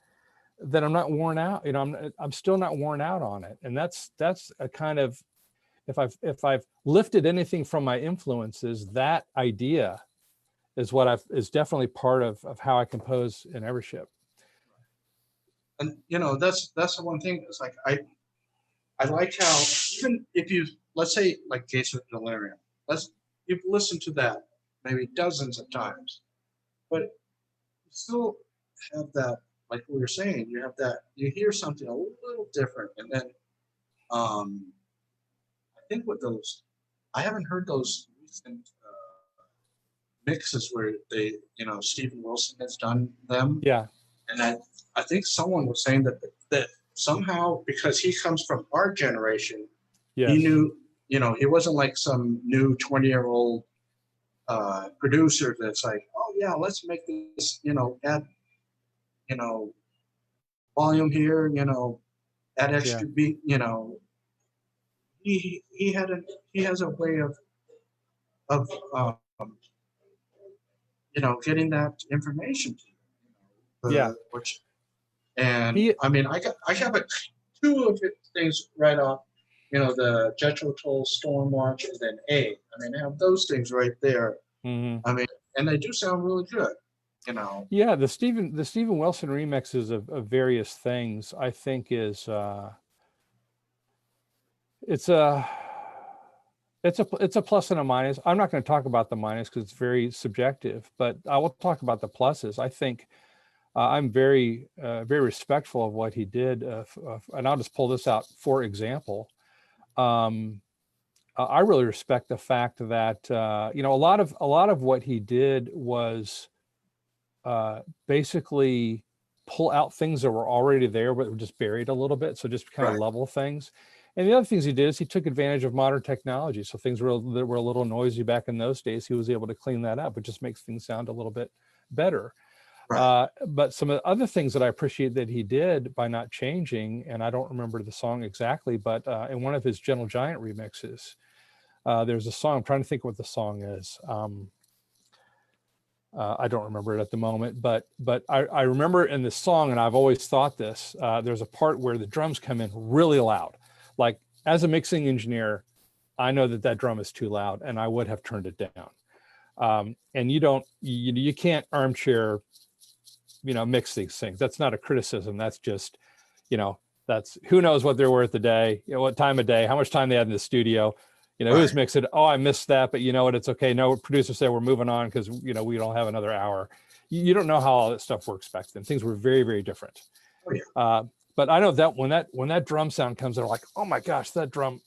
that I'm not worn out. I'm still not worn out on it. And that's a kind of, if I've lifted anything from my influences, that idea is is definitely part of how I compose in Evership. And that's the one thing. It's like I like how, even if you, let's say like Gates of Delirium, you've listened to that maybe dozens of times, but you still have that, like we were saying, you hear something a little different. And then I think with those, I haven't heard those recent mixes where they, Stephen Wilson has done them. Yeah. And I think someone was saying that somehow, because he comes from our generation, he knew, he wasn't like some new 20-year-old producer that's like, oh yeah, let's make this, add, volume here, add extra beat, he has a way of getting that information to you, Yeah. and He, I mean, I have two of it things right off, the Jethro Tull Stormwatch and then I mean, I have those things right there. mhm. I mean, and they do sound really good, Yeah, the Steven Wilson remixes of various things, I think is it's a it's a plus and a minus. I'm not going to talk about the minus because it's very subjective, but I will talk about the pluses. I think I'm very respectful of what he did, and I'll just pull this out for example. Um, I really respect the fact that a lot of what he did was basically pull out things that were already there but were just buried a little bit, so just kind of right, level things. And the other things he did is he took advantage of modern technology, so things that were a little noisy back in those days, he was able to clean that up. It just makes things sound a little bit better. right. But some of the other things that I appreciate that he did by not changing, and I don't remember the song exactly, but in one of his Gentle Giant remixes, there's a song, I'm trying to think what the song is. I don't remember it at the moment, but I remember in this song, and I've always thought this, there's a part where the drums come in really loud. Like, as a mixing engineer, I know that that drum is too loud and I would have turned it down. And you can't armchair, mix these things. That's not a criticism. That's just, that's who knows what they're worth a day, what time of day, how much time they had in the studio. Who's Right. mixing? Oh, I missed that, but you know what? It's okay. No, producer said we're moving on because we don't have another hour. You don't know how all that stuff works back then. Things were very, very different. Oh, yeah. But I know that when that drum sound comes, they're like, oh my gosh, that drum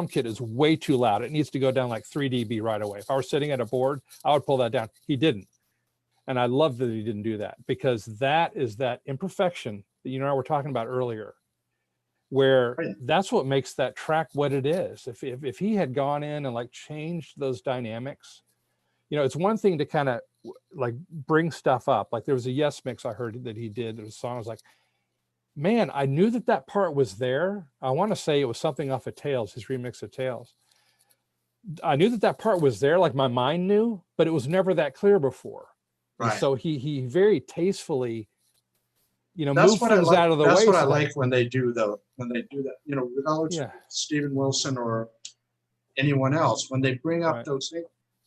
kit is way too loud. It needs to go down like 3 dB right away. If I were sitting at a board, I would pull that down. He didn't, and I love that he didn't do that, because that is that imperfection that you and I were talking about earlier, where Right. that's what makes that track what it is. If he had gone in and like changed those dynamics, it's one thing to kind of like bring stuff up. Like there was a Yes mix I heard that he did. There was a song I was like, man, I knew that part was there. I want to say it was something off of Tales, his remix of Tales. I knew that part was there, like my mind knew, but it was never that clear before. And Right. so he very tastefully, That's move what I things like. out of the That's way. what I So like when they do that. Regardless of yeah, Steven Wilson or anyone else, when they bring up right, those things,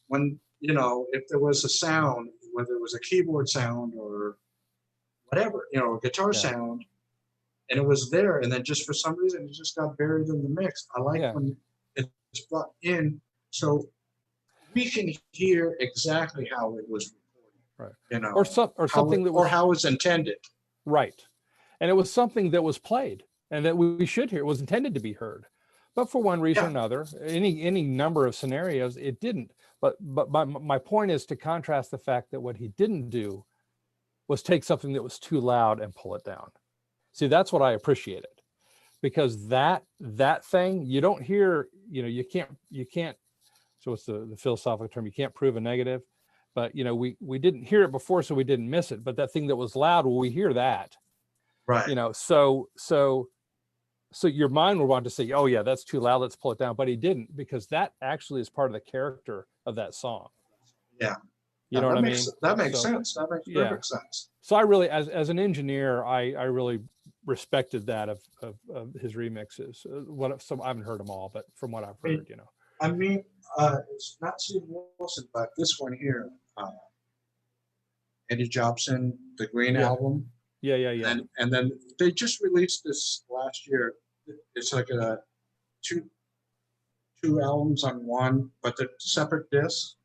when if there was a sound, whether it was a keyboard sound or whatever, a guitar yeah, sound, and it was there, and then just for some reason it just got buried in the mix. I like yeah, when it's brought in, so we can hear exactly how it was right. recorded, Or something that was how it's intended. right. And it was something that was played and that we should hear. It was intended to be heard. But for one reason or Yeah, another, any number of scenarios, it didn't. But my point is to contrast the fact that what he didn't do was take something that was too loud and pull it down. See, that's what I appreciated, because that thing you don't hear, you can't. So it's the philosophical term. You can't prove a negative, but we didn't hear it before, so we didn't miss it. But that thing that was loud, well, we hear that. right. So your mind would want to say, oh yeah, that's too loud, let's pull it down. But he didn't, because that actually is part of the character of that song. Yeah. You know what I mean? That makes So, sense. That makes yeah. perfect sense. So I really, as an engineer, I really respected that of his remixes. I haven't heard them all, but from what I've heard, I mean, it's not Steven Wilson, but this one here, Andy Jobson, the Green Yeah. album. Yeah. And then they just released this last year. It's like two albums on one, but they're separate discs.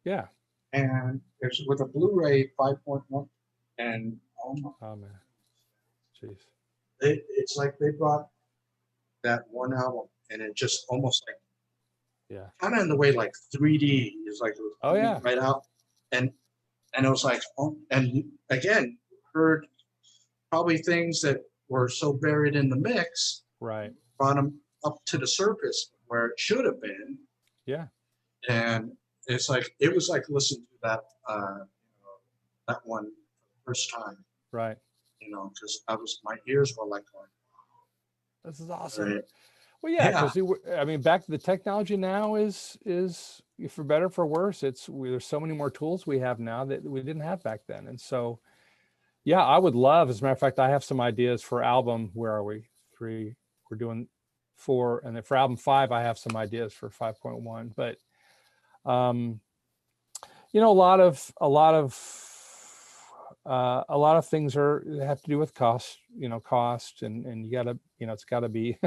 Yeah. And it's with a Blu-ray 5.1. And oh man, jeez, it's like they brought that one album, and it just almost like, yeah, kind of in the way like 3D is like it was oh yeah, right out, and it was like, and again, heard probably things that were so buried in the mix, right, brought them up to the surface where it should have been. yeah, And it's like it was like listening to that that one first time, right. because my ears were like going, This is awesome. right. Well, yeah, Yeah. because I mean, back the technology now is for better for worse. There's so many more tools we have now that we didn't have back then, and so yeah, I would love. As a matter of fact, I have some ideas for album. Where are we? 3. We're doing 4, and then for album 5, I have some ideas for 5.1. But you know, a lot of things have to do with cost. You know, cost, and you gotta, you know, it's got to be.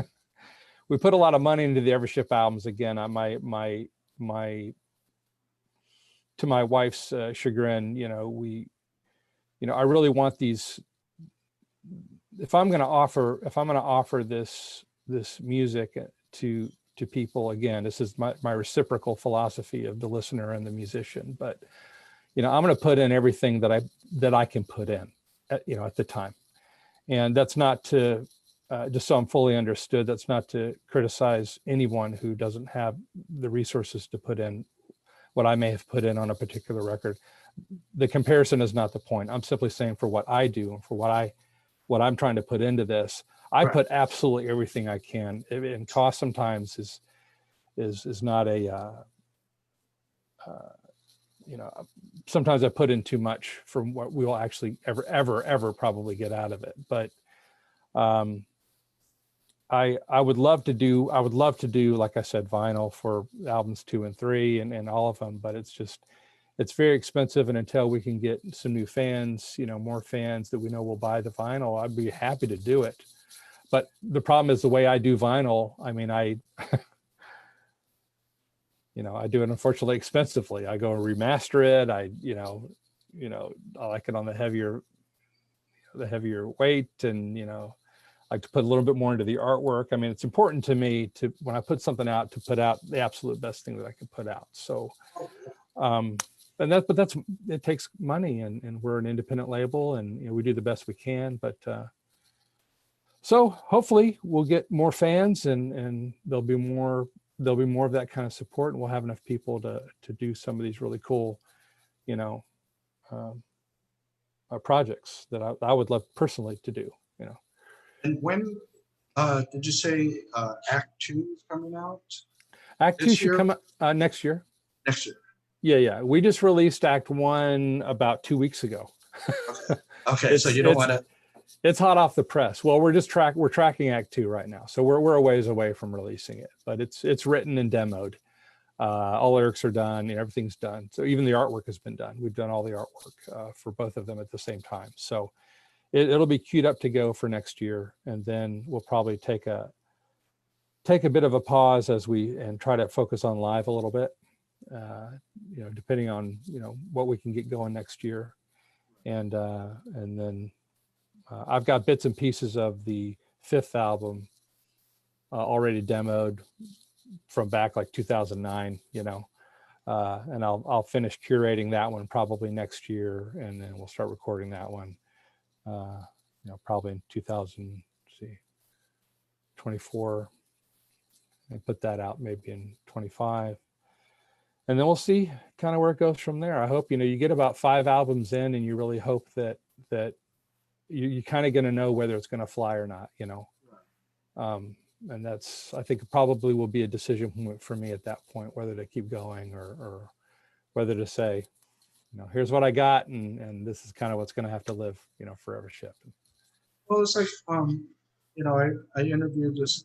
We put a lot of money into the Evership albums. Again, on my to my wife's chagrin, you know, I really want these. If I'm going to offer this music to people, again, this is my reciprocal philosophy of the listener and the musician. But you know, I'm going to put in everything that I can put in, you know, at the time, and that's not to just so I'm fully understood. That's not to criticize anyone who doesn't have the resources to put in what I may have put in on a particular record. The comparison is not the point. I'm simply saying for what I do and for what I'm trying to put into this, I put absolutely everything I can. And cost sometimes is not a, you know, sometimes I put in too much from what we will actually ever probably get out of it. But I would love to do, like I said, vinyl for albums 2 and 3 and all of them, but it's very expensive. And until we can get some new fans, you know, more fans that we know will buy the vinyl, I'd be happy to do it. But the problem is the way I do vinyl. I mean, you know, I do it unfortunately expensively. I go and remaster it. You know, I like it on the heavier weight, and, you know, I like to put a little bit more into the artwork. I mean, it's important to me to, when I put something out, to put out the absolute best thing that I can put out. So, but it takes money, and we're an independent label, and, you know, we do the best we can. But so hopefully we'll get more fans, and there'll be more of that kind of support, and we'll have enough people to do some of these really cool, you know, projects that I would love personally to do, you know. And when did you say Act 2 is coming out? Act 2 should come out next year. Next year. Yeah. We just released Act 1 about 2 weeks ago. Okay. So you don't want to. It's hot off the press. Well, we're tracking Act 2 right now, so we're a ways away from releasing it. But it's written and demoed. All lyrics are done. You know, everything's done. So even the artwork has been done. We've done all the artwork for both of them at the same time. So it'll be queued up to go for next year, and then we'll probably take a bit of a pause and try to focus on live a little bit. You know, depending on, you know, what we can get going next year, and then I've got bits and pieces of the 5th album already demoed from back like 2009, you know, and I'll finish curating that one probably next year, and then we'll start recording that one, you know, probably in 2024, and put that out maybe in 25. And then we'll see kind of where it goes from there. I hope, you know, you get about 5 albums in, and you really hope that you're kind of going to know whether it's going to fly or not, you know. And that's, I think, probably will be a decision for me at that point, whether to keep going or whether to say, you know, here's what I got, and this is kind of what's going to have to live, you know, for Evership. Well, it's like, you know, I interviewed this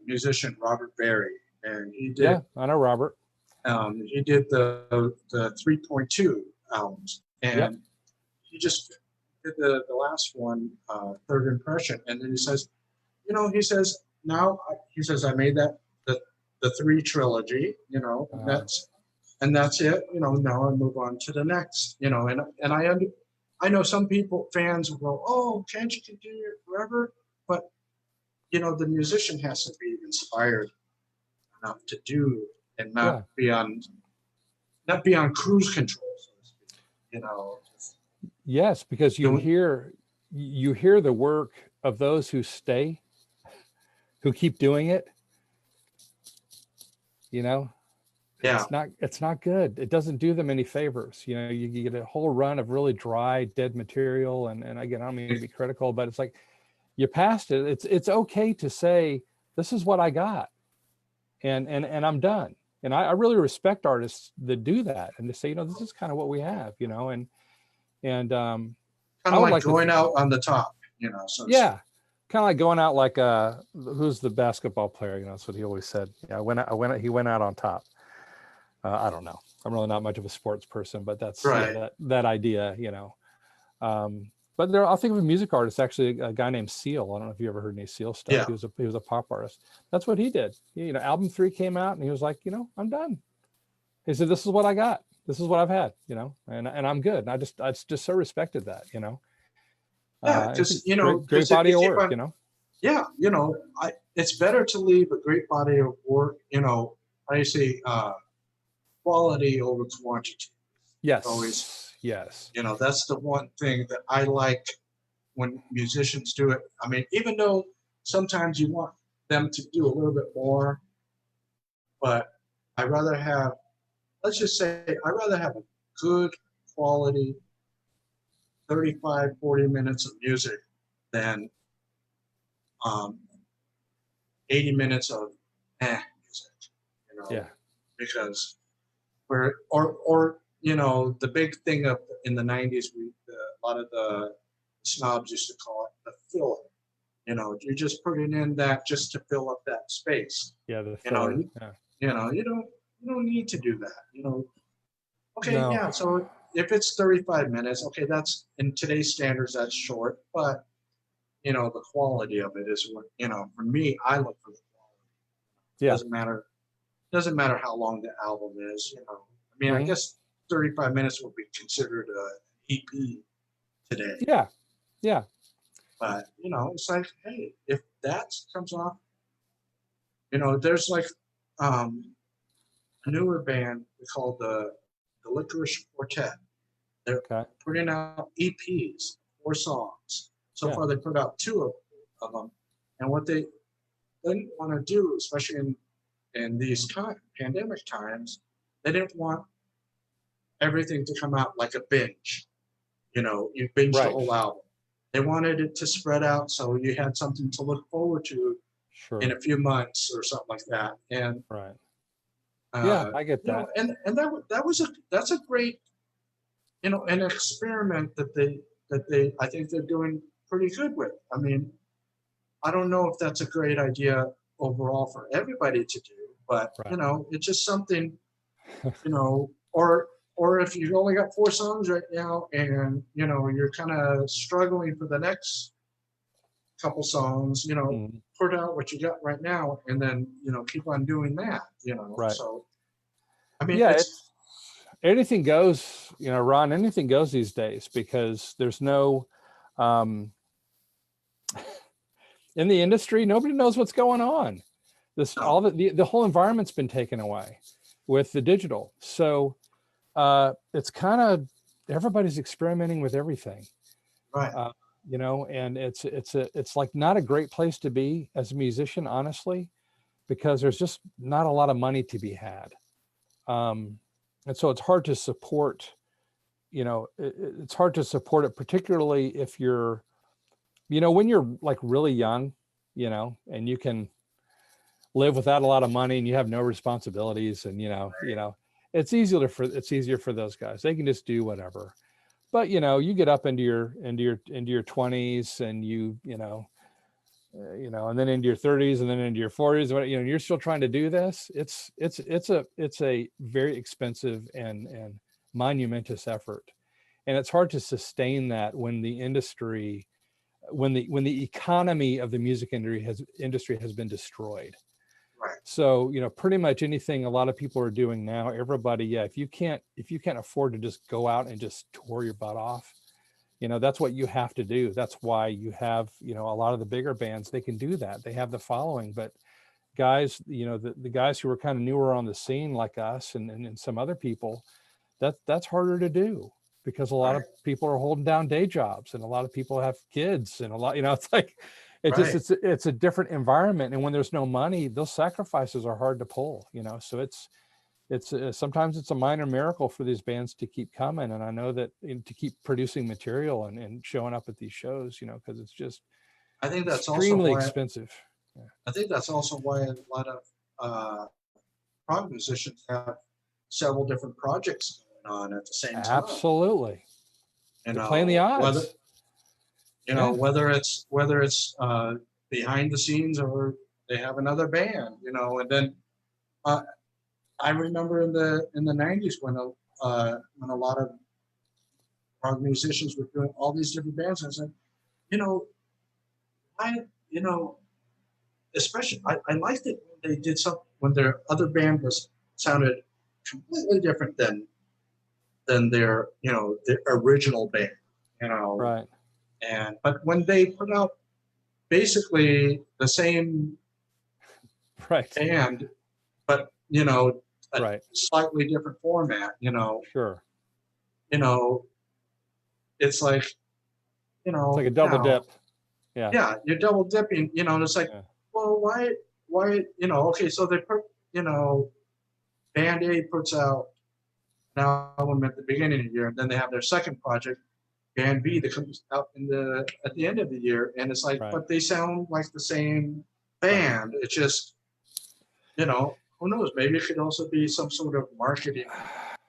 musician, Robert Berry, and he did. Yeah, I know Robert. He did the 3.2 albums, and he just did the last one, Third Impression, and then he says, you know, he says I made that the 3 trilogy, you know, and that's it, you know. Now I move on to the next, you know, and I know some fans will go, oh, can't you continue it forever? But, you know, the musician has to be inspired enough to do, and not be on cruise control, so to speak, you know. Yes, because you hear the work of those who stay, who keep doing it, you know. Yeah. It's not good. It doesn't do them any favors. You know, you get a whole run of really dry, dead material. And again, I don't mean to be critical, but it's like, you passed it. It's okay to say, this is what I got, and I'm done. And I really respect artists that do that and to say, this is kind of what we have, and Kind I of would like like going out on the top, so to speak. yeah, kind of like going out like who's the basketball player? That's what he always said. Yeah, he went out on top. I don't know. I'm really not much of a sports person, but that's Right. that idea, But I'll think of a music artist, actually, a guy named Seal. I don't know if you ever heard any Seal stuff. Yeah. He was a pop artist. That's what he did. Album 3 came out, and he was like, I'm done. He said, this is what I got. This is what I've had, and I'm good. And I just so respected that, Yeah, because great body of work, Yeah, it's better to leave a great body of work. I say quality over quantity. Yes. Always. Yes. That's the one thing that I like when musicians do it. I mean, even though sometimes you want them to do a little bit more, but let's just say, I'd rather have a good quality 35, 40 minutes of music than 80 minutes of music, Yeah. Because the big thing in the 90s, a lot of the snobs used to call it the filler. You're just putting in that just to fill up that space. Yeah, the filler. You don't need to do that. Okay, No. yeah. So if it's 35 minutes, okay, that's in today's standards, that's short, but the quality of it is what, for me, I look for the quality. Yeah. Doesn't matter how long the album is, I mean, I guess 35 minutes would be considered an EP today. Yeah. Yeah. But, it's like, hey, if that comes off, there's like a newer band called the Licorice Quartet. They're putting out EPs, 4 songs. So far, they put out 2 of them. And what they didn't want to do, especially in these pandemic times, they didn't want everything to come out like a binge. You binge the whole album. They wanted it to spread out so you had something to look forward to in a few months or something like that. And I get that. And that's a great, an experiment that they I think they're doing pretty good with. I mean, I don't know if that's a great idea overall for everybody to do, but it's just something, or if you've only got 4 songs right now and you're kind of struggling for the next couple songs, put out what you got right now and then keep on doing that, So I mean, it's anything goes, Ron, anything goes these days, because there's no in the industry, nobody knows what's going on. All the whole environment's been taken away with the digital. So it's kind of everybody's experimenting with everything. Right. And it's like not a great place to be as a musician, honestly, because there's just not a lot of money to be had. And so it's hard to support, it's hard to support it, particularly if you're, when you're like really young, and you can live without a lot of money and you have no responsibilities and, it's easier for those guys. They can just do whatever. But, you get up into your 20s and and then into your 30s and then into your 40s, you're still trying to do this. It's a very expensive and monumentous effort. And it's hard to sustain that when the industry, when the economy of the music industry has been destroyed. Right. So, pretty much anything a lot of people are doing now, everybody, if you can't afford to just go out and just tour your butt off, that's what you have to do. That's why you have, a lot of the bigger bands, they can do that. They have the following, but guys, the guys who are kind of newer on the scene like us and some other people, that's harder to do because a lot of people are holding down day jobs and a lot of people have kids and a lot, it's like, it's a different environment. And when there's no money, those sacrifices are hard to pull, so it's sometimes it's a minor miracle for these bands to keep coming. And I know that to keep producing material and showing up at these shows, because it's just, I think that's extremely also expensive. I think that's also why a lot of prog musicians have several different projects going on at the same time. Absolutely. You They're playing the know, whether odds. whether it's behind the scenes or they have another band, and then uh, I remember in the 90s when a lot of prog musicians were doing all these different bands, and I said, you know, I you know, especially I liked it when they did something when their other band was sounded completely different than their original band, Right. and but when they put out basically the same Right. band, but a Right. slightly different format, Sure. you know, it's like, It's like a double now, dip. Yeah. yeah, you're double dipping, and it's like, Yeah. well, why, okay, so they put, Band Aid puts out an album at the beginning of the year, and then they have their second project, Band B, that comes out at the end of the year, and it's like, Right. but they sound like the same Right. band. It's just, who knows? Maybe it could also be some sort of marketing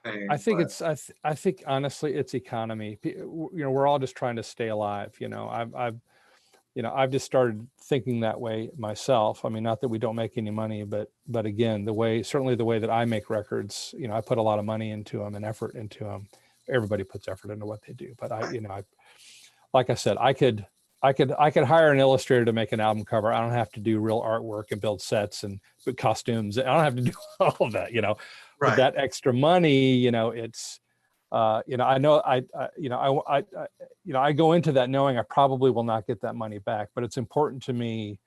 thing. I think it's I think honestly it's economy. We're all just trying to stay alive. I've just started thinking that way myself. I mean, not that we don't make any money, but again, certainly the way that I make records, I put a lot of money into them and effort into them. Everybody puts effort into what they do, but like I said, I could hire an illustrator to make an album cover. I don't have to do real artwork and build sets and put costumes. I don't have to do all of that, But right. that extra money, it's, I know I go into that knowing I probably will not get that money back, but it's important to me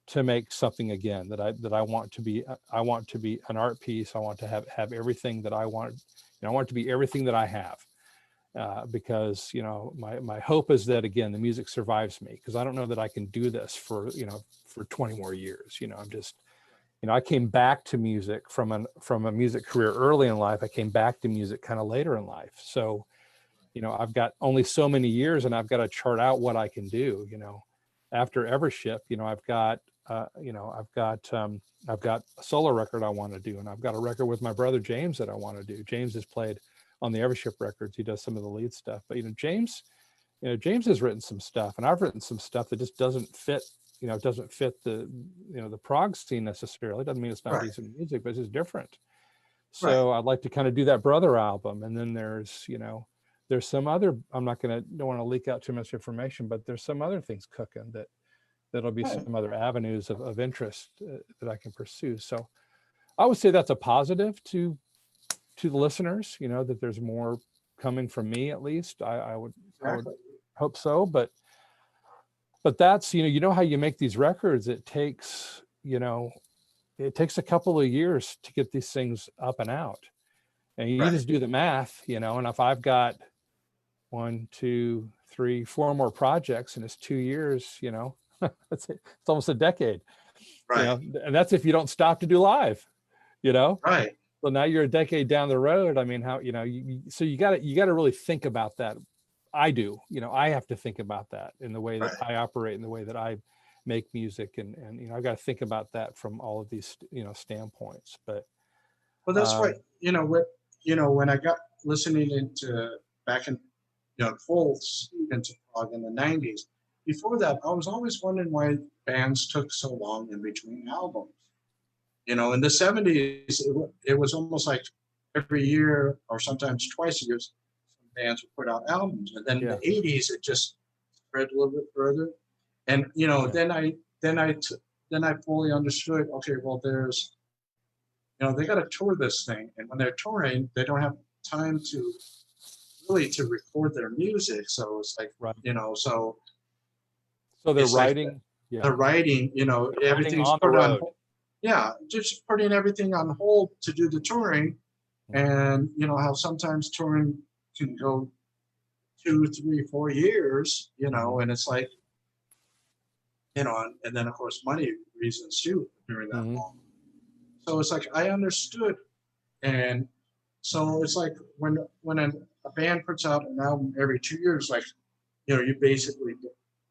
to make something again that I want to be. I want to be an art piece. I want to have everything that I want. I want it to be everything that I have. Because my hope is that again the music survives me, because I don't know that I can do this for 20 more years. I'm just I came back to music from a music career early in life. I came back to music kind of later in life. So I've got only so many years, and I've got to chart out what I can do. After Evership, I've got I've got a solo record I want to do, and I've got a record with my brother James that I want to do. James has played on the Evership records. He does some of the lead stuff, but James has written some stuff, and I've written some stuff that just doesn't fit. It doesn't fit the the prog scene necessarily. It doesn't mean it's not Right. decent music, but it's just different. Right. So I'd like to kind of do that brother album, and then there's some other. Don't want to leak out too much information, but there's some other things cooking that'll be Right. some other avenues of interest that I can pursue. So I would say that's a positive to the listeners, that there's more coming from me, at least. I would hope so, but that's, how you make these records. It takes a couple of years to get these things up and out, and you just do the math, and if I've got 1, 2, 3, 4 more projects and it's 2 years, it's almost a decade, Right. and that's if you don't stop to do live, Right. So now you're a decade down the road. I mean, how, so you got to really think about that. I do, I have to think about that in the way that I operate, in the way that I make music. And I've got to think about that from all of these, standpoints. But Well, that's why, when I got listening into back in, full into prog in the 90s, before that, I was always wondering why bands took so long in between albums. In the 70s, it was almost like every year or sometimes twice a year, some bands would put out albums. And then in the 80s, it just spread a little bit further. And, then I fully understood, okay, well, there's, they got to tour this thing. And when they're touring, they don't have time to record their music. So it's like, so they're writing. Like they're writing, everything's put on hold. Yeah, just putting everything on hold to do the touring. And how sometimes touring can go 2, 3, 4 years, and it's like, and then of course money reasons too during that long. So it's like I understood, and so it's like when a band puts out an album every 2 years, like you basically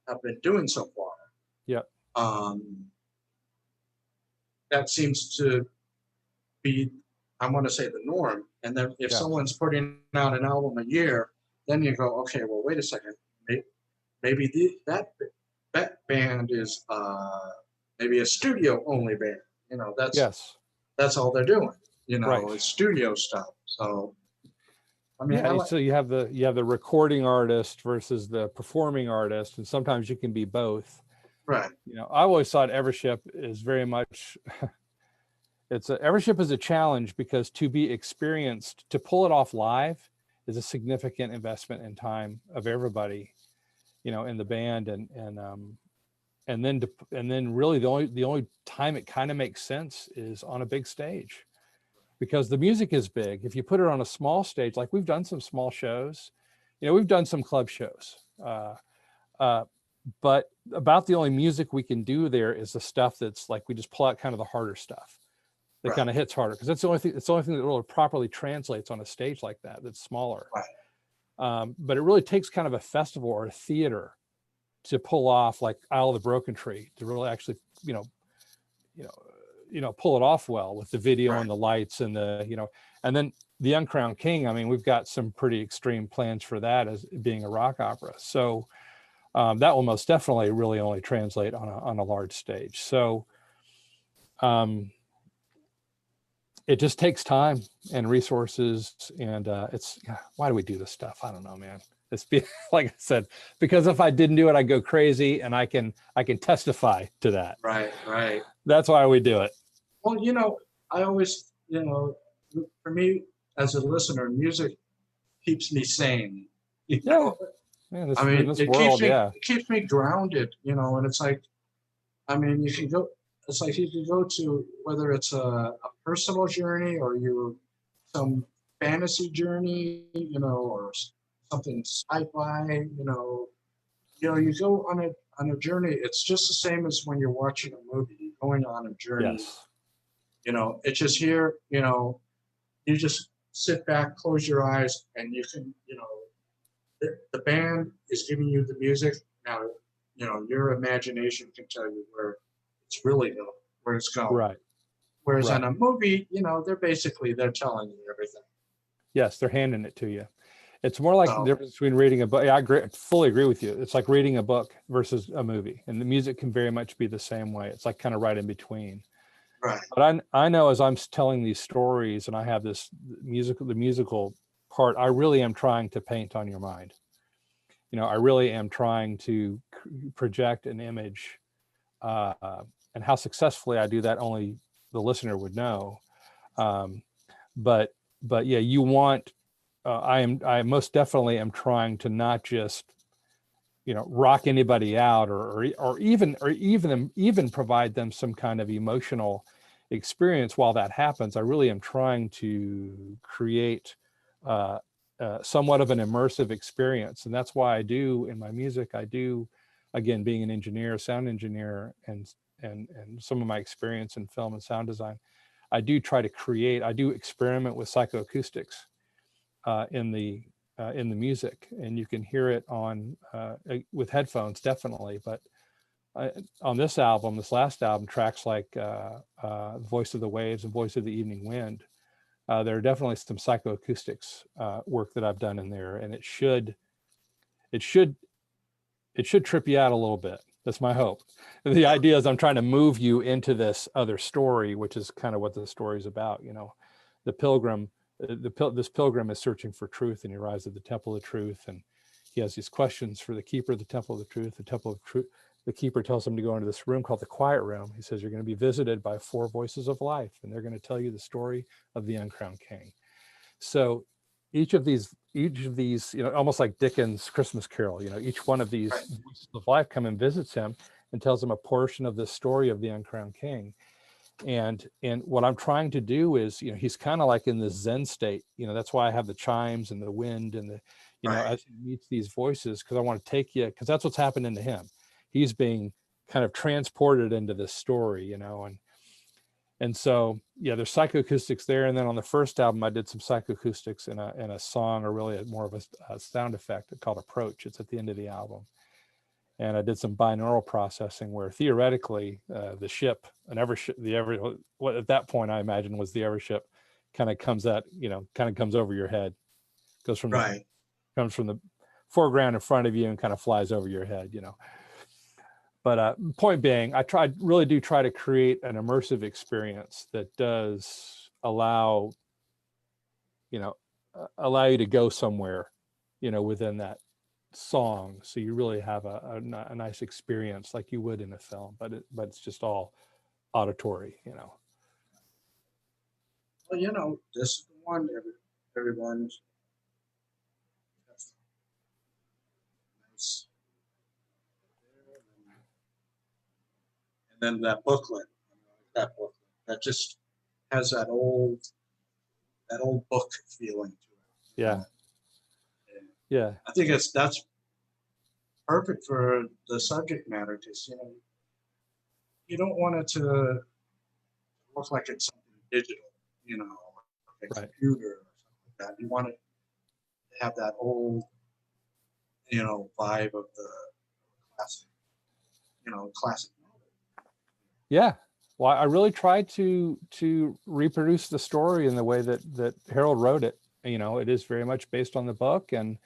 have been doing so far. Yeah. that seems to be, I want to say, the norm. And then if someone's putting out an album a year, then you go, okay, well, wait a second. Maybe that band is maybe a studio only band. You know, that's all they're doing. You know, it's studio stuff. So I mean, so you have the recording artist versus the performing artist, and sometimes you can be both. Right. You know, I always thought Evership is very much Evership is a challenge, because to be experienced, to pull it off live is a significant investment in time of everybody, you know, in the band, and then really the only time it kind of makes sense is on a big stage, because the music is big. If you put it on a small stage, like we've done some small shows, you know, we've done some club shows, but about the only music we can do there is the stuff that's like, we just pull out kind of the harder stuff that kind of hits harder, because that's the only thing. It's the only thing that really properly translates on a stage like that. That's smaller. Right. But it really takes kind of a festival or a theater to pull off, like Isle of the Broken Tree, to really actually, pull it off well with the video and the lights and and then the Uncrowned King. I mean, we've got some pretty extreme plans for that as being a rock opera. So that will most definitely really only translate on a large stage. So it just takes time and resources, and why do we do this stuff? I don't know, man. Like I said, because if I didn't do it, I'd go crazy, and I can testify to that. Right. That's why we do it. Well, you know, I always, for me as a listener, music keeps me sane. You know? It keeps me grounded, and it's like, I mean, it's like you can go to, whether it's a personal journey or some fantasy journey, or something sci-fi, you go on a journey. It's just the same as when you're watching a movie, you're going on a journey. Yes. It's just here, you just sit back, close your eyes, and you can, the band is giving you the music. Now, your imagination can tell you where it's really going, where it's going. Right. Whereas on a movie, they're telling you everything. Yes, they're handing it to you. It's more like the difference between reading a book. Yeah, I fully agree with you. It's like reading a book versus a movie, and the music can very much be the same way. It's like kind of right in between. Right. But I know, as I'm telling these stories and I have the musical part, I really am trying to paint on your mind. I really am trying to project an image, and how successfully I do that, only the listener would know. But yeah, you want, I most definitely am trying to not just, rock anybody out or even provide them some kind of emotional experience while that happens. I really am trying to create somewhat of an immersive experience. And that's why I do, in my music, again, being an engineer, sound engineer, and some of my experience in film and sound design, I do experiment with psychoacoustics in the music, and you can hear it with headphones, definitely. But on this last album, tracks like Voice of the Waves and Voice of the Evening Wind, there are definitely some psychoacoustics work that I've done in there, and it should trip you out a little bit. That's my hope. The idea is I'm trying to move you into this other story, which is kind of what the story is about. The pilgrim, this pilgrim is searching for truth, and he arrives at the Temple of Truth, and he has these questions for the keeper of the Temple of the Truth. The Temple of Truth, the keeper tells him to go into this room called the Quiet Room. He says, you're going to be visited by 4 voices of life, and they're going to tell you the story of the Uncrowned King. So each of these, almost like Dickens' Christmas Carol, each one of these voices of life come and visits him and tells him a portion of the story of the Uncrowned King. And what I'm trying to do is, he's kind of like in this Zen state. That's why I have the chimes and the wind and as he meets these voices, because I want to take you, because that's what's happening to him. He's being kind of transported into this story, and so, yeah, there's psychoacoustics there. And then on the first album, I did some psychoacoustics in a song, or really more of a sound effect called Approach. It's at the end of the album. And I did some binaural processing where theoretically the ship, an Evership, what at that point I imagine was the Evership, kind of comes over your head, goes from comes from the foreground in front of you and kind of flies over your head, But point being, I really do try to create an immersive experience that does allow you to go somewhere, within that song, so you really have a nice experience like you would in a film, but it's just all auditory. Well, this is the one everyone's nice. And then that booklet that just has that old book feeling to it. Yeah. Yeah. I think that's perfect for the subject matter, because you don't want it to look like it's something digital, like a computer or something like that. You want it to have that old, vibe of the classic, classic novel. Yeah. Well, I really tried to reproduce the story in the way that Harold wrote it. It is very much based on the book, and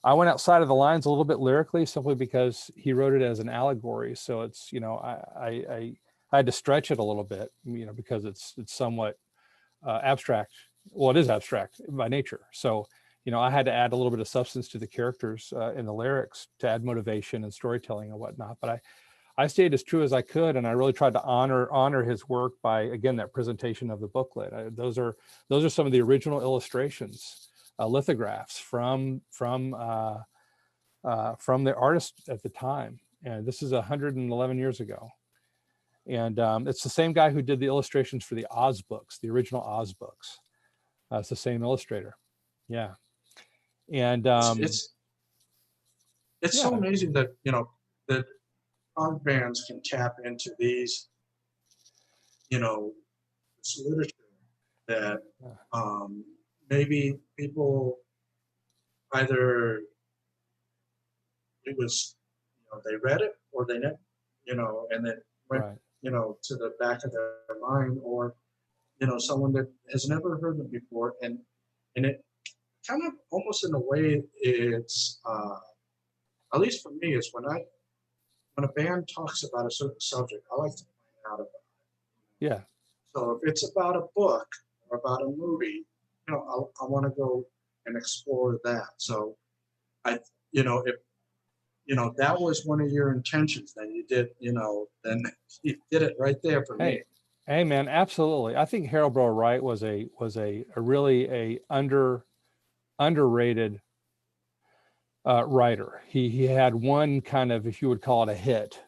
I went outside of the lines a little bit lyrically, simply because he wrote it as an allegory. So it's, I had to stretch it a little bit, because it's somewhat abstract. Well, it is abstract by nature. So, I had to add a little bit of substance to the characters in the lyrics to add motivation and storytelling and whatnot. But I stayed as true as I could, and I really tried to honor his work by, again, that presentation of the booklet. Those are some of the original illustrations, lithographs from the artist at the time, and this is 111 years ago. And it's the same guy who did the illustrations for the Oz books, the original Oz books. It's the same illustrator. Yeah, and it's so amazing that that punk bands can tap into these, this literature that maybe people either it was, they read it or they never, and then went, to the back of their mind, or, someone that has never heard them before. And it kind of almost in a way, it's, at least for me, is when a band talks about a certain subject, I like to find out about it. Yeah. So if it's about a book or about a movie, I want to go and explore that. So if that was one of your intentions, then you did, then you did it right there for me. Hey man, absolutely. I think Harold Burrow Wright was a really underrated writer. He had one kind of, if you would call it, a hit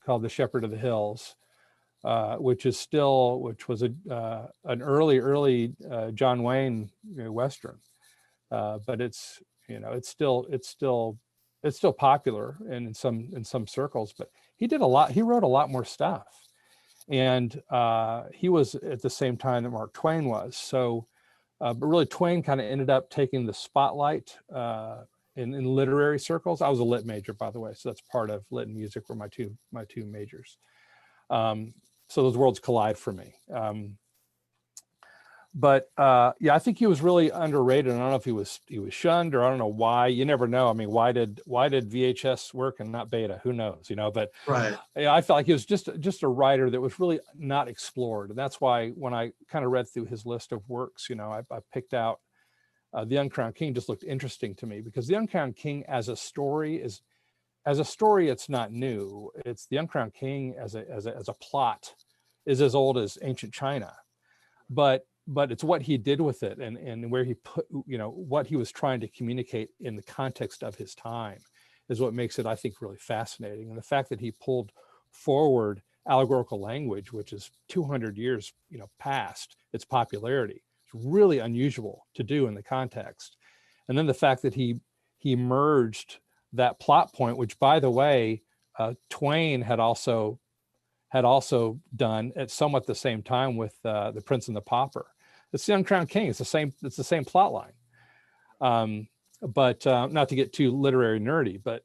called The Shepherd of the Hills, which was an early John Wayne Western, but it's still popular in some circles. But he wrote a lot more stuff, and he was at the same time that Mark Twain was. So, but really Twain kind of ended up taking the spotlight in literary circles. I was a lit major, by the way, so that's part of lit and music were my two majors. So those worlds collide for me. But I think he was really underrated. I don't know if he was shunned, or I don't know why. You never know. I mean, why did VHS work and not beta? Who knows? But right. I felt like he was just a writer that was really not explored, and that's why when I kind of read through his list of works, I picked out The Uncrowned King. Just looked interesting to me, because The Uncrowned King as a story it's not new. It's The Uncrowned King as a plot is as old as ancient China, but it's what he did with it and where he put, what he was trying to communicate in the context of his time is what makes it, I think, really fascinating. And the fact that he pulled forward allegorical language, which is 200 years, past its popularity, it's really unusual to do in the context. And then the fact that he merged that plot point, which, by the way, Twain had also done at somewhat the same time with The Prince and the Pauper. It's The Uncrowned King. It's the same plot line. But not to get too literary nerdy, but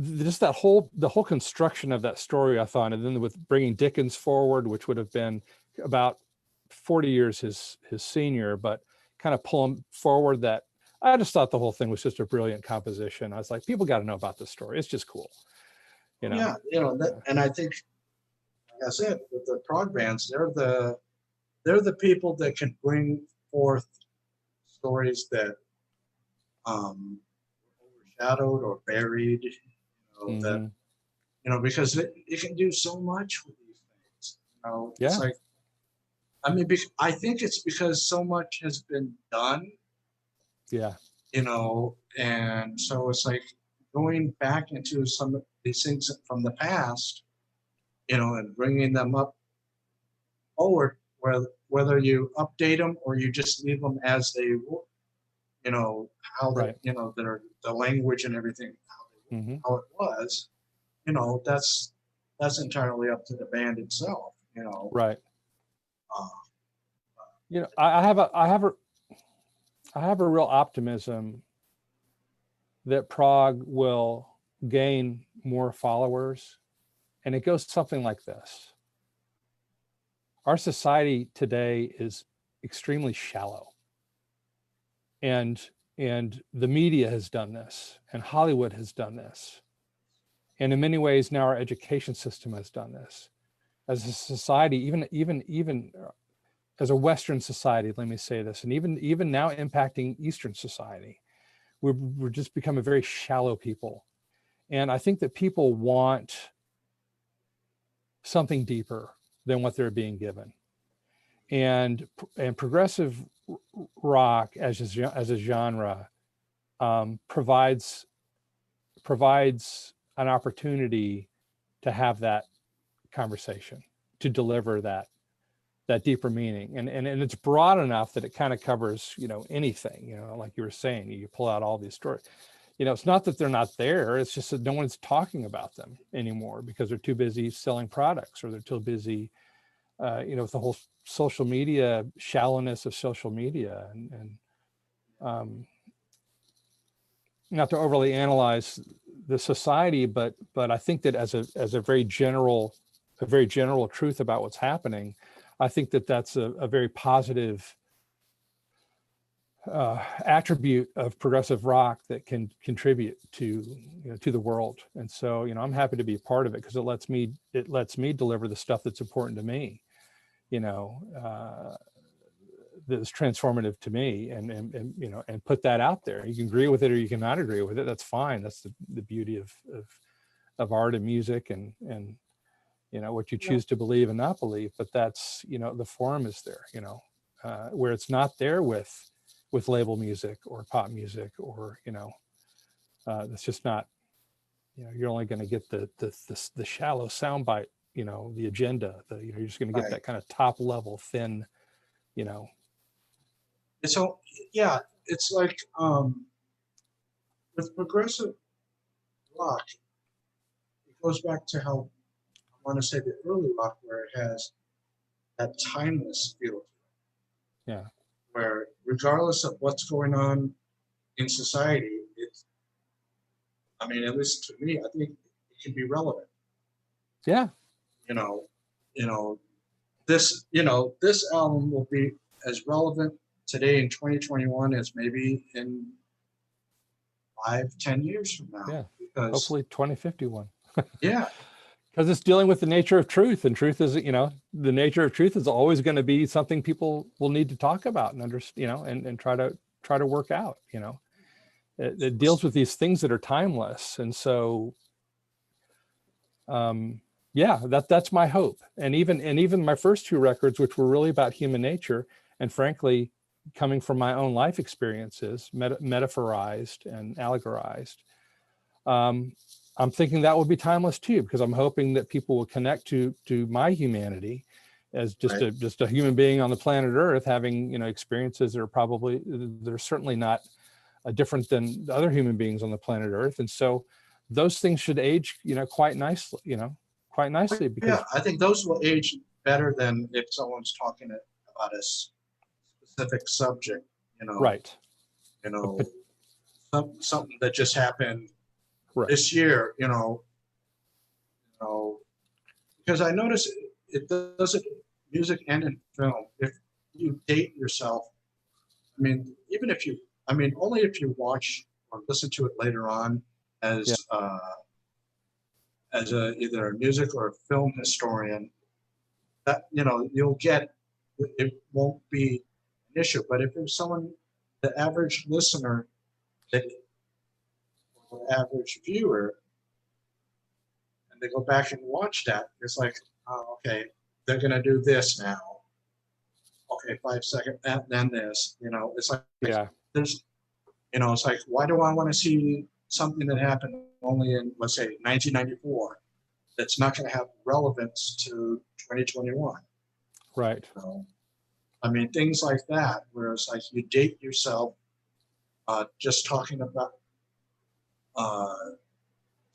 just the whole construction of that story, I thought, and then with bringing Dickens forward, which would have been about 40 years his senior, but kind of pulling forward that, I just thought the whole thing was just a brilliant composition. I was like, people got to know about this story. It's just cool, you know. Yeah, and I think, like I said, with the prog bands, they're the people that can bring forth stories that overshadowed or buried, that because it can do so much with these things. It's like, I mean, I think it's because so much has been done. Yeah. And so it's like going back into some of these things from the past, and bringing them up forward, whether you update them or you just leave them as they, how they, the language and everything, how it was, that's entirely up to the band itself, Right. I have a real optimism that prog will gain more followers, and it goes something like this. Our society today is extremely shallow, and the media has done this, and Hollywood has done this, and in many ways now our education system has done this. As a society, even as a Western society, let me say this, and even now impacting Eastern society, we're just become a very shallow people. And I think that people want something deeper than what they're being given. And progressive rock as a genre provides an opportunity to have that conversation, to deliver that deeper meaning, and it's broad enough that it kind of covers anything, like you were saying, you pull out all these stories. It's not that they're not there, it's just that no one's talking about them anymore because they're too busy selling products, or they're too busy with the whole social media shallowness of social media, and not to overly analyze the society, but I think that as a very general truth about what's happening, I think that that's a very positive attribute of progressive rock that can contribute to the world. And so I'm happy to be a part of it, because it lets me deliver the stuff that's important to me, that's transformative to me, and put that out there. You can agree with it or you cannot agree with it. That's fine. That's the beauty of art and music, and what you choose to believe and not believe. But that's, the forum is there, where it's not there with label music or pop music, or, that's just not, you're only going to get the shallow soundbite, the agenda, you're just going to get that kind of top level thin, So, yeah, it's like, with progressive rock, it goes back to how, I want to say, the early rock, where it has that timeless feel to it. Yeah. Where regardless of what's going on in society, at least to me, I think it can be relevant. Yeah. This album will be as relevant today in 2021 as maybe in 5-10 years from now. Yeah. Because hopefully 2051. Yeah. Because it's dealing with the nature of truth, and truth is, the nature of truth is always going to be something people will need to talk about and understand, and try to work out. It deals with these things that are timeless, and so, that's my hope. And even my first two records, which were really about human nature, and frankly, coming from my own life experiences, metaphorized and allegorized. I'm thinking that will be timeless too, because I'm hoping that people will connect to my humanity as just a human being on the planet Earth, having experiences that are certainly not different than other human beings on the planet Earth, and so those things should age quite nicely, because I think those will age better than if someone's talking about a specific subject, right, something that just happened Right. this year, because I notice it does it music and in film. If you date yourself, I mean, only if you watch or listen to it later on Yeah. as either a music or a film historian, that you'll get it won't be an issue. But if it's someone, the average listener, that or the average viewer, and they go back and watch that, it's like, oh, okay, they're gonna do this now. Okay, 5 seconds, then this. It's like Yeah. there's, it's like, why do I want to see something that happened only in, let's say, 1994, that's not going to have relevance to 2021? Right. I mean, things like that, where it's like you date yourself just talking about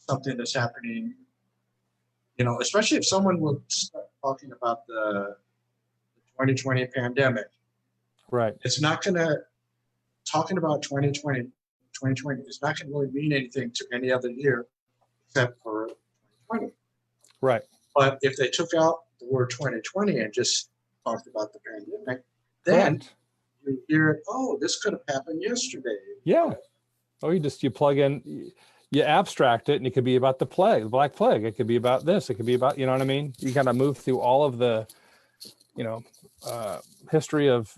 something that's happening, especially if someone would start talking about the 2020 pandemic. Right. It's not going to, talking about 2020 is not going to really mean anything to any other year except for 2020. Right. But if they took out the word 2020 and just talked about the pandemic, then you hear it, oh, this could have happened yesterday. Yeah. Oh, you plug in, you abstract it, and it could be about the plague, the Black Plague. It could be about this. It could be about, you know what I mean? You kind of move through all of the, history of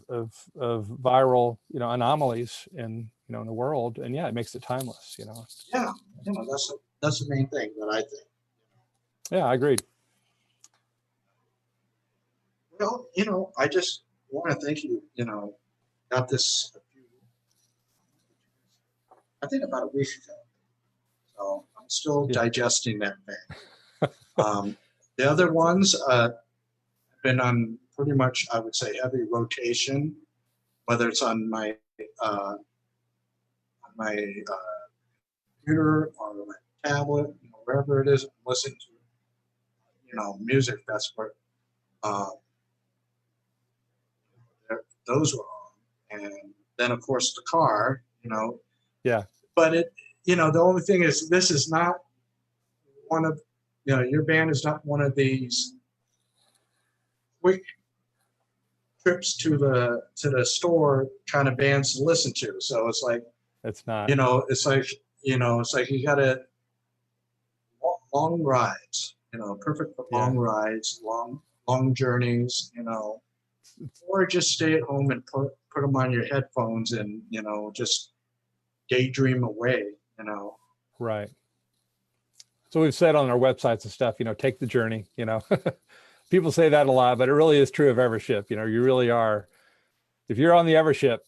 viral, anomalies in the world, and yeah, it makes it timeless. Yeah, that's the main thing that I think. Yeah, I agreed. Well, I just want to thank you. Got this I think about a week ago, so I'm still digesting that thing. The other ones have been on pretty much, I would say, heavy rotation, whether it's on my computer or my tablet, wherever it is, I'm listening to, music. That's what those were on, and then of course the car, Yeah. But the only thing is, this is not one of, your band is not one of these quick trips to the store kind of bands to listen to. So it's like, it's not. It's like you got to long rides. Perfect for long rides, long journeys. Or just stay at home and put them on your headphones and just daydream away. Right. So we've said on our websites and stuff, take the journey. People say that a lot, but it really is true of Evership. You really are. If you're on the Evership,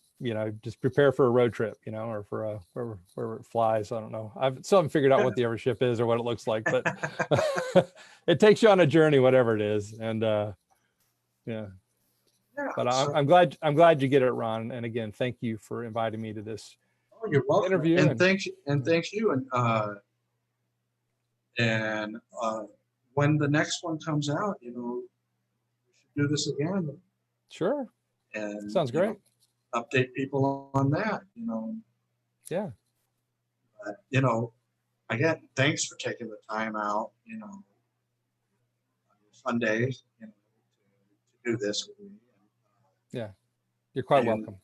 just prepare for a road trip, or for wherever it flies. I don't know. I still haven't figured out what the Evership is or what it looks like, but it takes you on a journey, whatever it is. And yeah. But I'm glad you get it, Ron. And again, thank you for inviting me to this you're welcome. Interview. And thank you. And when the next one comes out, we should do this again. Sure. And sounds great. Update people on that. Yeah. But, again, thanks for taking the time out. On Sundays, to do this with me. Yeah, you're quite welcome.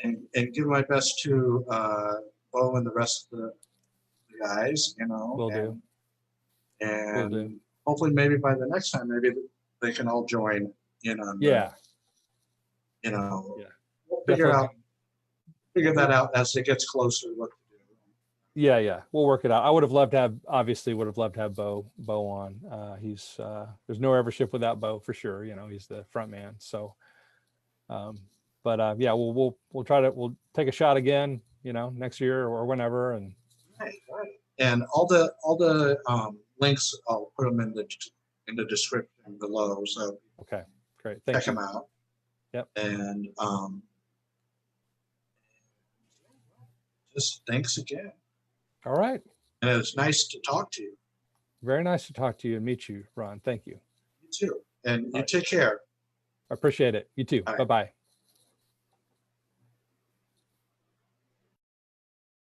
And do my best to Bo and the rest of the guys, Will do. And hopefully maybe by the next time, maybe they can all join in on we'll figure that out as it gets closer what to do. Yeah, we'll work it out. I would have loved to have Bo on. He's there's no Evership without Bo for sure. He's the front man. So but yeah, we'll take a shot again, next year or whenever. And right. And all the links, I'll put them in the description below. So okay, great. Check them out. Yep. And just thanks again. All right. And it was nice to talk to you. Very nice to talk to you and meet you, Ron. Thank you. You too. And you take care. I appreciate it. You too. Bye-bye.